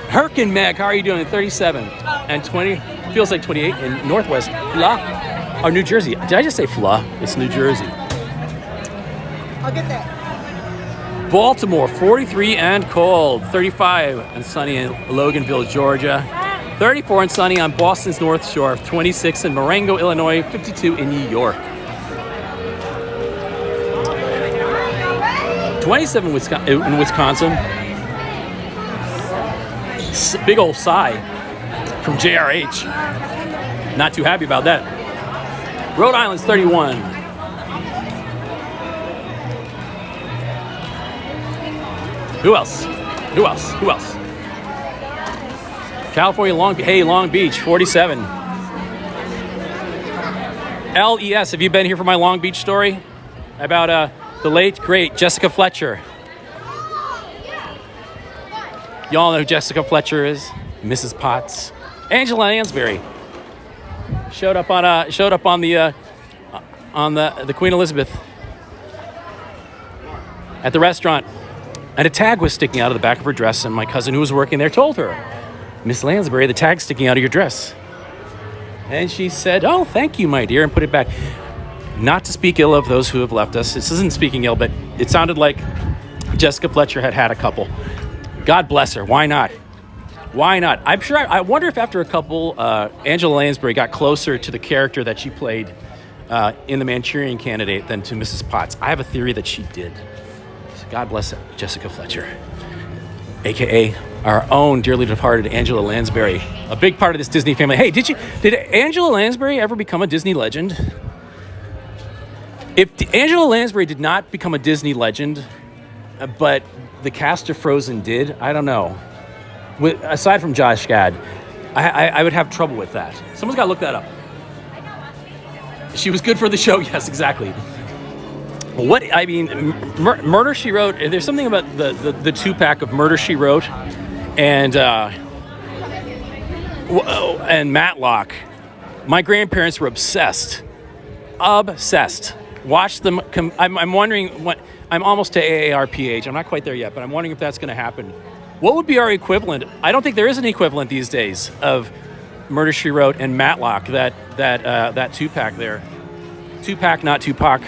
Herc and Meg, how are you doing? 37 and 20. Feels like 28 in Northwest Fla, or New Jersey. Did I just say Fla? It's New Jersey. I'll get that. Baltimore, 43 and cold. 35 and sunny in Loganville, Georgia. 34 and sunny on Boston's North Shore. 26 in Marengo, Illinois. 52 in New York. 27 in Wisconsin. Big old sigh from JRH. Not too happy about that. Rhode Island's 31. Who else? California, Long Beach, 47. LES, have you been here for my Long Beach story? About the late, great Jessica Fletcher. Y'all know who Jessica Fletcher is? Mrs. Potts. Angela Lansbury showed up on the Queen Elizabeth at the restaurant, and a tag was sticking out of the back of her dress, and my cousin who was working there told her, "Miss Lansbury, the tag's sticking out of your dress." And she said, "Oh, thank you, my dear," and put it back. Not to speak ill of those who have left us. This isn't speaking ill, but it sounded like Jessica Fletcher had a couple. God bless her. Why not? I wonder if after a couple, Angela Lansbury got closer to the character that she played in The Manchurian Candidate than to Mrs. Potts. I have a theory that she did. So God bless Jessica Fletcher, a.k.a. our own dearly departed Angela Lansbury, a big part of this Disney family. Hey, did Angela Lansbury ever become a Disney legend? If Angela Lansbury did not become a Disney legend, but the cast of Frozen did, I don't know. Aside from Josh Gad, I would have trouble with that. Someone's got to look that up. She was good for the show, yes, exactly. Murder, She Wrote, there's something about the two-pack of Murder, She Wrote and Matlock. My grandparents were obsessed. Watched them. I'm wondering what. I'm almost to AARP age. I'm not quite there yet, but I'm wondering if that's going to happen. What would be our equivalent? I don't think there is an equivalent these days of Murder, She Wrote and Matlock. That two-pack there. Two-pack, not Tupac.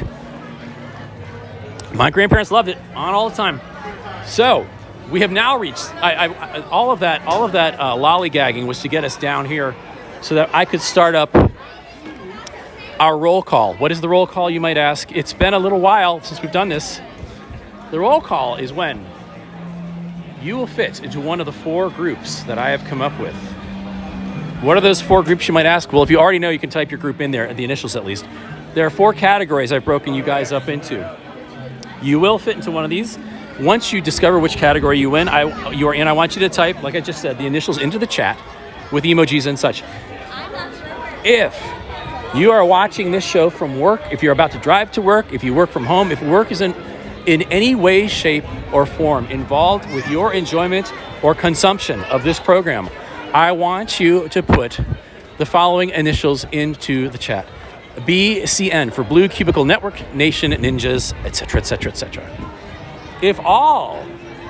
My grandparents loved it on all the time. So we have now reached. All of that lollygagging was to get us down here, so that I could start up our roll call. What is the roll call, you might ask? It's been a little while since we've done this. The roll call is when you will fit into one of the 4 groups that I have come up with. What are those 4 groups, you might ask? Well, if you already know, you can type your group in there, the initials at least. There are 4 categories I've broken you guys up into. You will fit into one of these. Once you discover which category you are in, I want you to type, like I just said, the initials into the chat with emojis and such. If you are watching this show from work, if you're about to drive to work, if you work from home, if work isn't in any way, shape, or form involved with your enjoyment or consumption of this program, I want you to put the following initials into the chat. BCN for Blue Cubicle Network, Nation, Ninjas, etc., etc., etc. If all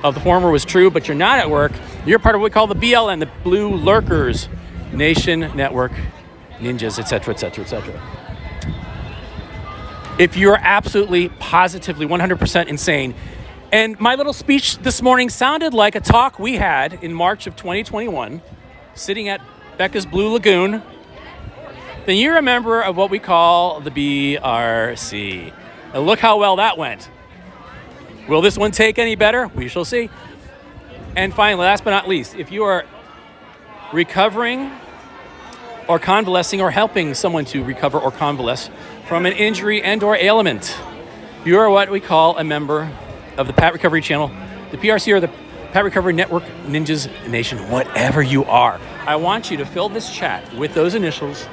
of the former was true, but you're not at work, you're part of what we call the BLN, the Blue Lurkers, Nation, Network, Ninjas, etc., etc., etc. If you're absolutely, positively, 100% insane, and my little speech this morning sounded like a talk we had in March of 2021, sitting at Becca's Blue Lagoon, then you're a member of what we call the BRC. And look how well that went. Will this one take any better? We shall see. And finally, last but not least, if you are recovering or convalescing or helping someone to recover or convalesce from an injury and or ailment, you are what we call a member of the Pat Recovery Channel, the PRC, or the Pat Recovery Network, Ninjas Nation, whatever you are. I want you to fill this chat with those initials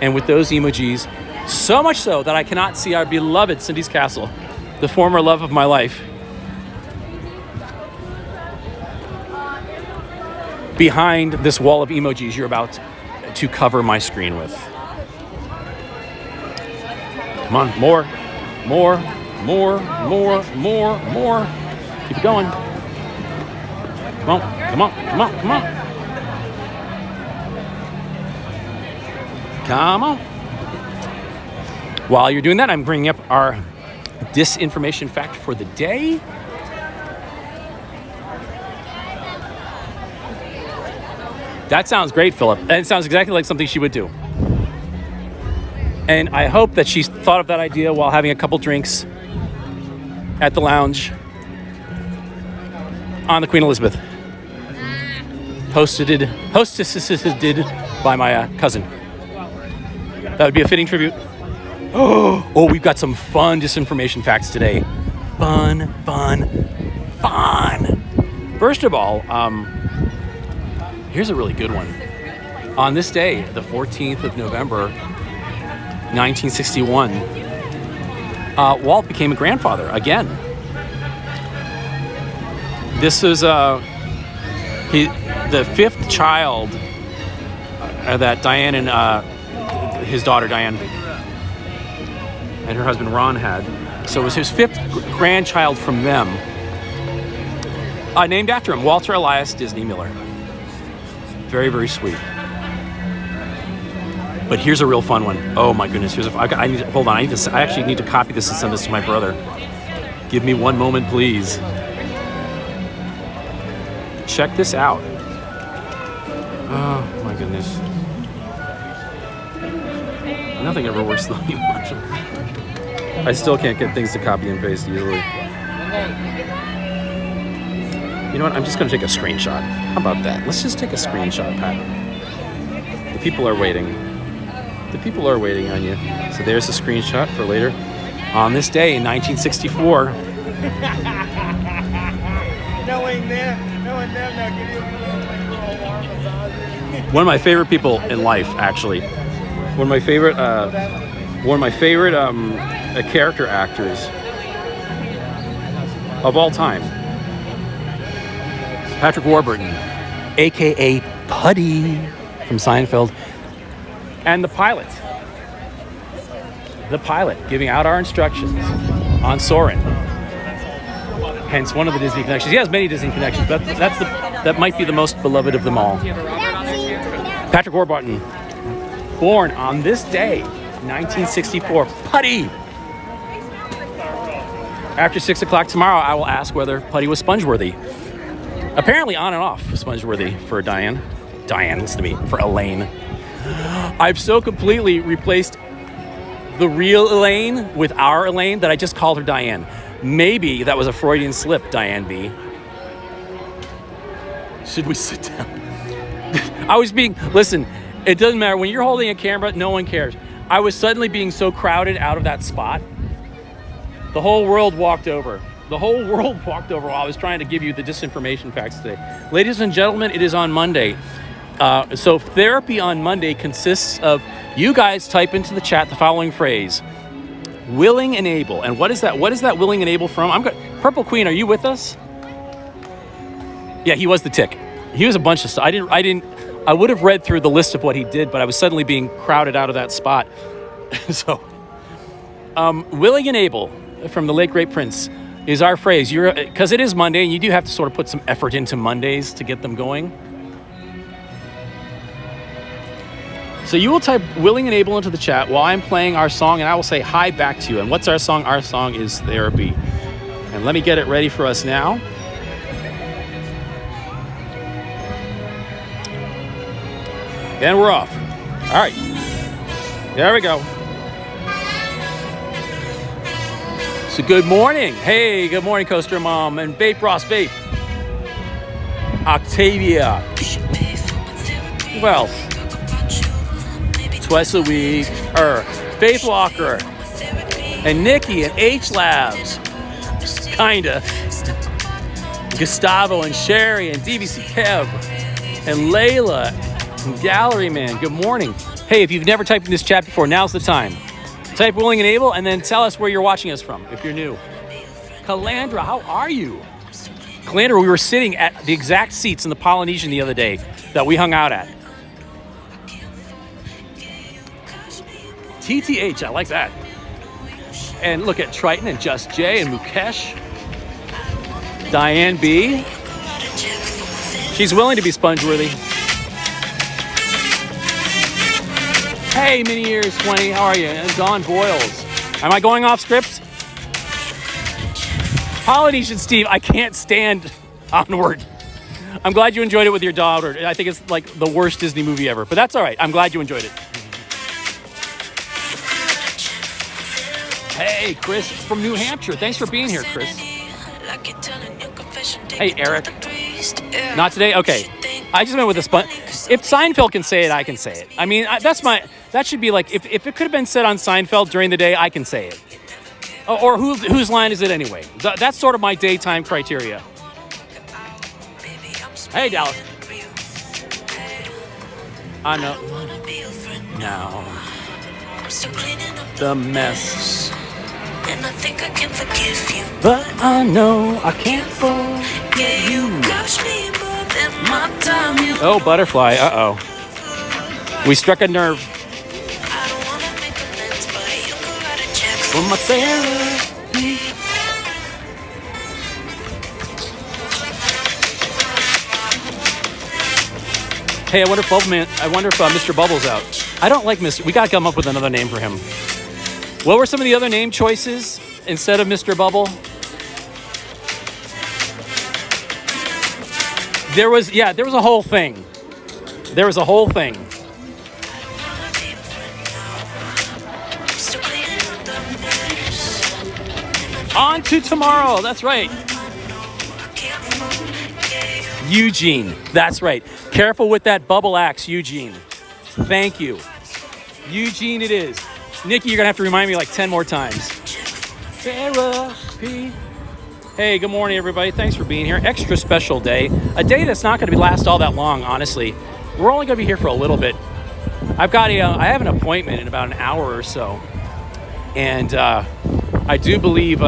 and with those emojis, so much so that I cannot see our beloved Cindy's Castle, the former love of my life, behind this wall of emojis you're about to cover my screen with. Come on, more. Keep it going. Come on. While you're doing that, I'm bringing up our disinformation fact for the day. That sounds great, Philip. And it sounds exactly like something she would do. And I hope that she thought of that idea while having a couple drinks at the lounge on the Queen Elizabeth. Hostessed by my cousin. That would be a fitting tribute. Oh, we've got some fun disinformation facts today. Fun. First of all, here's a really good one. On this day, the 14th of November, 1961, Walt became a grandfather again. This is the fifth child that Diane and his daughter Diane and her husband Ron had. So it was his fifth grandchild from them, named after him, Walter Elias Disney Miller. Very, very sweet. But here's a real fun one. Oh my goodness! Hold on. I actually need to copy this and send this to my brother. Give me one moment, please. Check this out. Oh my goodness! Nothing ever works the way you want. I still can't get things to copy and paste easily. You know what? I'm just going to take a screenshot. How about that? Let's just take a screenshot, Pat. The people are waiting. The people are waiting on you. So there's a screenshot for later. On this day in 1964. One of my favorite people in life, actually. One of my favorite character actors of all time. Patrick Warburton, a.k.a. Putty from Seinfeld, and the pilot giving out our instructions on Soarin'. Hence one of the Disney connections. He has many Disney connections, but that might be the most beloved of them all. Patrick Warburton, born on this day, 1964. Putty! After 6 o'clock tomorrow, I will ask whether Putty was sponge-worthy. Apparently on and off sponge-worthy for Diane. Diane, listen to me, for Elaine. I've so completely replaced the real Elaine with our Elaine that I just called her Diane. Maybe that was a Freudian slip, Diane B. Should we sit down? Listen, it doesn't matter. When you're holding a camera, no one cares. I was suddenly being so crowded out of that spot. The whole world walked over. While I was trying to give you the disinformation facts today. Ladies and gentlemen, it is on Monday. So therapy on Monday consists of you guys type into the chat the following phrase: willing and able. And what is that? What is that willing and able from? Purple Queen, are you with us? Yeah, he was the tick. He was a bunch of stuff. I would have read through the list of what he did, but I was suddenly being crowded out of that spot. So, willing and able from the late great Prince is our phrase. Because it is Monday, and you do have to sort of put some effort into Mondays to get them going. So you will type willing and able into the chat while I'm playing our song, and I will say hi back to you. And what's our song? Our song is Therapy. And let me get it ready for us now. And we're off. All right. There we go. So good morning. Hey, good morning, Coaster Mom and Vape Ross Vape. Octavia. Wealth. Twice a week. Faith Walker. And Nikki and H Labs. Kinda. Gustavo and Sherry and DVC Kev. And Layla. And Gallery Man. Good morning. Hey, if you've never typed in this chat before, now's the time. Type willing and able and then tell us where you're watching us from if you're new. Calandra, how are you? Calandra, we were sitting at the exact seats in the Polynesian the other day that we hung out at. TTH, I like that. And look at Triton and Just Jay and Mukesh. Diane B. She's willing to be sponge-worthy. Hey, Mini Ears 20, how are you? And Don Boyles. Am I going off script? Polynesian Steve, I can't stand Onward. I'm glad you enjoyed it with your daughter. I think it's like the worst Disney movie ever, but that's all right. I'm glad you enjoyed it. Hey, Chris from New Hampshire. Thanks for being here, Chris. Hey, Eric. Not today? Okay. I just went with a sponge. If Seinfeld can say it, I can say it. I mean, that should be like, if it could have been said on Seinfeld during the day, I can say it. Or whose line is it anyway? That's sort of my daytime criteria. Hey, Dallas. I know. Now. The mess. And I think I can forgive you. But I know I can't forget you. Oh, butterfly. Uh-oh. We struck a nerve. For my therapy. Hey, I wonder if Mr. Bubble's out. I don't like Mr. We gotta come up with another name for him. What were some of the other name choices instead of Mr. Bubble? There was a whole thing. There was a whole thing. On to tomorrow. That's right. Eugene. That's right. Careful with that bubble axe, Eugene. Thank you. Eugene it is. Nikki, you're going to have to remind me like 10 more times. Therapy. Hey, good morning, everybody. Thanks for being here. Extra special day. A day that's not going to last all that long, honestly. We're only going to be here for a little bit. I have an appointment in about an hour or so. And I do believe in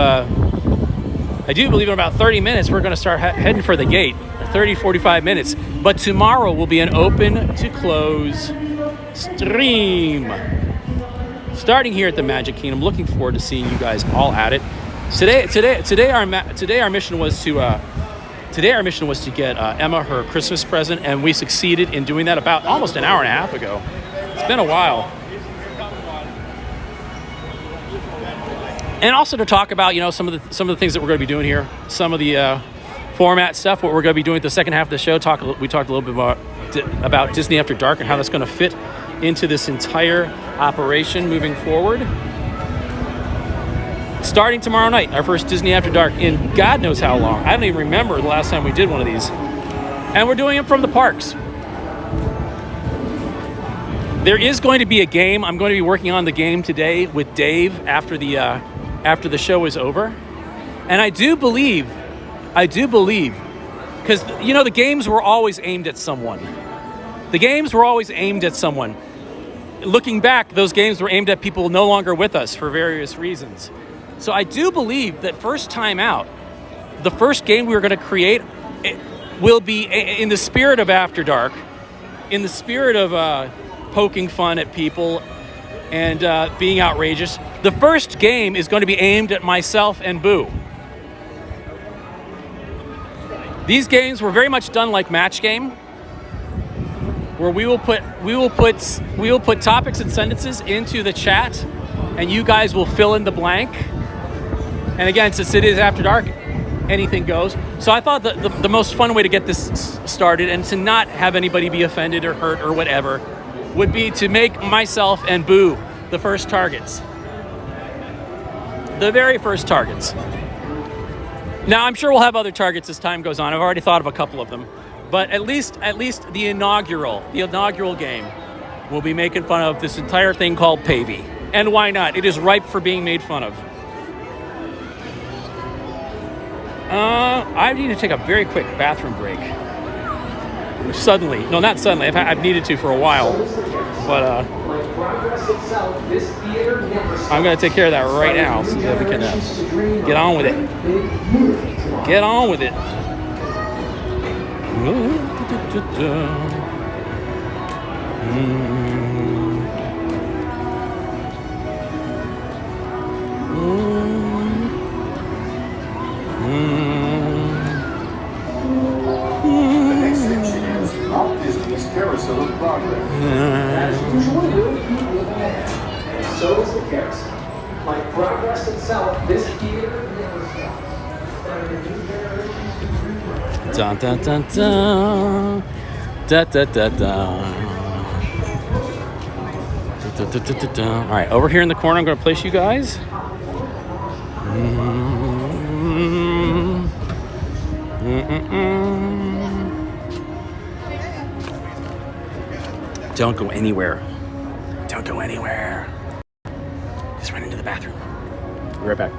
about 30 minutes, we're going to start heading for the gate. 30, 45 minutes. But tomorrow will be an open to close stream. Starting here at the Magic Kingdom. Looking forward to seeing you guys all at it. Today our mission was to get Emma her Christmas present, and we succeeded in doing that about almost an hour and a half ago. It's been a while. And also to talk about, some of the things that we're going to be doing here, some of the format stuff, what we're going to be doing at the second half of the show. We talked a little bit about Disney After Dark and how that's going to fit into this entire operation moving forward. Starting tomorrow night, our first Disney After Dark in God knows how long. I don't even remember the last time we did one of these. And we're doing it from the parks. There is going to be a game. I'm going to be working on the game today with Dave after the show is over. And I do believe, because, the games were always aimed at someone. Looking back, those games were aimed at people no longer with us for various reasons. So I do believe that first time out, the first game we were going to create will be in the spirit of After Dark, in the spirit of poking fun at people, and being outrageous. The first game is going to be aimed at myself and Boo. These games were very much done like Match Game, where we will put topics and sentences into the chat, and you guys will fill in the blank. And again, since it is after dark, anything goes. So I thought the most fun way to get this started and to not have anybody be offended or hurt or whatever would be to make myself and Boo the first targets. The very first targets. Now, I'm sure we'll have other targets as time goes on. I've already thought of a couple of them. But at least the inaugural game will be making fun of this entire thing called Pavey. And why not? It is ripe for being made fun of. I need to take a very quick bathroom break. Suddenly. No, not suddenly. I've needed to for a while. But I'm going to take care of that right now so that we can get on with it. Get on with it. The next section is Walt Disney's Carousel of Progress. As usual, we'll keep moving ahead, and so is the carousel. Like progress itself, this theater never stops. Dun dun dun dun. Da da da da. Da, da, da, da, da. All right, over here in the corner, I'm going to place you guys. Don't go anywhere. Don't go anywhere. Just run into the bathroom. Be right back.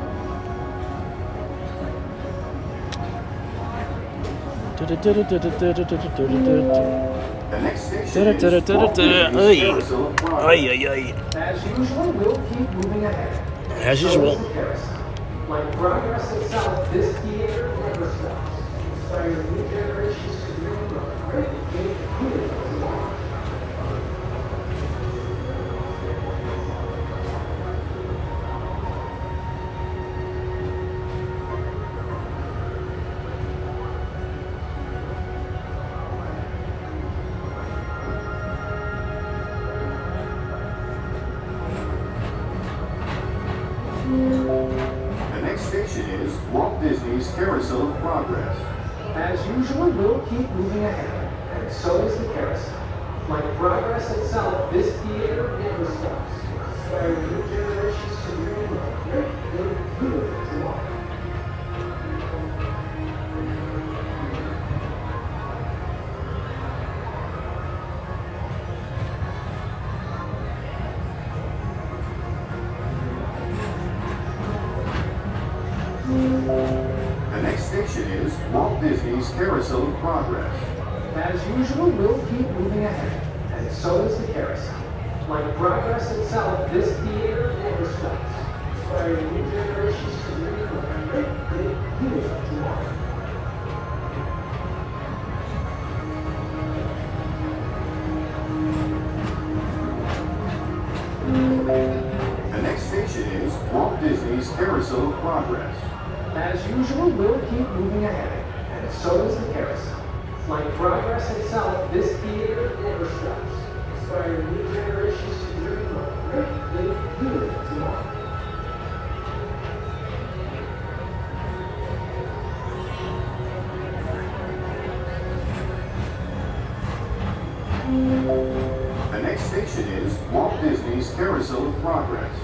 The next station is Walt Disney's Carousel of Progress. As usual, we'll keep moving ahead. As usual. Like progress itself, this theater never stops. Inspiring new generations to dream of great big theater tomorrow. The next station is Walt Disney's Carousel of Progress. As usual, we'll keep moving ahead, and so is the carousel. Like progress itself, this theater never stops. Inspiring new generations to dream of great big theater tomorrow. The next station is Walt Disney's Carousel of Progress. As usual, we'll keep moving ahead, and so is the carousel. Like progress itself, this theater never stops. Inspiring new generations to dream of great big theater tomorrow. The next station is Walt Disney's Carousel of Progress. As usual, we'll keep moving ahead, and so is the carousel. Like progress itself, this theater never stops. Inspiring new generations to dream of great big theater tomorrow. The next station is Walt Disney's Carousel of Progress.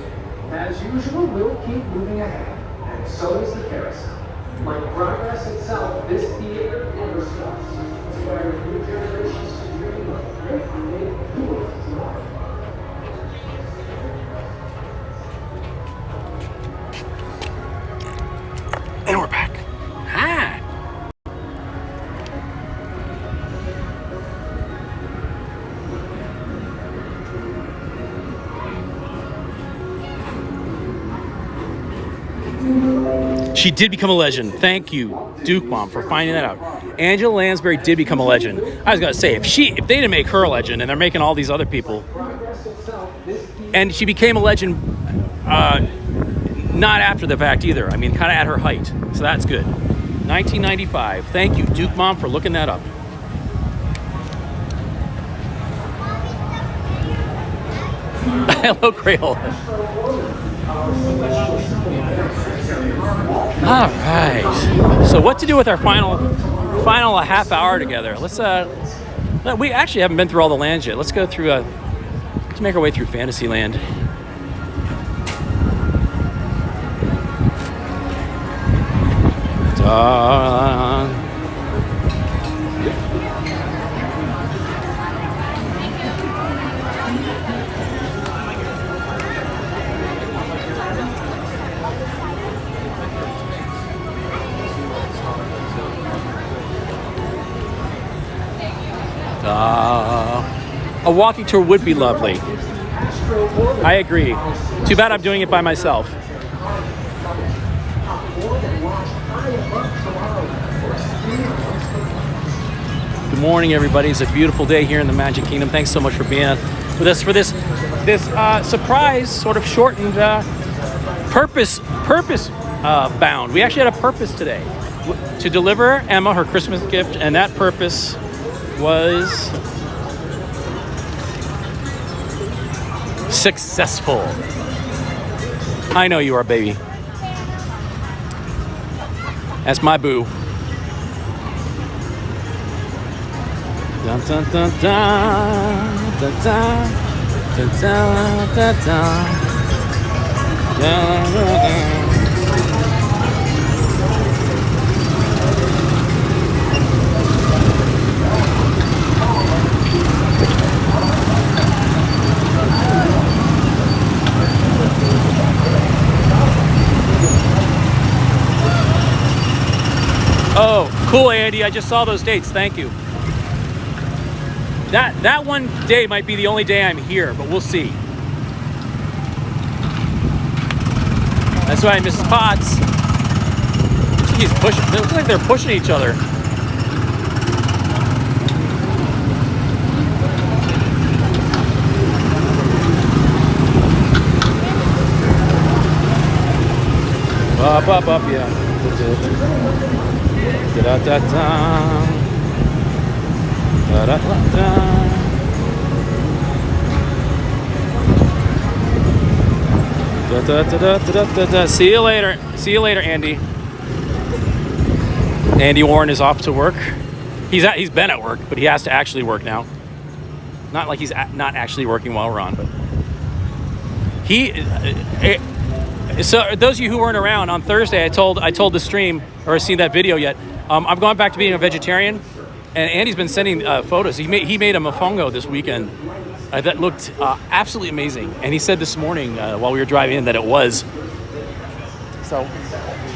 As usual, we'll keep moving ahead, and so is the carousel. Like progress itself, this theater never stops. Inspiring new generations to dream of great big theater tomorrow. And we're back. Hi. She did become a legend. Thank you, Duke Mom, for finding that out. Angela Lansbury did become a legend. I was gonna say, if they didn't make her a legend, and they're making all these other people, Progress itself, this theater And she became a legend not after the fact either. I mean, kind of at her height. So that's good. 1995. Thank you, Duke Mom, for looking that up. Hello, Crayola. All right. So what to do with our final half hour together? Let's we actually haven't been through all the lands yet. Let's go through let's make our way through Fantasyland. A walking tour would be lovely. I agree. Too bad I'm doing it by myself. Good morning, everybody. It's a beautiful day here in the Magic Kingdom. Thanks so much for being with us for this surprise, sort of shortened purpose bound. We actually had a purpose today to deliver Emma her Christmas gift, and that purpose was successful. I know you are, baby. That's my boo. Dun dun dun dun dun dun dun dun dun dun. Oh, cool, Andy. I just saw those dates. Thank you. That one day might be the only day I'm here, but we'll see. That's right, Mrs. Potts. He's pushing. It looks like they're pushing each other. Up, yeah. Da da da da. Da da da da. See you later. See you later, Andy. Andy Warren is off to work. He's been at work, but he has to actually work now. Not like he's not actually working while we're on, but so those of you who weren't around on Thursday, I told the stream or seen that video yet. I've gone back to being a vegetarian, and Andy's been sending photos. He made a mofongo this weekend that looked absolutely amazing. And he said this morning while we were driving in that it was. So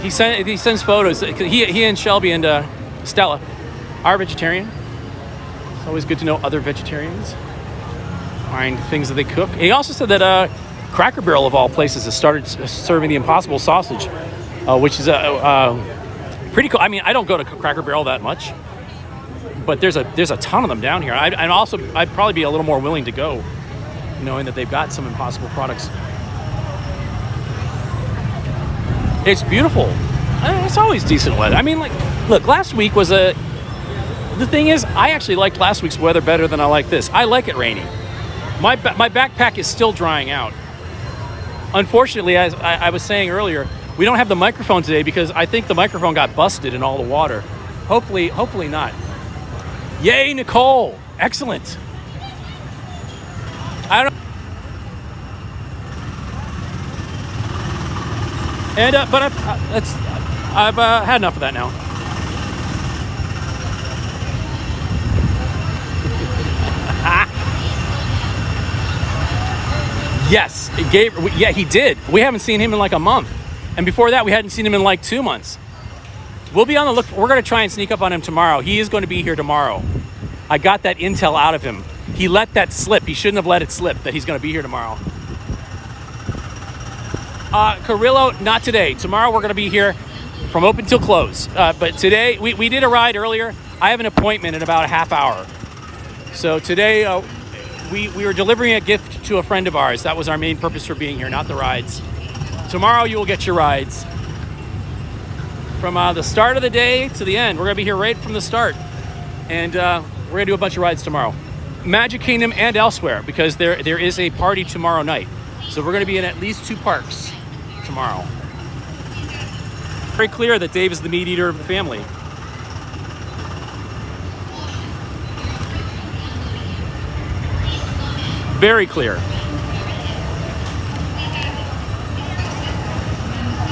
he sends photos. He and Shelby and Stella are vegetarian. It's always good to know other vegetarians find things that they cook. And he also said that Cracker Barrel of all places has started serving the Impossible sausage, which is pretty cool. I mean, I don't go to Cracker Barrel that much, but there's a ton of them down here. I'd probably be a little more willing to go, knowing that they've got some Impossible products. It's beautiful. It's always decent weather. I mean, like, look, last week was the thing is, I actually liked last week's weather better than I like this. I like it rainy. My backpack is still drying out. Unfortunately, as I was saying earlier, we don't have the microphone today because I think the microphone got busted in all the water. Hopefully not. Yay, Nicole! Excellent. I don't. And but I've had enough of that now. Yes, he did. We haven't seen him in like a month. And before that, we hadn't seen him in like 2 months. We'll be on the look. We're going to try and sneak up on him tomorrow. He is going to be here tomorrow. I got that intel out of him. He let that slip. He shouldn't have let it slip that he's going to be here tomorrow. Carrillo, not today. Tomorrow we're going to be here from open till close. But today, we did a ride earlier. I have an appointment in about a half hour. So today, we are delivering a gift to a friend of ours. That was our main purpose for being here, not the rides. Tomorrow you will get your rides. From the start of the day to the end. We're going to be here right from the start. And we're going to do a bunch of rides tomorrow. Magic Kingdom and elsewhere, because there is a party tomorrow night. So we're going to be in at least 2 parks tomorrow. Very clear that Dave is the meat eater of the family. Very clear.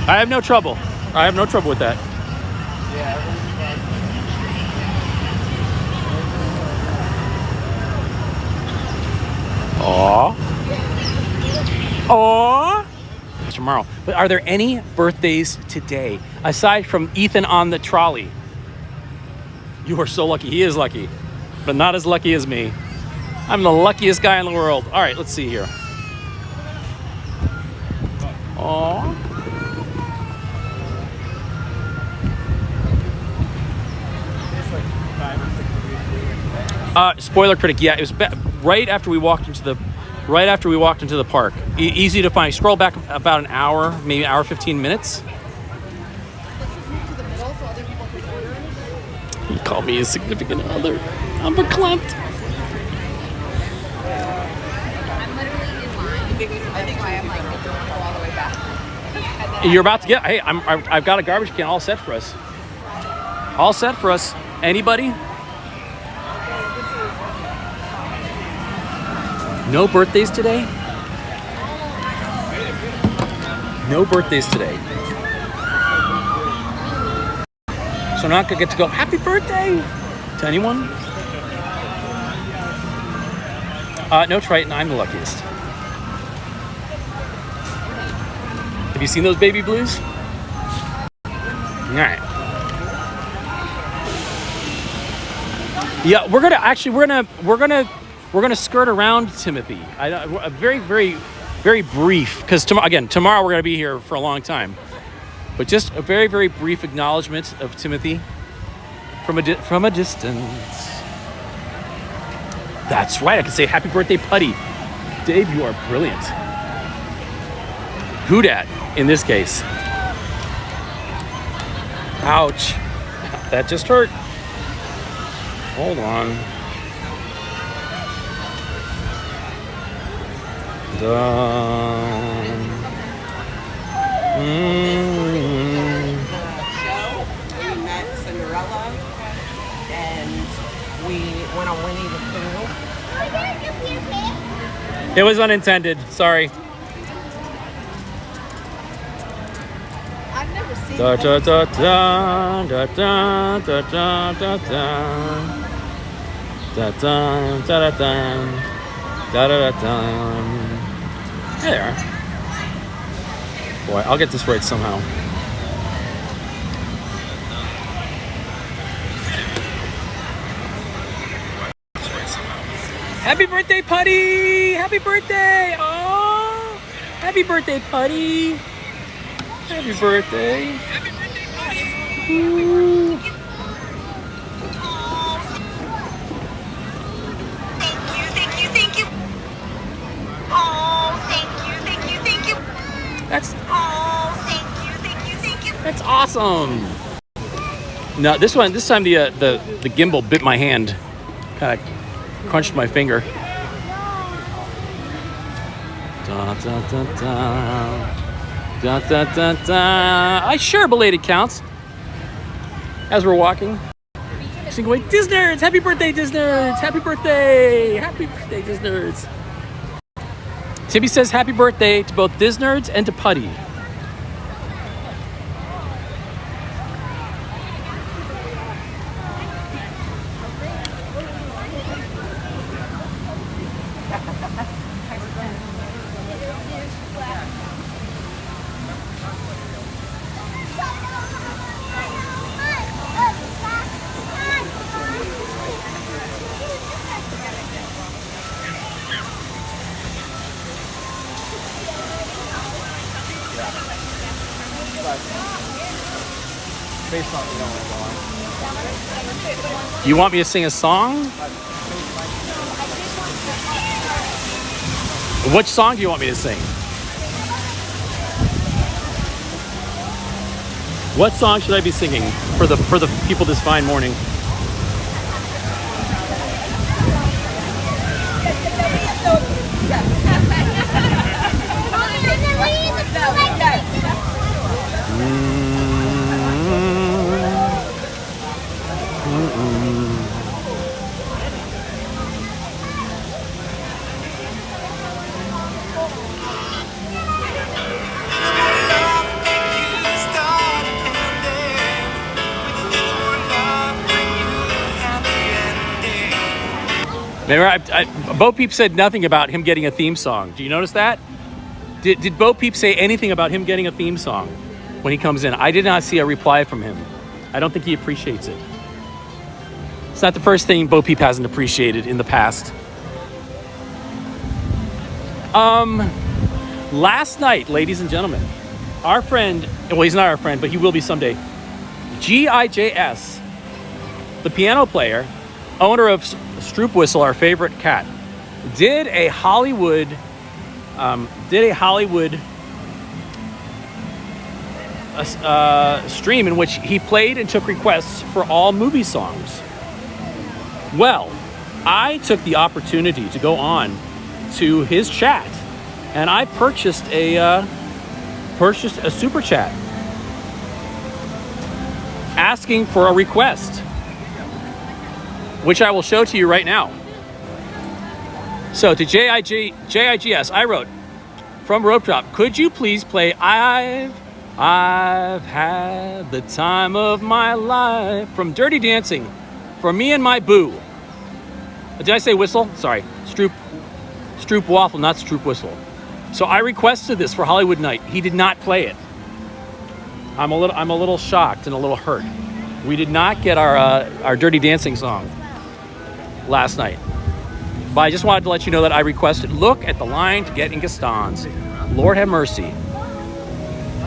I have no trouble. I have no trouble with that. Aww. Aww. Tomorrow. But are there any birthdays today, aside from Ethan on the trolley? You are so lucky. He is lucky, but not as lucky as me. I'm the luckiest guy in the world. All right, let's see here. Aww. Spoiler critic. Yeah, it was right after we walked into the park. Easy to find. Scroll back about an hour, maybe an hour 15 minutes. He called me his significant other. I'm verklempt. You're about to get. Hey, I've got a garbage can all set for us. All set for us. Anybody? No birthdays today? No birthdays today. So I'm not gonna get to go happy birthday to anyone. No, Triton, I'm the luckiest. Have you seen those baby blues? All right. Yeah, we're gonna skirt around Timothy. Very, very, very brief, because tomorrow we're gonna be here for a long time. But just a very, very brief acknowledgement of Timothy from a distance. That's right. I can say happy birthday, Putty. Dave, you are brilliant. Who dat in this case? Ouch. That just hurt. Hold on. We met Cinderella and we went on Winnie the Pooh. It was unintended. Sorry. I've never seen Da da da da da da da da da da da da da da. Da-da-da-da. Hey there. Boy, I'll get this right somehow. Happy birthday, Putty! Happy birthday! Oh, happy birthday, Putty! Happy birthday! Happy birthday, Putty! Ooh. Thank you. Oh, thank you. That's awesome. No, this time the gimbal bit my hand, kind of crunched my finger. Da da da da da da da. Sure, belated counts. As we're walking, sing away, Disnerds! Happy birthday, Disnerds! Happy birthday! Happy birthday, Disnerds! Tibby says happy birthday to both Disnerds and to Putty. Based on You want me to sing a song? Which song do you want me to sing? What song should I be singing for the people this fine morning? Bo Peep said nothing about him getting a theme song. Do you notice that? Did Bo Peep say anything about him getting a theme song when he comes in? I did not see a reply from him. I don't think he appreciates it. It's not the first thing Bo Peep hasn't appreciated in the past. Last night, ladies and gentlemen, our friend, well, he's not our friend, but he will be someday, GIJS, the piano player, owner of Stroop Whistle, our favorite cat, did a Hollywood stream in which he played and took requests for all movie songs. Well, I took the opportunity to go on to his chat, and I purchased a super chat asking for a request, which I will show to you right now. So to JIGS, I wrote, from Rope Drop, could you please play I've had the time of my life from Dirty Dancing for me and my boo. Did I say whistle? Sorry, Stroop Waffle, not Stroop Whistle. So I requested this for Hollywood Night. He did not play it. I'm a little shocked and a little hurt. We did not get our Dirty Dancing song last night. But I just wanted to let you know that I requested. Look at the line to get in Gaston's. Lord have mercy.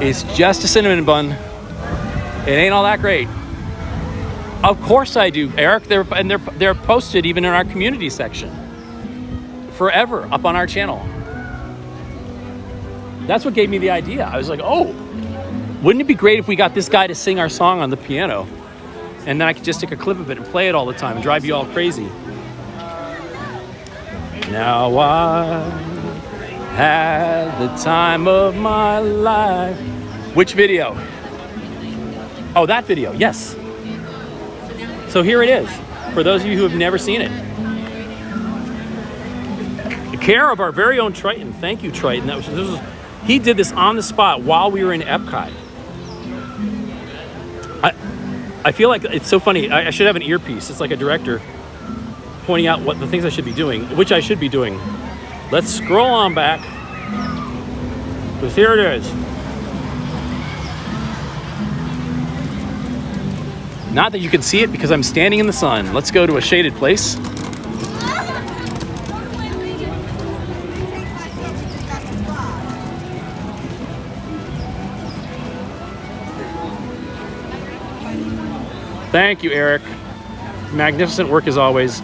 It's just a cinnamon bun. It ain't all that great. Of course I do, Eric. They're posted even in our community section. Forever up on our channel. That's what gave me the idea. I was like, oh, wouldn't it be great if we got this guy to sing our song on the piano? And then I could just take a clip of it and play it all the time and drive you all crazy. Now I had the time of my life. Which video? Oh, that video, yes. So here it is, for those of you who have never seen it. Care of our very own Triton. Thank you, Triton. He did this on the spot while we were in Epcot. I feel like it's so funny. I should have an earpiece. It's like a director pointing out what the things I should be doing, which I should be doing. Let's scroll on back, because here it is. Not that you can see it because I'm standing in the sun. Let's go to a shaded place. Thank you, Eric. Magnificent work as always.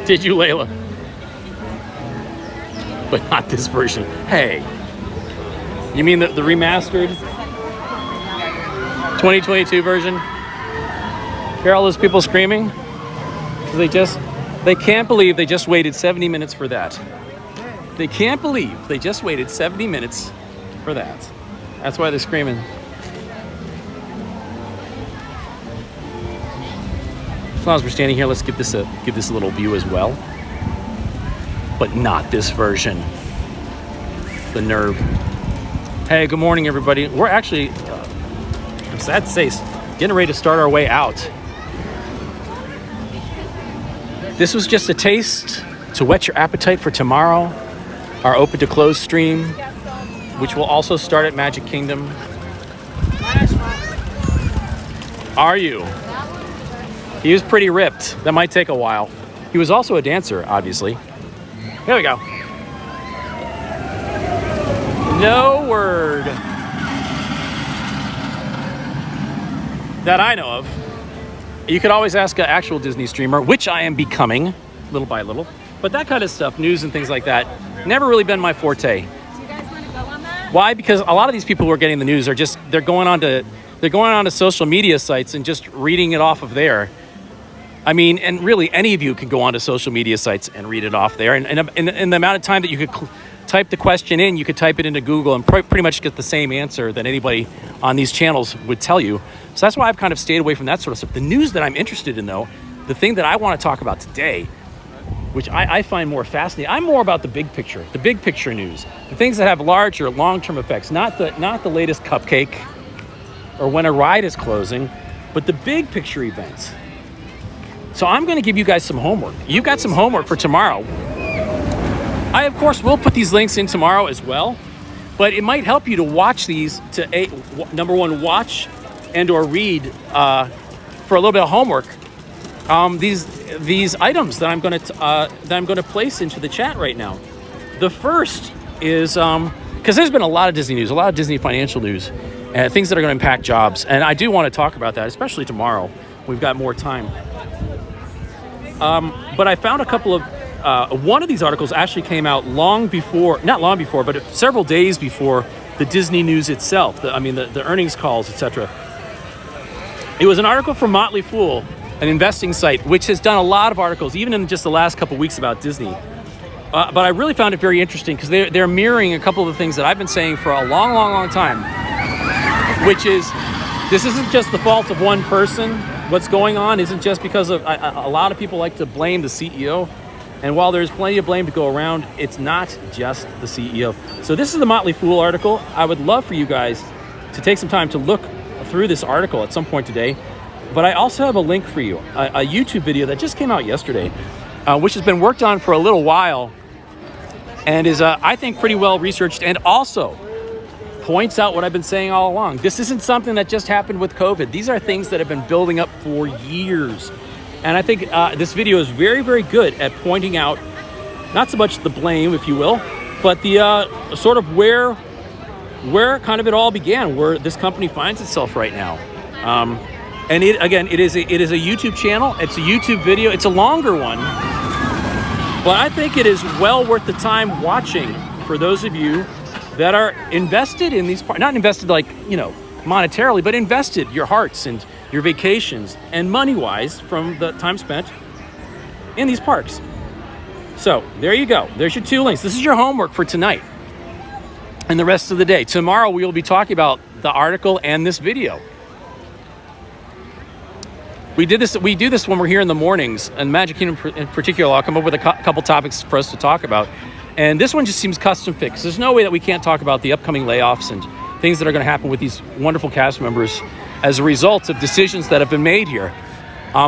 Did you, Layla? But not this version. Hey. You mean the remastered 2022 version? Hear all those people screaming? Because they can't believe they just waited 70 minutes for that. They can't believe they just waited 70 minutes for that. That's why they're screaming. As long as we're standing here, let's give this a little view as well. But not this version. The nerve. Hey, good morning, everybody. We're actually, I'm sad to say, getting ready to start our way out. This was just a taste to whet your appetite for tomorrow. Our open to close stream, which will also start at Magic Kingdom. Are you? He was pretty ripped. That might take a while. He was also a dancer, obviously. Here we go. No word that I know of You could always ask an actual Disney streamer, which I am becoming, little by little. But that kind of stuff, news and things like that, never really been my forte. Do you guys want to go on that? Why? Because a lot of these people who are getting the news are just they're going on to social media sites and just reading it off of there. I mean, and really, any of you can go onto social media sites and read it off there. And the amount of time that you could type the question in, you could type it into Google and pretty much get the same answer that anybody on these channels would tell you. So that's why I've kind of stayed away from that sort of stuff. The news that I'm interested in, though, the thing that I want to talk about today, which I find more fascinating, I'm more about the big picture news, the things that have large or long-term effects, not the latest cupcake or when a ride is closing, but the big picture events. So I'm going to give you guys some homework. You've got some homework for tomorrow. I, of course, will put these links in tomorrow as well, but it might help you to watch these number one, watch and or read for a little bit of homework. These items that I'm going to place into the chat right now. The first is because there's been a lot of Disney news, a lot of Disney financial news, and things that are going to impact jobs, and I do want to talk about that, especially tomorrow. We've got more time. But I found a couple of one of these articles actually came out not long before, but several days before the Disney news itself. The earnings calls, etc. It was an article from Motley Fool, an investing site, which has done a lot of articles, even in just the last couple weeks about Disney. But I really found it very interesting because they're mirroring a couple of the things that I've been saying for a long, long, long time, which is this isn't just the fault of one person. What's going on isn't just because of a lot of people like to blame the CEO. And while there's plenty of blame to go around, it's not just the CEO. So this is the Motley Fool article. I would love for you guys to take some time to look through this article at some point today. But I also have a link for you, a YouTube video that just came out yesterday, which has been worked on for a little while and is, I think, pretty well researched and also points out what I've been saying all along. This isn't something that just happened with COVID. These are things that have been building up for years. And I think this video is very, very good at pointing out not so much the blame, if you will, but the sort of where kind of it all began, where this company finds itself right now. And it is a YouTube channel. It's a YouTube video. It's a longer one, but I think it is well worth the time watching for those of you that are invested in these parts. Not invested like, monetarily, but invested your hearts and your vacations and money-wise from the time spent in these parks. So there you go. There's your two links. This is your homework for tonight and the rest of the day. Tomorrow we will be talking about the article and this video. We do this when we're here in the mornings, and Magic Kingdom in particular. I'll come up with a couple topics for us to talk about. And this one just seems custom fixed. There's no way that we can't talk about the upcoming layoffs and things that are going to happen with these wonderful cast members as a result of decisions that have been made here.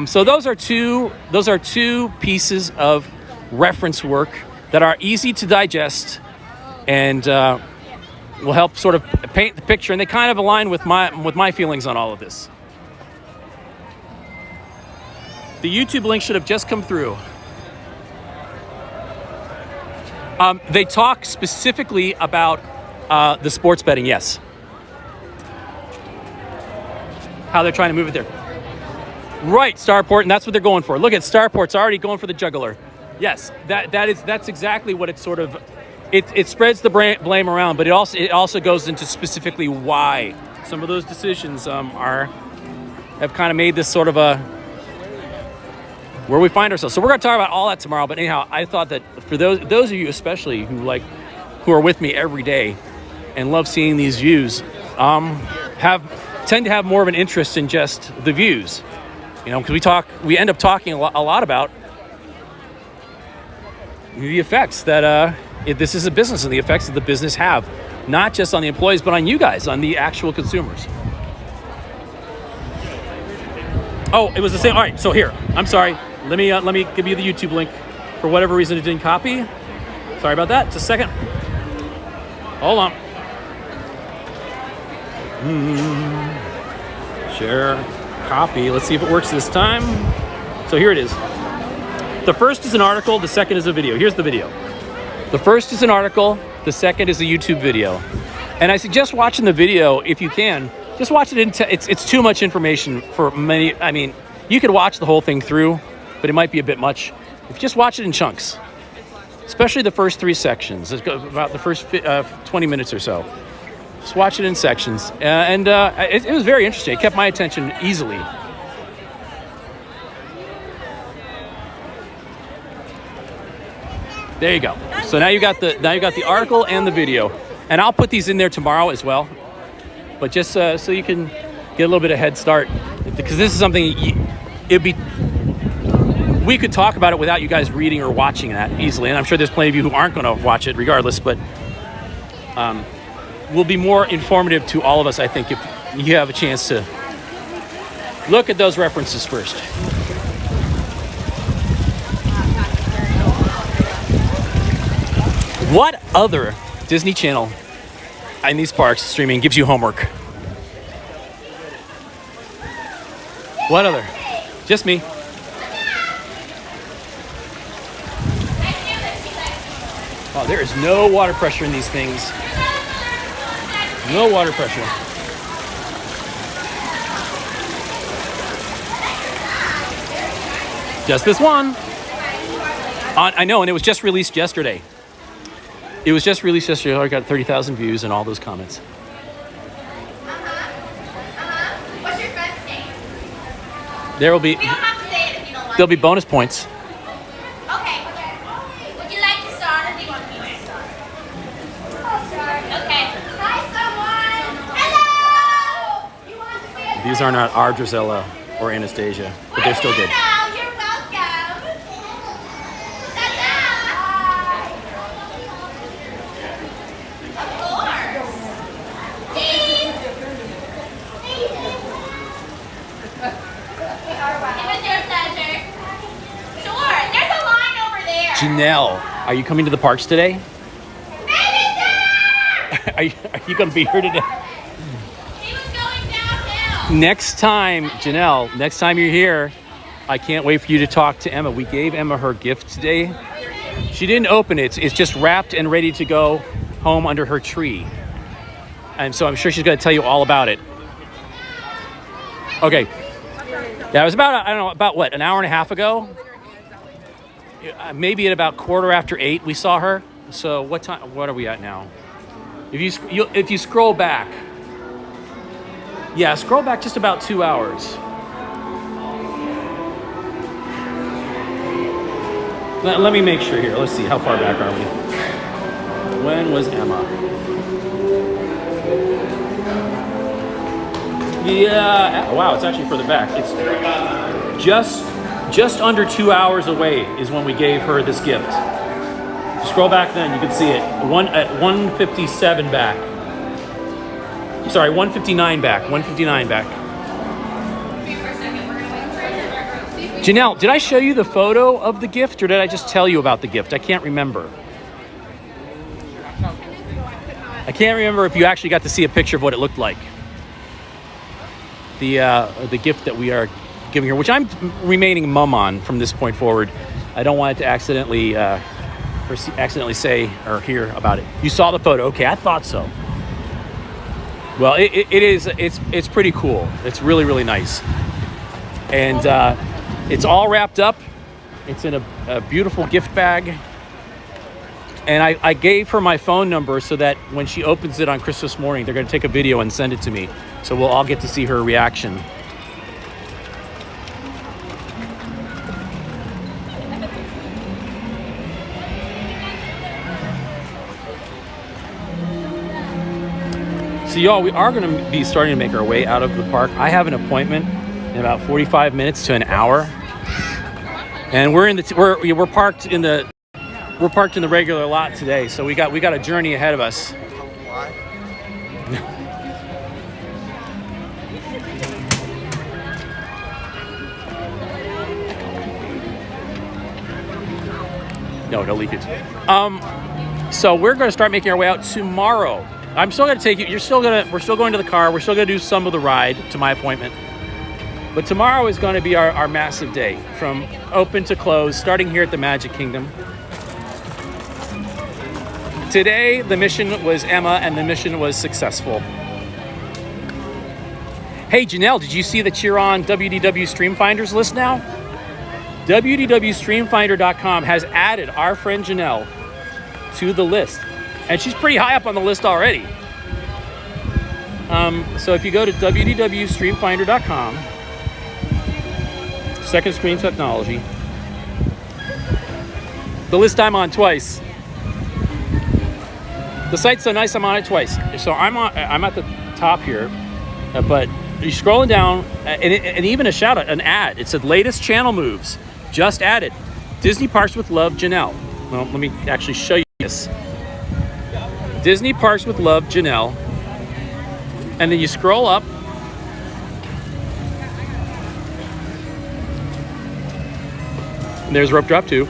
So those are two pieces of reference work that are easy to digest and will help sort of paint the picture. And they kind of align with my feelings on all of this. The YouTube link should have just come through. They talk specifically about the sports betting, yes. How they're trying to move it there. Right, Starport, and that's what they're going for. Look at Starport's already going for the juggler. Yes, that's exactly what it's sort of. It spreads the blame around, but it also goes into specifically why some of those decisions have kind of made this sort of a where we find ourselves. So we're going to talk about all that tomorrow. But anyhow, I thought that for those of you especially who are with me every day and love seeing these views, tend to have more of an interest in just the views, because we end up talking a lot about the effects that this is a business and the effects that the business have, not just on the employees, but on you guys, on the actual consumers. Oh, it was the same. All right, so here, I'm sorry. Let me give you the YouTube link. For whatever reason, it didn't copy. Sorry about that. Just a second. Hold on. Share, copy. Let's see if it works this time. So here it is. The first is an article. The second is a video. Here's the video. The first is an article. The second is a YouTube video. And I suggest watching the video if you can. Just watch it. It's too much information for many. I mean, You could watch the whole thing through, but it might be a bit much. If you just watch it in chunks, especially the first 3 sections, about the first 20 minutes or so. Just watch it in sections. It was very interesting. It kept my attention easily. There you go. So now you got the article and the video, and I'll put these in there tomorrow as well. But just so you can get a little bit of head start, because this is something we could talk about it without you guys reading or watching that easily, and I'm sure there's plenty of you who aren't going to watch it regardless. But will be more informative to all of us, I think, if you have a chance to look at those references first. What other Disney Channel in these parks streaming gives you homework? What other? Just me. Oh, there is no water pressure in these things. No water pressure. Just this one. I know, and it was just released yesterday. I got 30,000 views and all those comments. What's your friend's name? There'll be bonus points. Okay. Would you like to start or do you want me to start? I'll start. Okay. Hi, someone. Hello. You want to say These are not our Drizella or Anastasia, but they're still good. You're welcome. Of course. Cheese. It was your pleasure. Sure. There's a line over there. Janelle, are you coming to the parks today? Are you going to be here today? Next time, Janelle, next time you're here, I can't wait for you to talk to Emma. We gave Emma her gift today. She didn't open it. It's just wrapped and ready to go home under her tree. And so I'm sure she's going to tell you all about it. Okay. That was about what, an hour and a half ago? Maybe at about 8:15 we saw her. So what are we at now? If you scroll back, yeah, scroll back just about 2 hours. Let me make sure here. Let's see, how far back are we? When was Emma? Yeah, wow, it's actually further back. It's just under 2 hours away is when we gave her this gift. Scroll back then, you can see it. At 1:57 back. Sorry, 1:59 back. 1:59 back. Janelle, did I show you the photo of the gift, or did I just tell you about the gift? I can't remember. I can't remember if you actually got to see a picture of what it looked like. The gift that we are giving her, which I'm remaining mum on from this point forward. I don't want it to accidentally say or hear about it. You saw the photo. Okay, I thought so. Well, it's pretty cool. It's really, really nice. And it's all wrapped up. It's in a beautiful gift bag. And I gave her my phone number so that when she opens it on Christmas morning, they're going to take a video and send it to me. So we'll all get to see her reaction. So y'all, we are going to be starting to make our way out of the park. I have an appointment in about 45 minutes to an hour, and we're parked in the regular lot today. So we got a journey ahead of us. No, don't leak it. So we're going to start making our way out tomorrow. I'm still going to take you. We're still going to the car. We're still going to do some of the ride to my appointment. But tomorrow is going to be our massive day, from open to close, starting here at the Magic Kingdom. Today, the mission was Emma, and the mission was successful. Hey, Janelle, did you see that you're on WDW Streamfinder's list now? WDWStreamfinder.com has added our friend Janelle to the list. And she's pretty high up on the list already. So if you go to WDWStreamfinder.com, Second Screen Technology, the list I'm on twice. The site's so nice, I'm on it twice. So I'm at the top here, but you're scrolling down, and even a shout out, an ad. It said latest channel moves, just added. Disney Parks with Love, Janelle. Well, let me actually show you this. Disney Parks with Love, Janelle. And then you scroll up. And there's Rope Drop 2.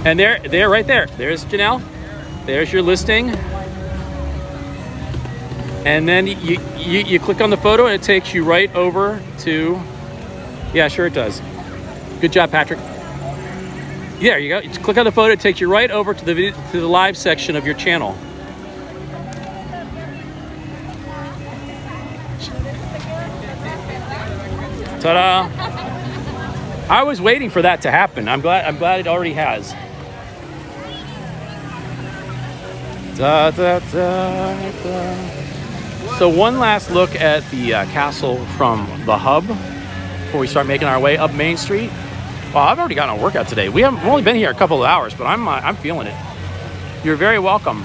And there, right there. There's Janelle. There's your listing. And then you click on the photo and it takes you right over to, yeah, sure it does. Good job, Patrick. There you go. You click on the photo, it takes you right over to the live section of your channel. Ta-da! I was waiting for that to happen. I'm glad it already has. Da, da, da, da. So one last look at the castle from the hub before we start making our way up Main Street. Well, I've already gotten a workout today. We've only been here a couple of hours, but I'm feeling it. You're very welcome.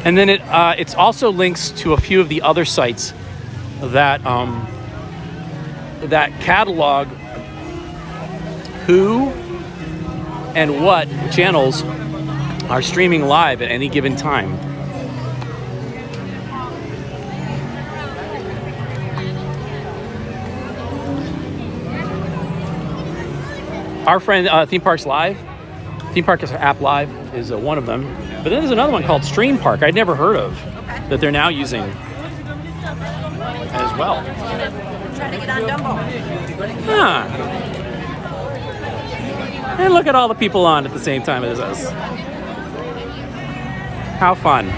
And then it's also links to a few of the other sites that that catalog who and what channels are streaming live at any given time. Our friend Theme Parks Live, Theme Park App Live is one of them. But then there's another one called Stream Park I'd never heard of that they're now using as well. Trying to get on Dumbo. Huh. And look at all the people on at the same time as us. How fun.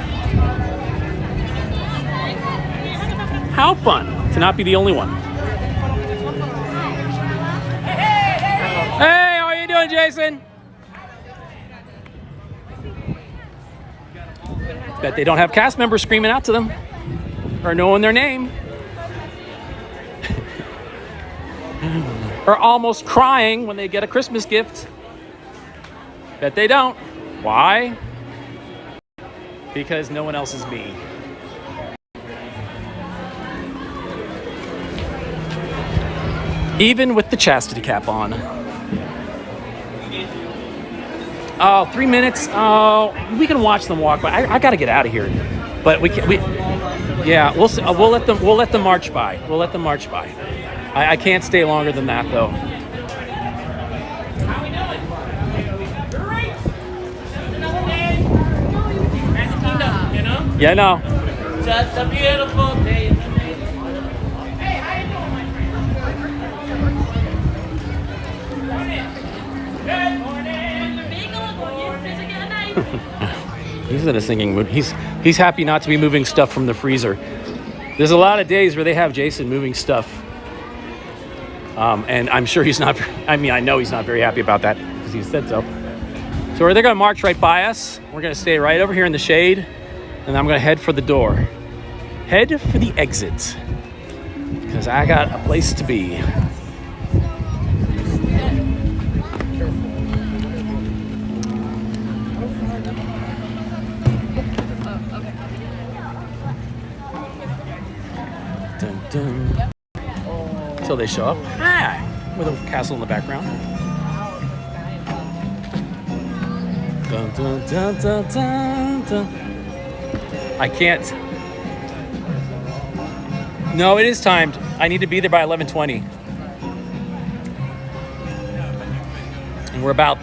How fun to not be the only one. Hey, how are you doing, Jason? Bet they don't have cast members screaming out to them or knowing their name. Or almost crying when they get a Christmas gift. Bet they don't. Why? Because no one else is me. Even with the chastity cap on. Oh, 3 minutes. Oh, we can watch them walk by. I gotta get out of here. But we'll let them march by. We'll let them march by. I can't stay longer than that though. Yeah, I know. Just a beautiful day. Hey, how you doing? Good morning. He's in a singing mood. He's happy not to be moving stuff from the freezer. There's a lot of days where they have Jason moving stuff. And I'm sure he's not, I know he's not very happy about that because he said so. So they're gonna march right by us. We're gonna stay right over here in the shade and I'm gonna head for the door. Head for the exit because I got a place to be. Dun, dun. Until they show up. Ah, with a castle in the background. Dun, dun, dun, dun, dun, dun. I can't. No, it is timed. I need to be there by 11:20. And we're about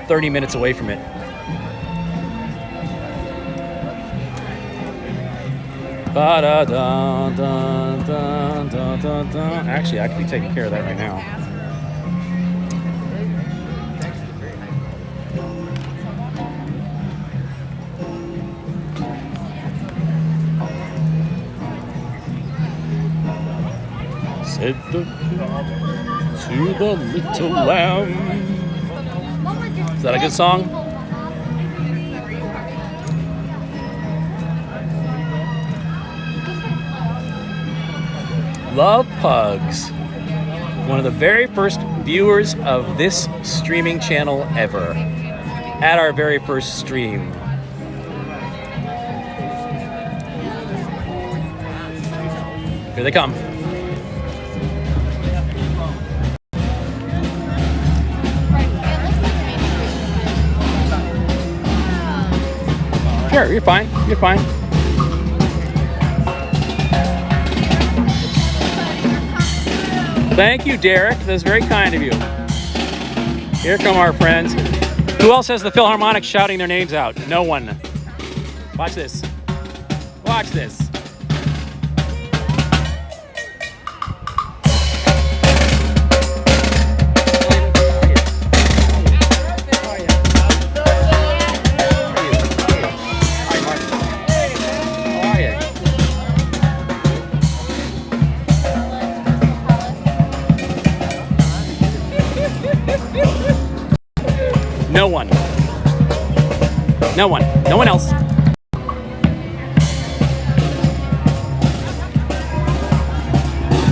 30 minutes away from it. Ba-da-dun-dun-dun-dun-dun. Actually, I could be taking care of that right now. said the to the little lamb. Is that a good song? Love Pugs. One of the very first viewers of this streaming channel ever. At our very first stream. Here they come. Sure, you're fine. You're fine. Thank you, Derek. That's very kind of you. Here come our friends. Who else has the Philharmonic shouting their names out? No one. Watch this. Watch this. No one. No one. No one else.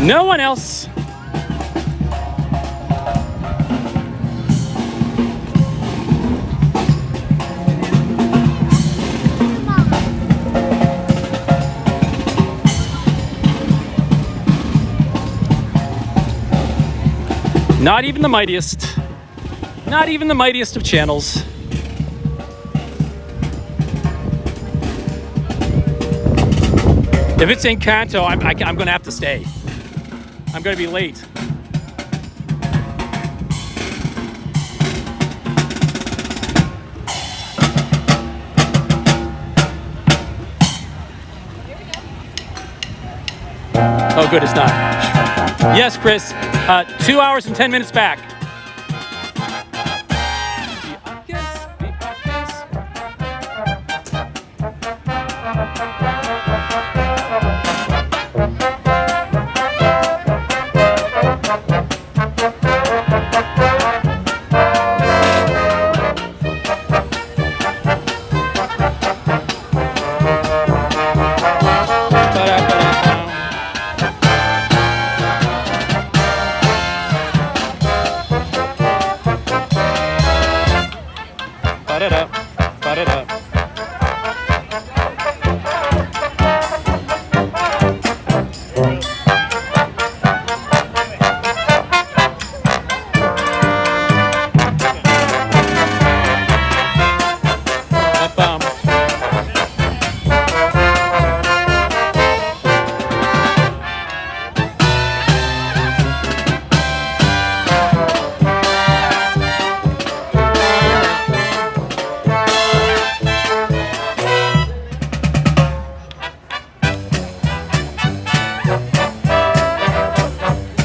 No one else. Not even the mightiest. Not even the mightiest of channels. If it's Encanto, I'm going to have to stay. I'm going to be late. Oh, good, it's not. Yes, Chris. 2 hours and 10 minutes back.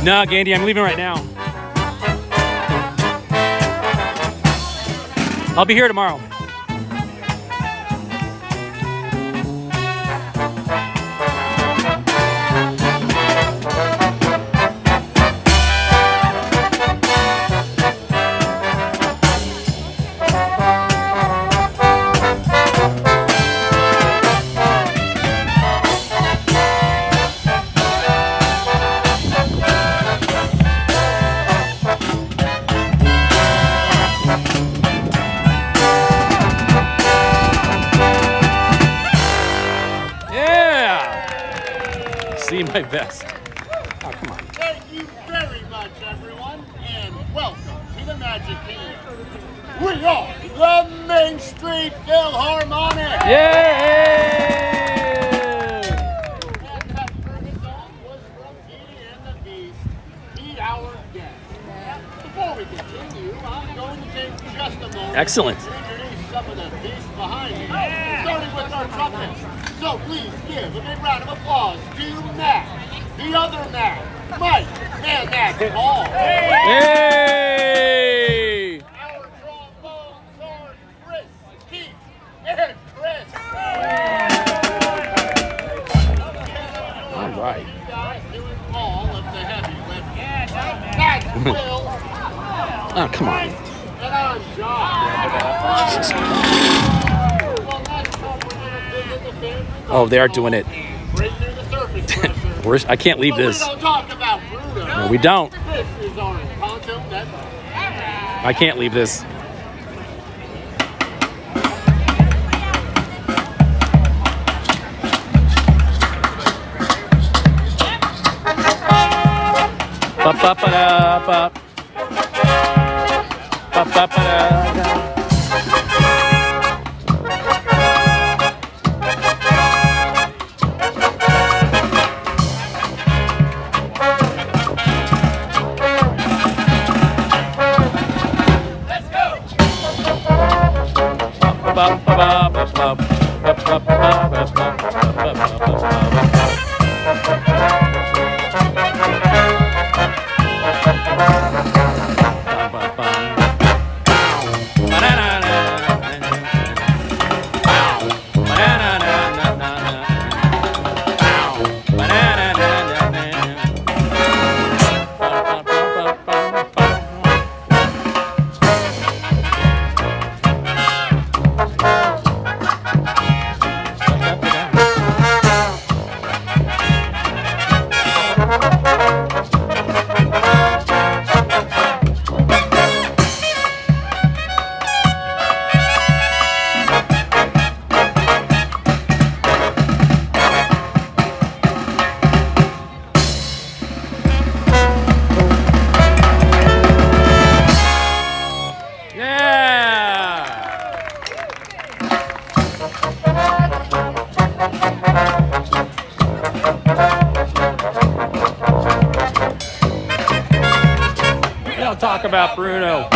No, Gandhi, I'm leaving right now. I'll be here tomorrow. My best. Oh, come on. Thank you very much, everyone, and welcome to the Magic Kingdom. We are the Main Street Philharmonic. Yay! And that first song was from Beauty and the Beast, Be Our Guest. Before we continue, I'm going to take just a moment Excellent. to introduce some of the beasts behind me, starting with our trumpets. So please give a big round of applause to Matt, the other Matt, Mike, and that's Paul. Yay! Our trombones are Chris, Keith, and Chris. All right. You guys doing all of the heavy That's Will. Oh, come on. And I'm Josh. Jesus. Well, next up, we're going to visit the family. Oh, they are doing it. Bring through the surface pressure. I can't leave But this. we don't talk about Bruno. No, we don't. This is our Encanto Network. I can't leave this. Ba-ba-ba-da-ba. Ba-ba-ba-da-da. Talk about Bruno.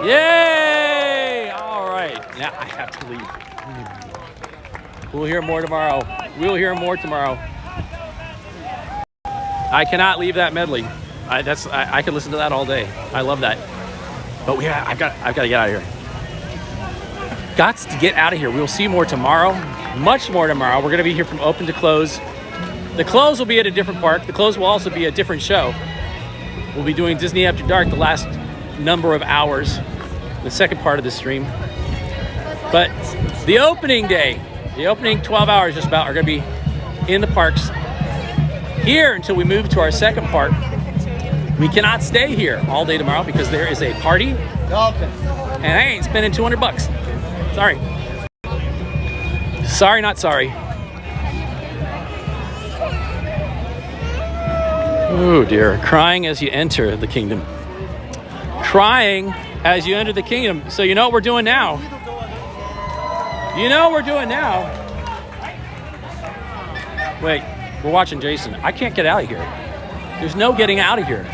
Yay! All right, now I have to leave. We'll hear more tomorrow. We'll hear more tomorrow. I cannot leave that medley. I could listen to that all day. I love that. But I've got to get out of here. Got to get out of here. We'll see more tomorrow. Much more tomorrow. We're going to be here from open to close. The close will be at a different park. The close will also be a different show. We'll be doing Disney After Dark the last number of hours, the second part of the stream. But the opening day, the opening 12 hours just about, are going to be in the parks here until we move to our second park. We cannot stay here all day tomorrow because there is a party, and I ain't spending $200. Sorry. Sorry, not sorry. Oh dear, crying as you enter the kingdom. Crying as you enter the kingdom. So you know what we're doing now? You know what we're doing now? Wait, we're watching Jason. I can't get out of here. There's no getting out of here.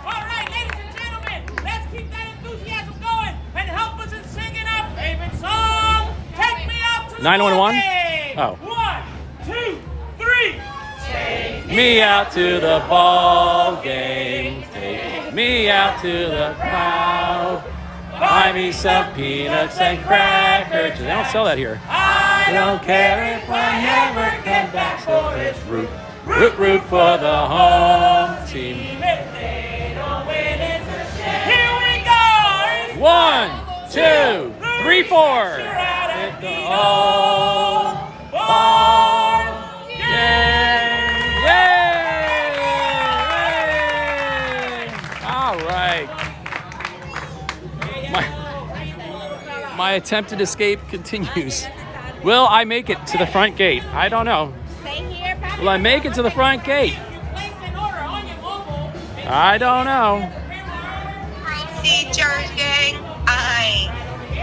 All right, ladies and gentlemen, let's keep that enthusiasm going and help us in singing our favorite song. Take me out to the 911? ball game. Oh. 1, 2, 3. Take Me out to the ball game. Take me out to the crowd. Buy me some peanuts and crackers. They don't sell that here. I don't care if I never come back. So let's root for the home team. If they don't win, it's a shame. Here we go. 1, 2, 3, 4. Hit the old ball game. Yay! All right. My attempted escape continues. Will I make it to the front gate? I don't know. Will I make it to the front gate? I don't know. Proceed, Cherish Gang. Aye.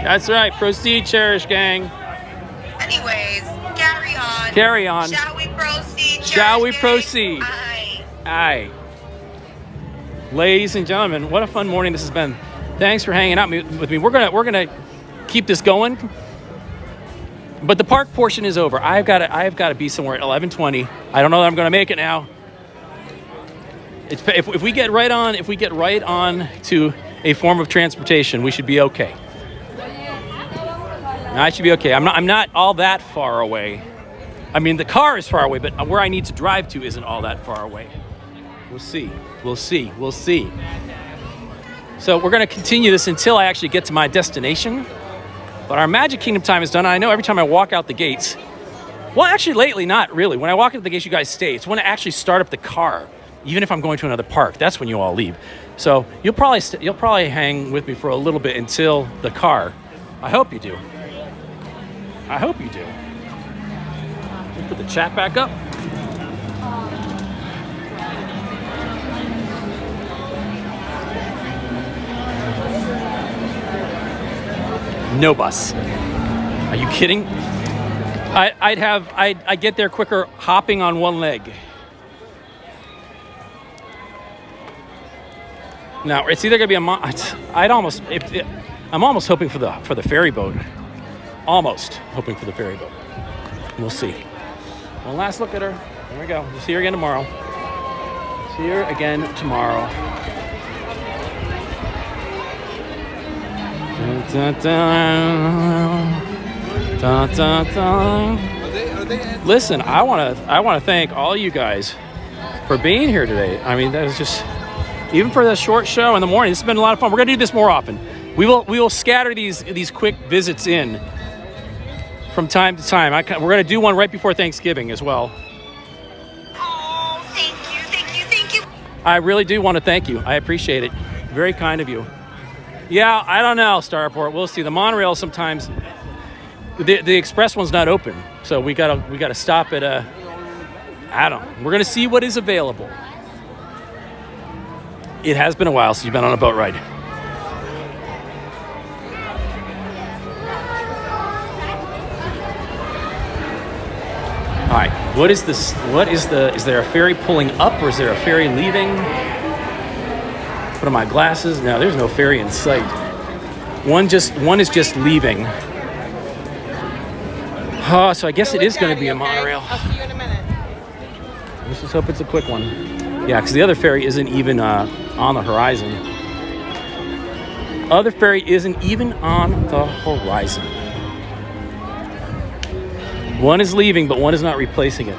That's right. Proceed, Cherish Gang. Anyways, carry on. Carry on. Shall we proceed? Shall we Cherish proceed? Gang? Aye. Aye. Ladies and gentlemen, what a fun morning this has been. Thanks for hanging out with me. We're gonna keep this going. But the park portion is over. I've got to be somewhere at 11:20. I don't know that I'm going to make it now. If we get right on to a form of transportation, we should be okay. I should be okay. I'm not all that far away. I mean, the car is far away, but where I need to drive to isn't all that far away. We'll see. So we're going to continue this until I actually get to my destination. But our Magic Kingdom time is done. I know every time I walk out the gates, well, actually lately, not really. When I walk into the gates, you guys stay. It's when I actually start up the car, even if I'm going to another park. That's when you all leave. So you'll probably hang with me for a little bit until the car. I hope you do. Let's put the chat back up. No bus. Are you kidding? I'd get there quicker hopping on one leg. Now it's either gonna be I'm almost hoping for the ferry boat. Almost hoping for the ferry boat. We'll see. One last look at her. There we go. We'll see her again tomorrow. See her again tomorrow. Dun, dun, dun. Dun, dun, dun. Listen, I want to thank all you guys for being here today. I mean, that was just, even for the short show in the morning, it's been a lot of fun. We're gonna do this more often. We will scatter these quick visits in from time to time. We're gonna do one right before Thanksgiving as well. Oh, thank you. I really do want to thank you. I appreciate it. Very kind of you. Yeah, I don't know, Starport. We'll see. The monorail sometimes, the express one's not open, so we gotta stop at I don't know. We're gonna see what is available. It has been a while since you've been on a boat ride. All right, what is this? Is there a ferry pulling up or is there a ferry leaving? Put on my glasses. No, there's no ferry in sight. One is just leaving. Oh, so I guess it is going to be a monorail. I'll see you in a minute. Let's just hope it's a quick one. Yeah, because the other ferry isn't even on the horizon. Other ferry isn't even on the horizon. One is leaving, but one is not replacing it.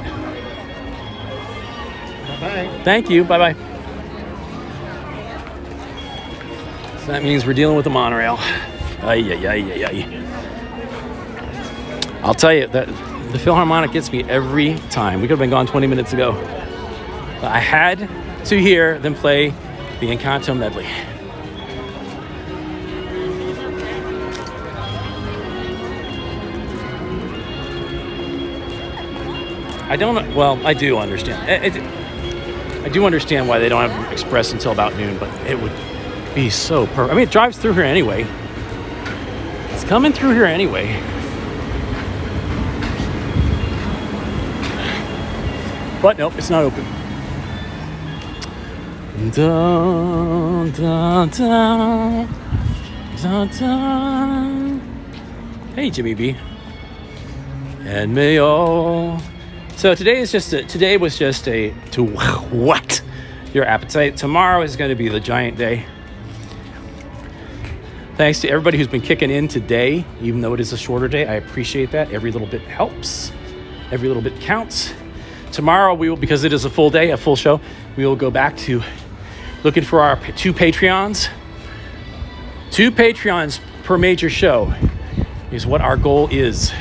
Bye-bye. Thank you. Bye-bye. So that means we're dealing with the monorail. Ay. I'll tell you, that the Philharmonic gets me every time. We could have been gone 20 minutes ago. But I had to hear them play the Encanto medley. I do understand. I do understand why they don't have Express until about noon, but it would be so perfect. I mean, it drives through here anyway. It's coming through here anyway. But nope, it's not open. Dun, dun, dun, dun, dun. Hey, Jimmy B. And may all. So today was just to whet your appetite. Tomorrow is going to be the giant day. Thanks to everybody who's been kicking in today, even though it is a shorter day. I appreciate that. Every little bit helps. Every little bit counts. Tomorrow we will, because it is a full day, a full show, we will go back to looking for our 2 Patreons. 2 Patreons per major show is what our goal is,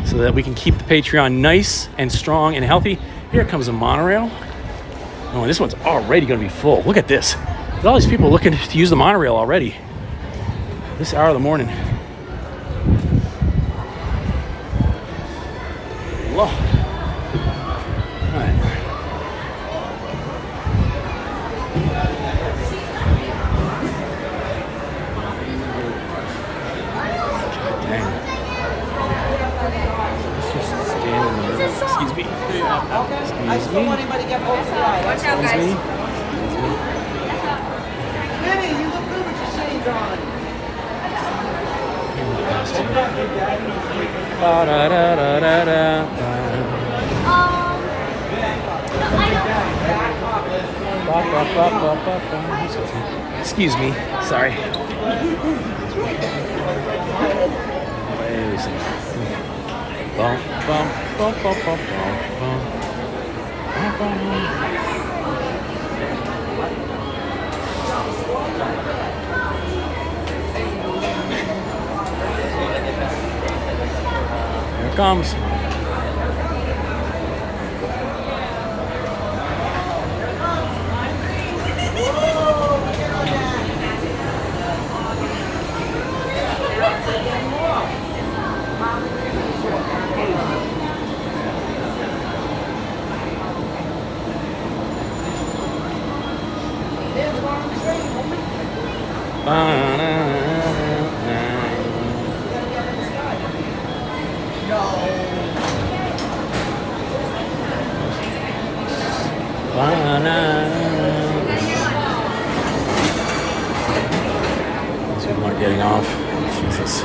so that we can keep the Patreon nice and strong and healthy. Here comes a monorail. Oh, and this one's already going to be full. Look at this. Look at all these people looking to use the monorail already. This hour of the morning. Lord. All right. God dang. Let's just stand in the middle. Excuse me. I just don't want anybody to get both sides. Watch out, guys. Excuse me. Minnie, you look good with your shades on. Excuse me. Sorry. Wait a second. Bum, bum, bum, bum, bum, bum, bum. Here it comes. These people aren't getting off. Jesus.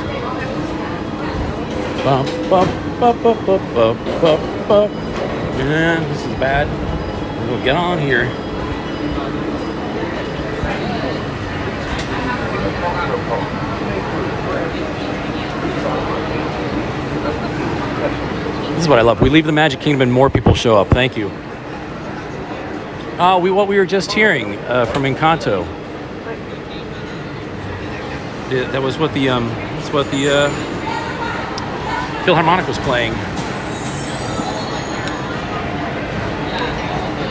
Bump, bump, bump, bump, bump, bump, bump, bump. Yeah, this is bad. We'll get on here. This is what I love. We leave the Magic Kingdom and more people show up. Thank you. What we were just hearing from Encanto. That was what the Philharmonic was playing.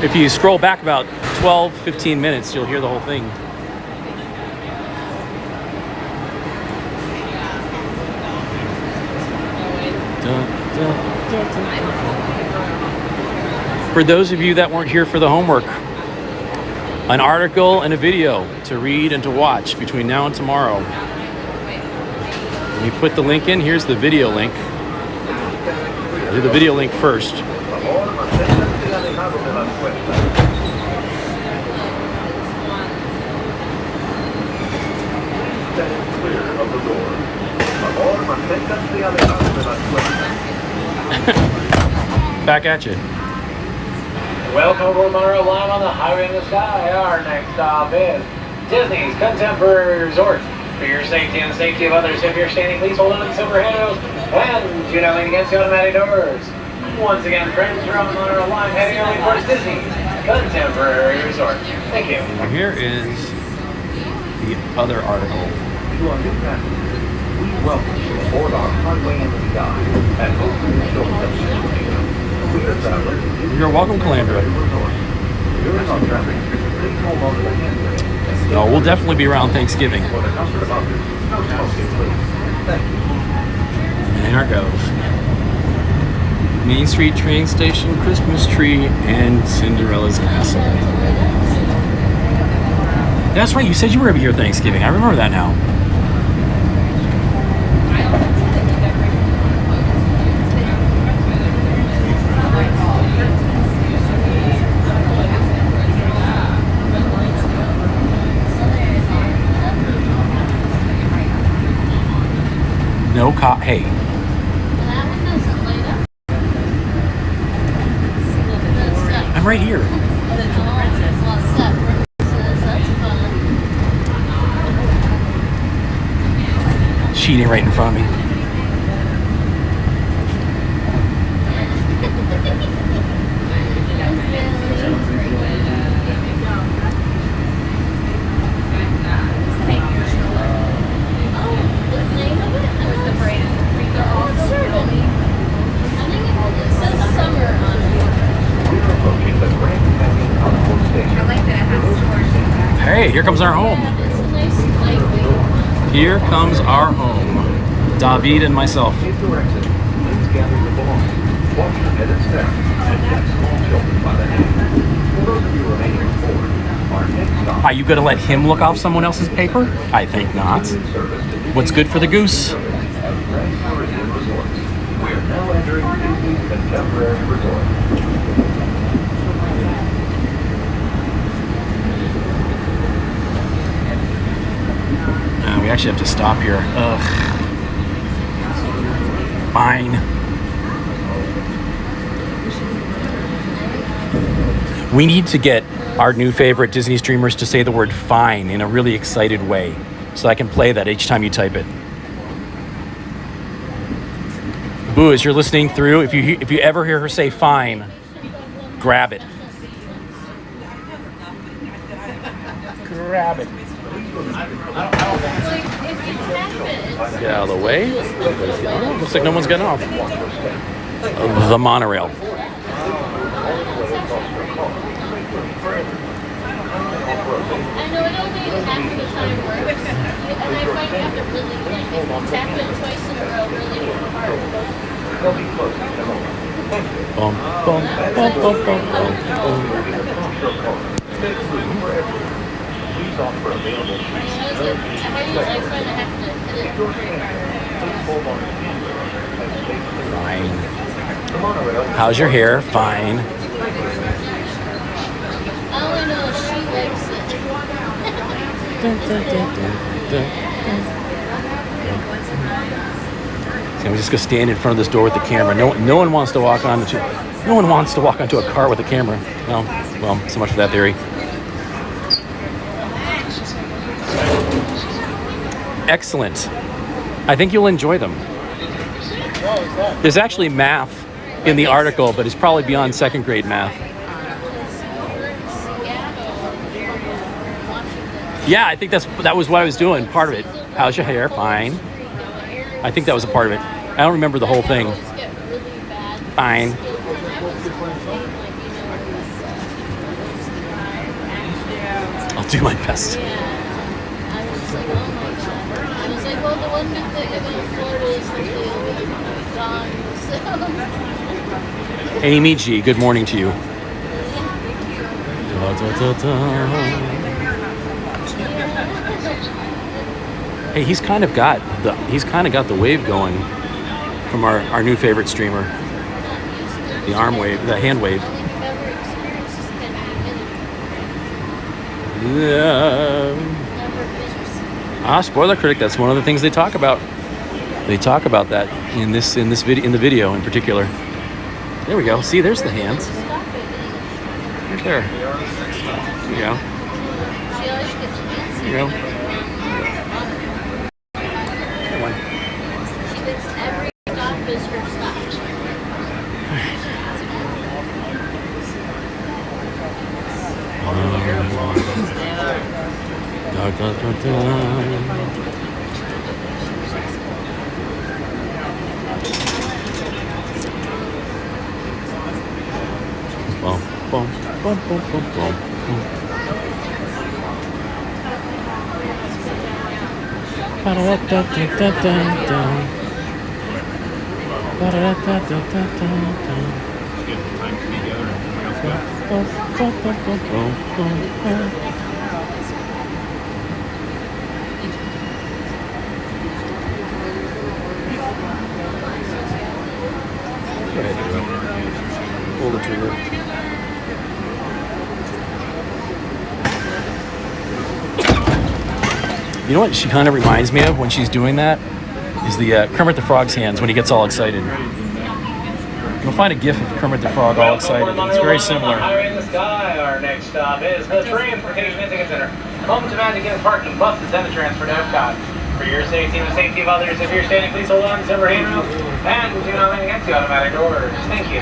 If you scroll back about 12, 15 minutes, you'll hear the whole thing. For those of you that weren't here for the homework, an article and a video to read and to watch between now and tomorrow. Let me put the link in. Here's the video link. I'll do the video link first. Back at you. Welcome to Monterey Live on the Highway in the Sky. Our next stop is Disney's Contemporary Resort. For your safety and the safety of others, if you're standing, please hold on to the silver handles and do not lean against the automatic doors. Once again, friends, you're on Monterey Live heading over towards Disney's Contemporary Resort. Thank you. Here is the other article. To our new passengers, we welcome you aboard our Highway in the Sky and hope you enjoy the journey. We are travelers. You're welcome, Calandra. During our traffic, please hold on to the handrail. No, we'll definitely be around Thanksgiving. For the comfort of others, no smoking, please. Thank you. And there it goes. Main Street train station, Christmas tree, and Cinderella's castle. That's right, you said you were going to be here Thanksgiving. I remember that now. No cop. Hey. I'm right here. Cheating right in front of me. Hey, here comes our home. Here comes our home. David and myself. Are you going to let him look off someone else's paper? I think not. What's good for the goose? We are now entering Disney's Contemporary Resort. We actually have to stop here. Ugh. Fine. We need to get our new favorite Disney streamers to say the word fine in a really excited way, so I can play that each time you type it. Boo, as you're listening through, if you ever hear her say fine, grab it. Grab it. Get out of the way. Oh, looks like no one's getting off. The monorail. I know it only half of the time works, and I find you have to really, like, if you tap it twice in a row really hard. Bum, bum, bum, bum, bum, bum, bum. Please offer available seats. Fine. How's your hair? Fine. So I'm just gonna stand in front of this door with the camera. No one wants to walk onto a car with a camera. No, well, so much for that theory. Excellent. I think you'll enjoy them. There's actually math in the article, but it's probably beyond second grade math. Yeah, I think that was what I was doing. Part of it. How's your hair? Fine. I think that was a part of it. I don't remember the whole thing. Fine. I'll do my best. I was like, well, the one good thing about Florida is hopefully it'll be gone. So. Amy G, good morning to you. Hey, he's kind of got the wave going from our new favorite streamer. The arm wave, the hand wave. Spoiler critic, that's one of the things they talk about. They talk about that in the video in particular. There we go. See, there's the hands. Right there. There you go. There you go. Good one. She thinks every stop is her stop. Pull the trigger. You know what she kind of reminds me of when she's doing that? Is the Kermit the Frog's hands when he gets all excited. You'll find a gif of Kermit the Frog all excited. It's very similar. Highway in the Sky. Our next stop is the Transportation and Ticket Center. Home to Magic Inn parking, buses, and the transfer to Epcot. For your safety and the safety of others, if you're standing, please hold on to silver handrails and do not lean against the automatic doors. Thank you.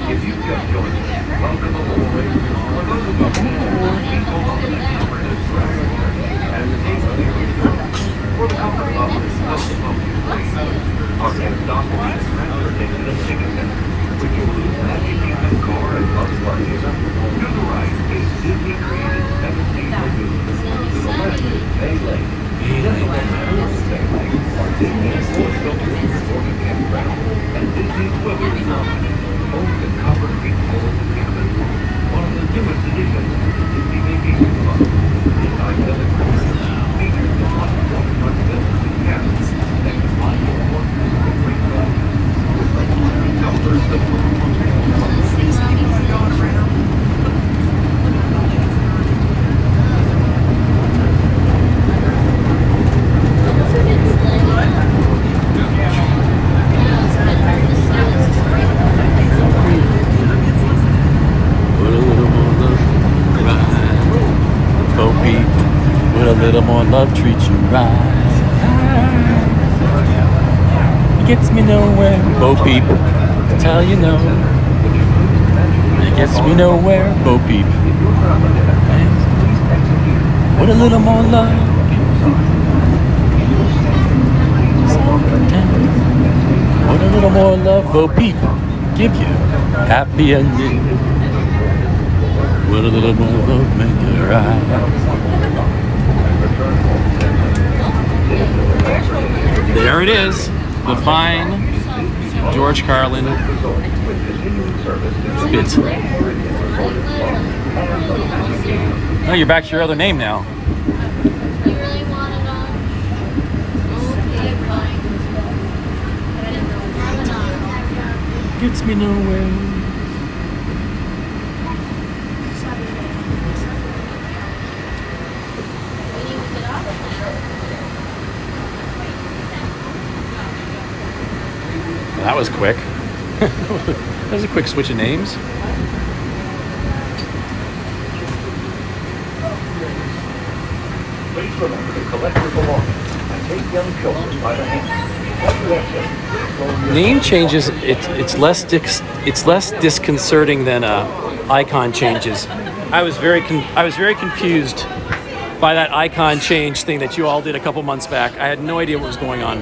If you've just joined us, welcome aboard. For those of you please hold on to the comfortable and the table for the comfort of the public place. Our next stop will be the Transportation and Ticket Center, which includes Magic Kingdom car and bus parties. To the right is Disney-created 17 lagoons. To the left is Bay Lake. Just along the shore of Bay Lake are Disney's Sports Filters Resort and Campground and Disney's Swivel Resort. Home to Copper Creek Falls Cabin, one of the newest additions to Disney Vacation Club. This idyllic resort features the waterfront villas and cabins that combine your wonders of great value with the luxury comforts of Would a little more love treat you right? It gets me nowhere, Bo Peep. Tell you no. It gets me nowhere, Bo Peep. Would a little more love. Would a little more love, Bo Peep. Give you happy ending. Would a little more love make it right? There it is, the fine George Carlin bit. Oh, you're back to your other name now. You really want it on? Okay, fine. Gets me nowhere. That was quick. That was a quick switch of names. Please remember to collect your belongings and take young children by the hand. Name changes. It's less disconcerting than icon changes. I was very confused by that icon change thing that you all did a couple months back. I had no idea what was going on,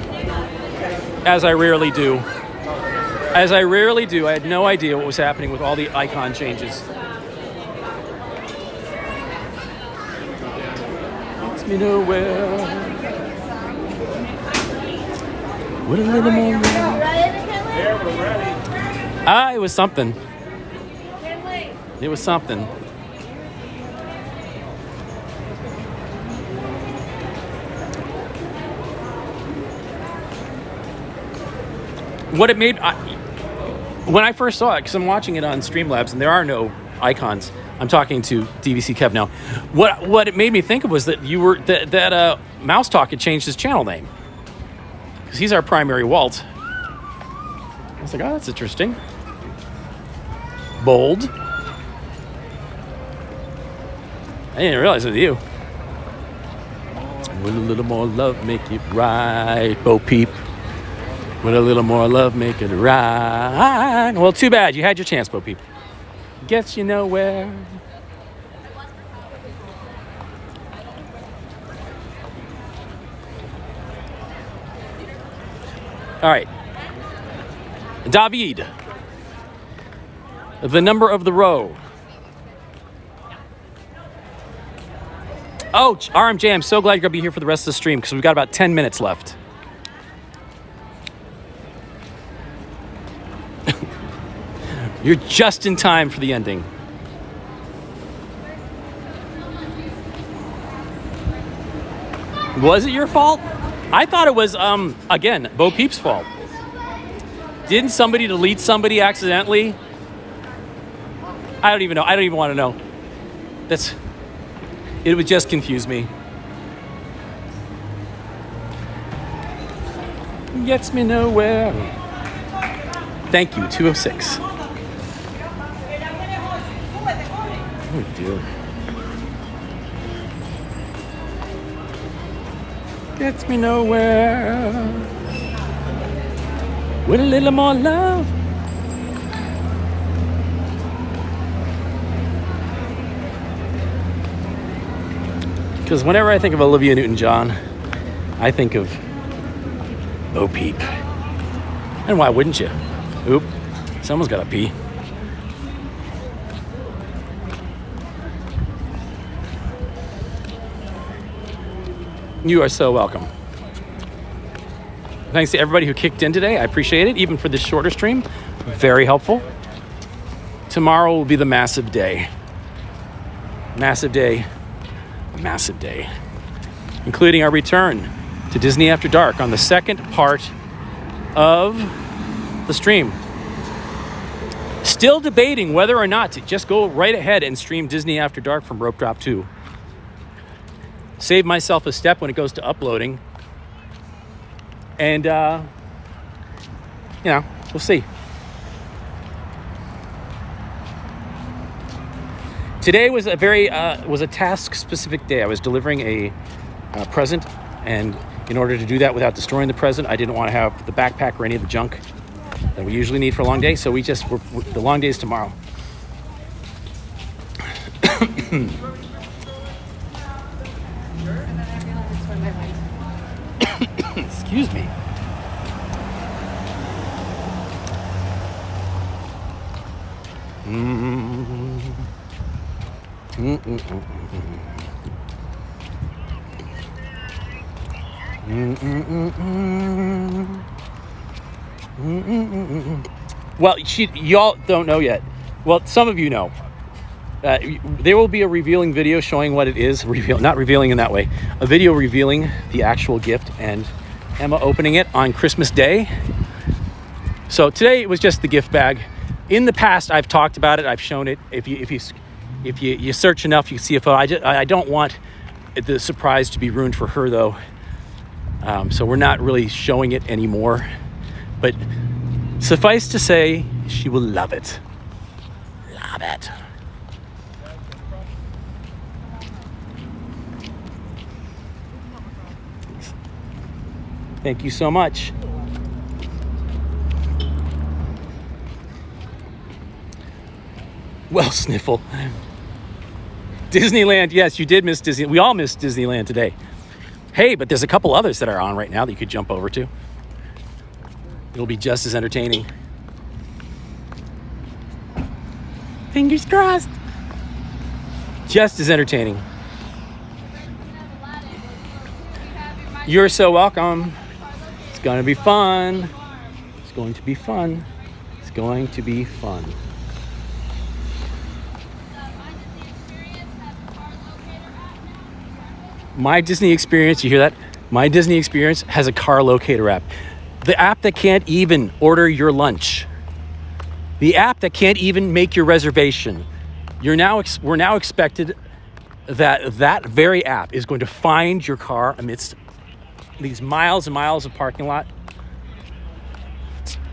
as I rarely do. I had no idea what was happening with all the icon changes. Lets me know where. What a little more. It was something. It was something. What it made, when I first saw it, because I'm watching it on Streamlabs and there are no icons. I'm talking to DVC Kev now. What it made me think of was that that Mouse Talk had changed his channel name. Because he's our primary Walt. I was like, oh, that's interesting. Bold. I didn't realize it was you. Would a little more love make it right, Bo Peep? Would a little more love make it right? Well, too bad. You had your chance, Bo Peep. Gets you nowhere. All right. David. The number of the row. Oh, RMJ, I'm so glad you're going to be here for the rest of the stream because we've got about 10 minutes left. You're just in time for the ending. Was it your fault? I thought it was, again, Bo Peep's fault. Didn't somebody delete somebody accidentally? I don't even know. I don't even want to know. It would just confuse me. Gets me nowhere. Thank you, 206. Oh dear. Gets me nowhere. With a little more love. Because whenever I think of Olivia Newton-John, I think of Bo Peep. And why wouldn't you? Oop, someone's got to pee. You are so welcome. Thanks to everybody who kicked in today. I appreciate it, even for this shorter stream. Very helpful. Tomorrow will be the massive day. Massive day. Massive day. Including our return to Disney After Dark on the second part of the stream. Still debating whether or not to just go right ahead and stream Disney After Dark from Rope Drop 2. Save myself a step when it goes to uploading. And, we'll see. Today was a task-specific day. I was delivering a present, and in order to do that without destroying the present, I didn't want to have the backpack or any of the junk that we usually need for a long day, so the long day is tomorrow. Excuse me. Well, y'all don't know yet. Well, some of you know. There will be a revealing video showing what it is. Not revealing in that way. A video revealing the actual gift and Emma opening it on Christmas Day. So today it was just the gift bag. In the past, I've talked about it. I've shown it. If you search enough, you see a photo. I don't want the surprise to be ruined for her, though. So we're not really showing it anymore. But Suffice to say, she will love it. Love it. Thank you so much. Well, Sniffle. Disneyland, yes, you did miss Disney. We all missed Disneyland today. Hey, but there's a couple others that are on right now that you could jump over to. It'll be just as entertaining. Fingers crossed. Just as entertaining. You're so welcome. It's going to be fun. It's going to be fun. It's going to be fun. My Disney Experience, you hear that? My Disney Experience has a car locator app. The app that can't even order your lunch. The app that can't even make your reservation. We're now expected that very app is going to find your car amidst these miles and miles of parking lot.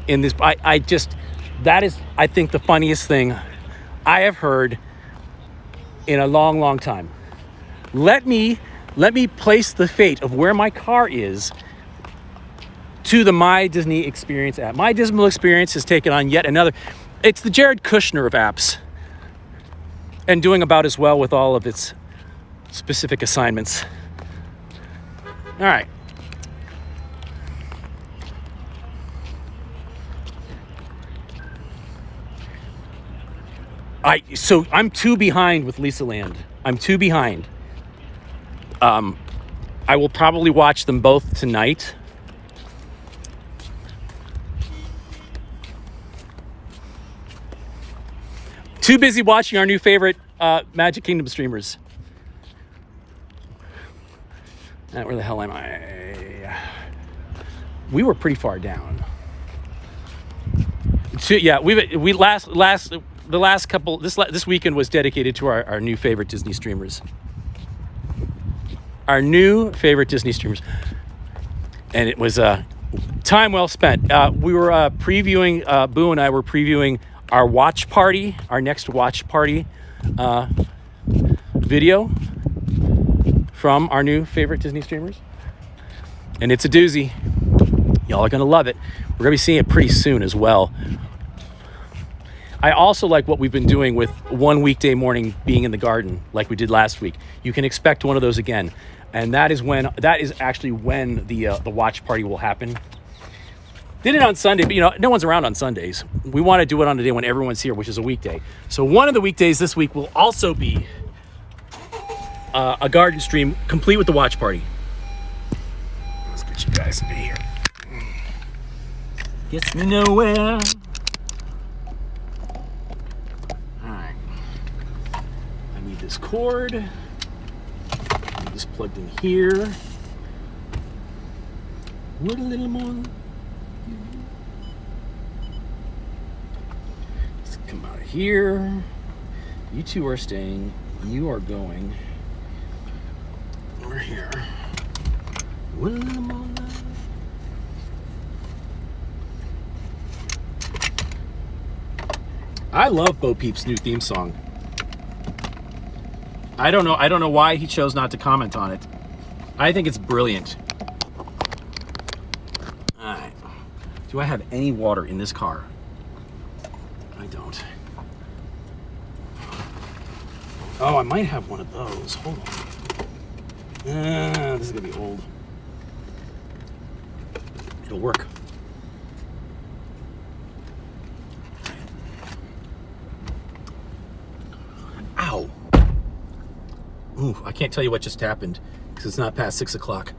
In this, that is, I think, the funniest thing I have heard in a long, long time. Let me place the fate of where my car is to the My Disney Experience app. My Disney Experience has taken on yet another. It's the Jared Kushner of apps, and doing about as well with all of its specific assignments. All right. So I'm 2 behind with Lisa Land. I'm 2 behind. I will probably watch them both tonight. Too busy watching our new favorite Magic Kingdom streamers. Where the hell am I? We were pretty far down. This weekend was dedicated to our new favorite Disney streamers. Our new favorite Disney streamers. And it was time well spent. We were previewing, Boo and I were previewing our watch party, our next watch party video from our new favorite Disney streamers. And it's a doozy. Y'all are going to love it. We're going to be seeing it pretty soon as well. I also like what we've been doing with one weekday morning being in the garden like we did last week. You can expect one of those again. And that is actually when the watch party will happen. Did it on Sunday, but no one's around on Sundays. We want to do it on a day when everyone's here, which is a weekday. So one of the weekdays this week will also be a garden stream complete with the watch party. Let's get you guys into here. Gets me nowhere. All right. I need this cord. I need this plugged in here. What a little more. Let's come out of here. You two are staying. You are going over here. What a little more. I love Bo Peep's new theme song. I don't know why he chose not to comment on it. I think it's brilliant. All right. Do I have any water in this car? I don't. Oh, I might have one of those. Hold on. This is gonna be old. It'll work. Ow. Ooh, I can't tell you what just happened because it's not past 6 o'clock.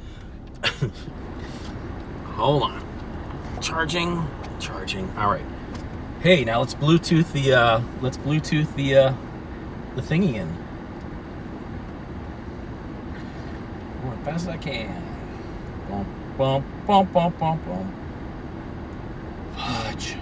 Hold on. Charging. All right. Hey, now let's Bluetooth the thingy in. Going as fast as I can. Bum, bum, bum, bum, bum, bum. Fudge.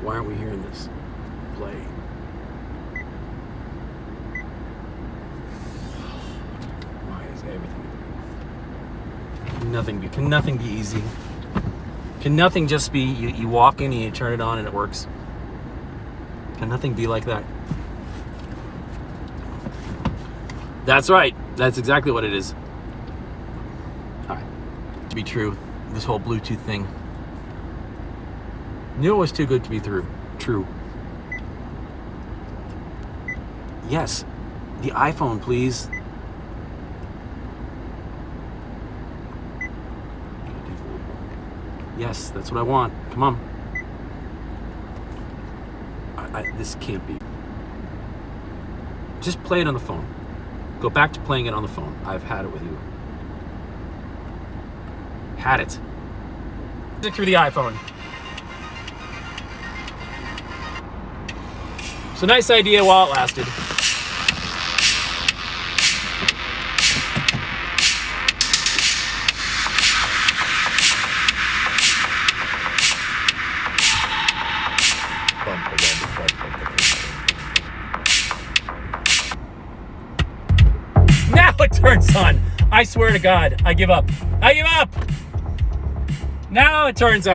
Why aren't we hearing this? Play. Why is everything? Can nothing be easy? Can nothing just be you walk in and you turn it on and it works? Can nothing be like that? That's right. That's exactly what it is. All right. To be true, this whole Bluetooth thing. Knew it was too good to be true. Yes, the iPhone, please. Yes, that's what I want. Come on. This can't be. Just play it on the phone. Go back to playing it on the phone. I've had it with you. Had it. Through the iPhone. It's a nice idea while it lasted. Now it turns on. I swear to God, I give up. I give up. Now it turns on.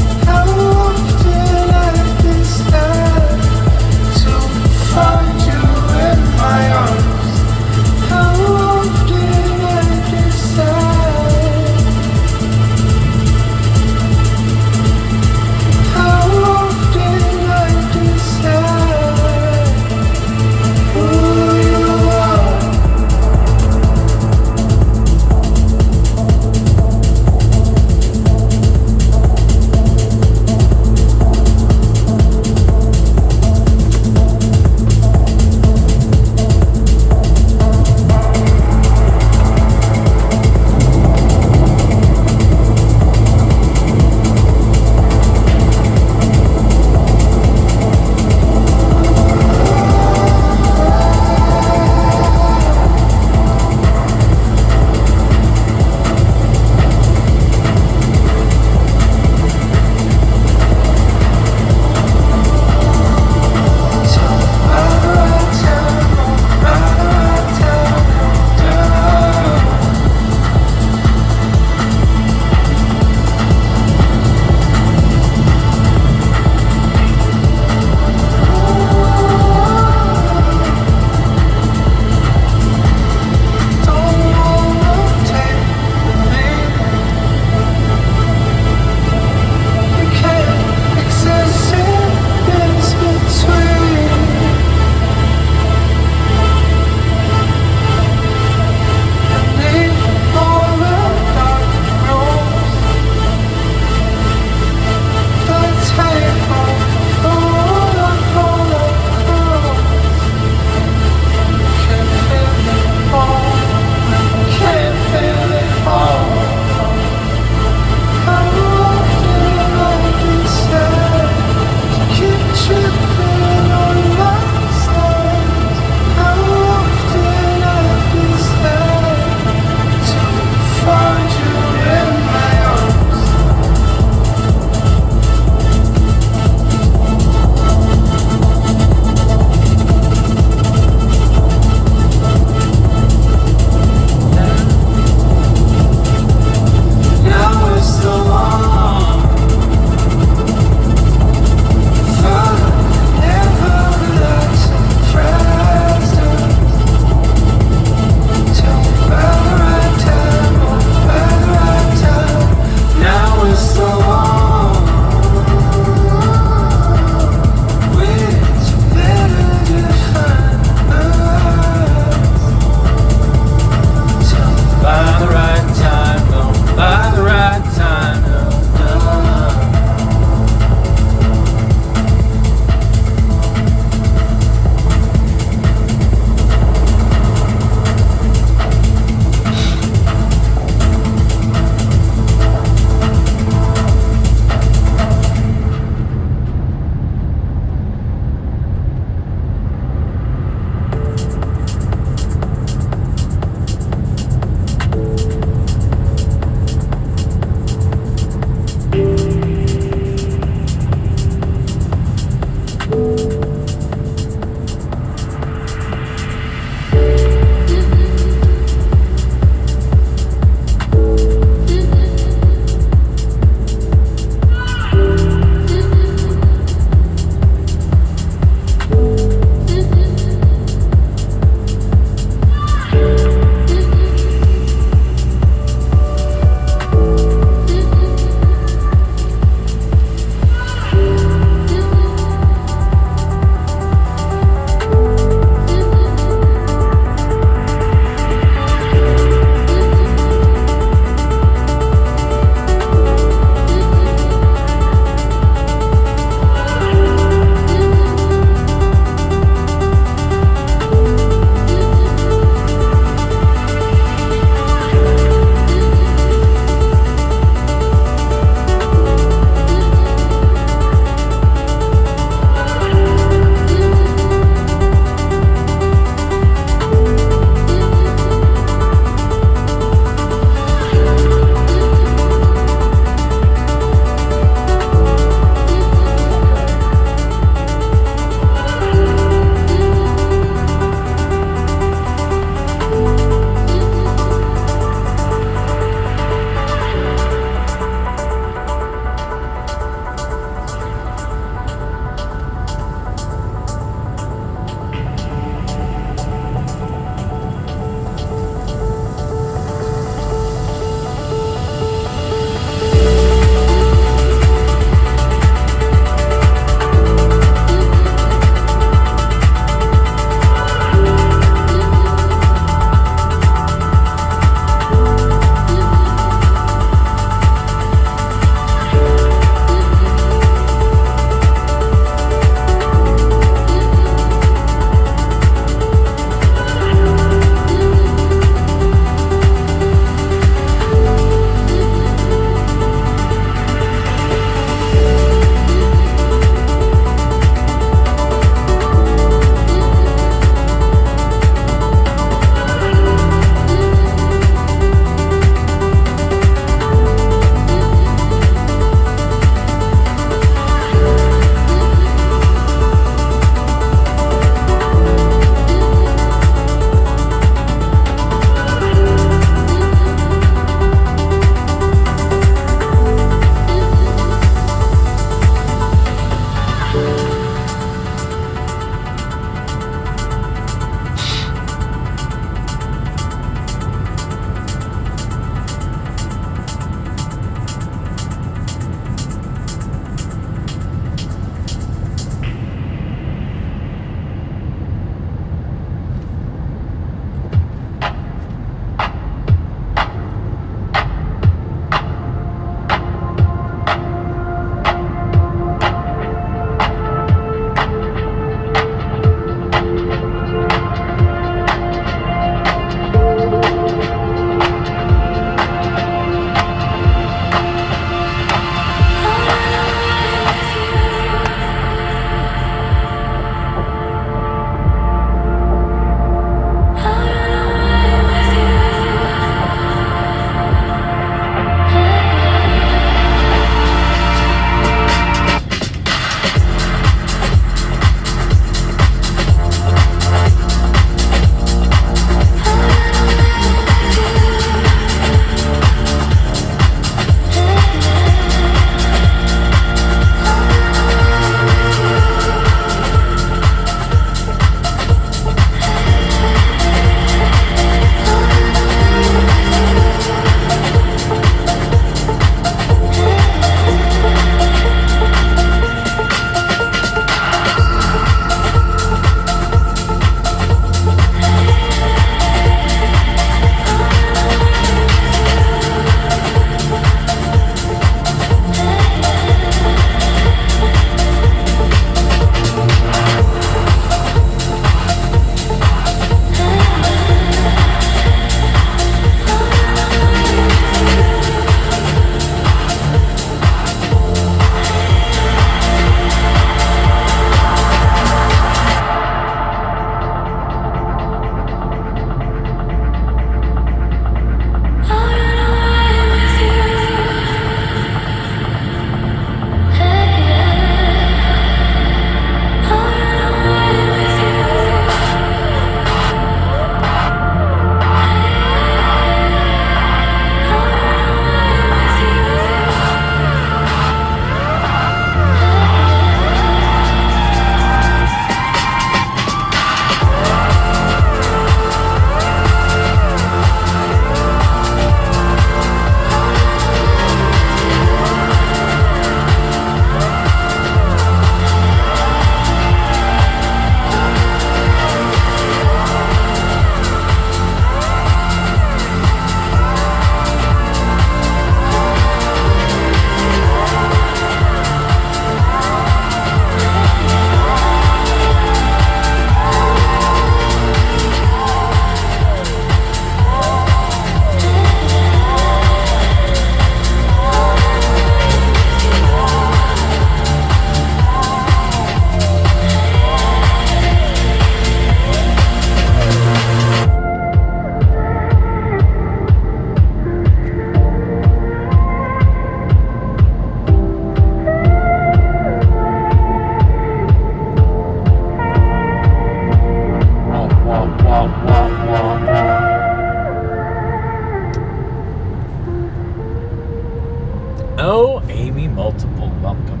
Oh, Amy Multiple, welcome.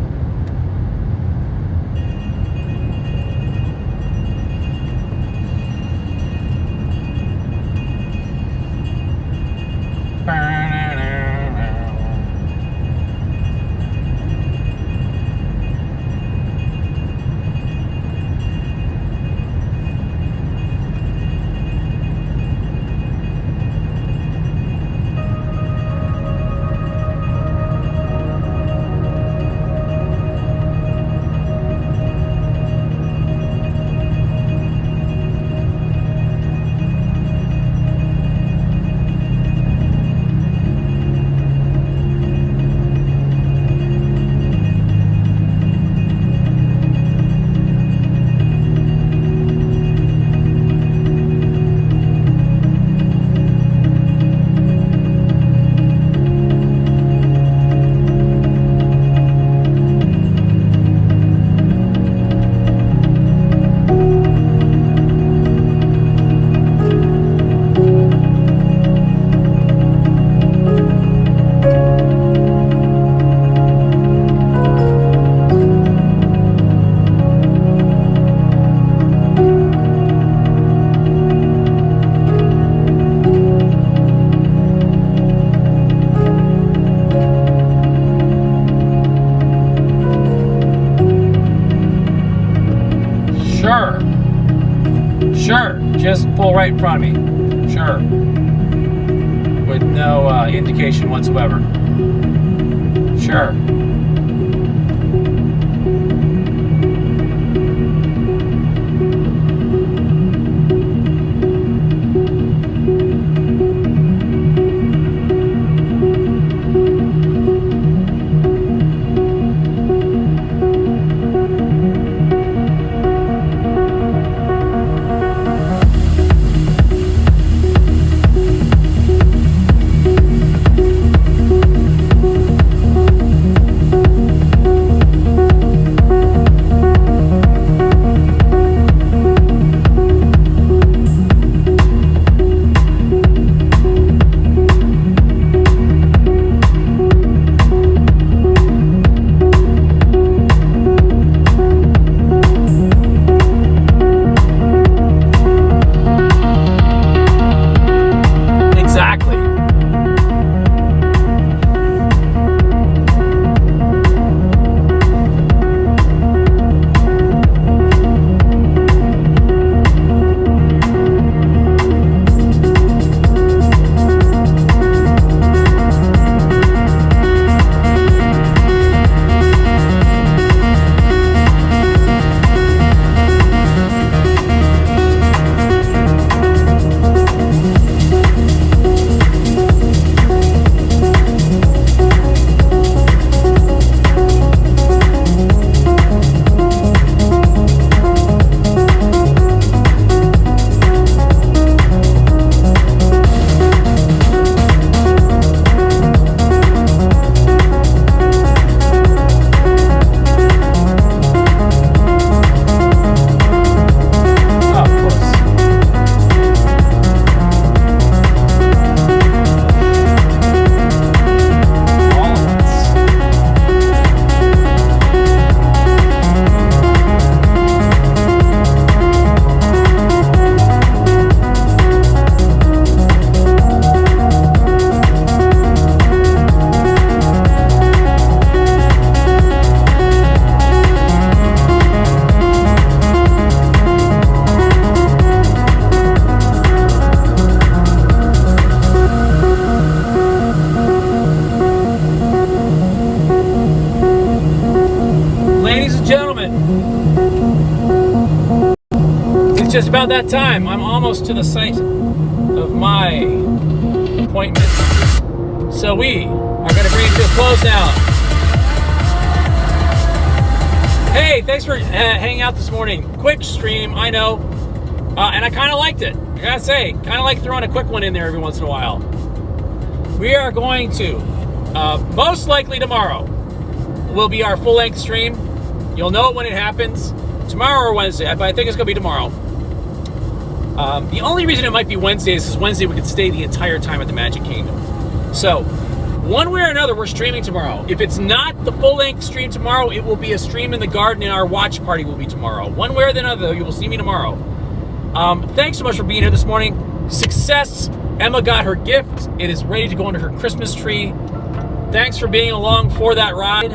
Sure, just pull right in front of me. Sure. With no indication whatsoever. Sure. Just about that time. I'm almost to the site of my appointment. So we are going to bring it to a close now. Hey, thanks for hanging out this morning. Quick stream, I know. And I kind of liked it. I gotta say, kind of like throwing a quick one in there every once in a while. We are going to, most likely tomorrow, will be our full-length stream. You'll know it when it happens. Tomorrow or Wednesday, but I think it's going to be tomorrow. The only reason it might be Wednesday is because Wednesday we could stay the entire time at the Magic Kingdom. So, One way or another, we're streaming tomorrow. If it's not the full-length stream tomorrow, it will be a stream in the garden, and our watch party will be tomorrow. One way or the other, you will see me tomorrow. Thanks so much for being here this morning. Success. Emma got her gift. It is ready to go under her Christmas tree. Thanks for being along for that ride.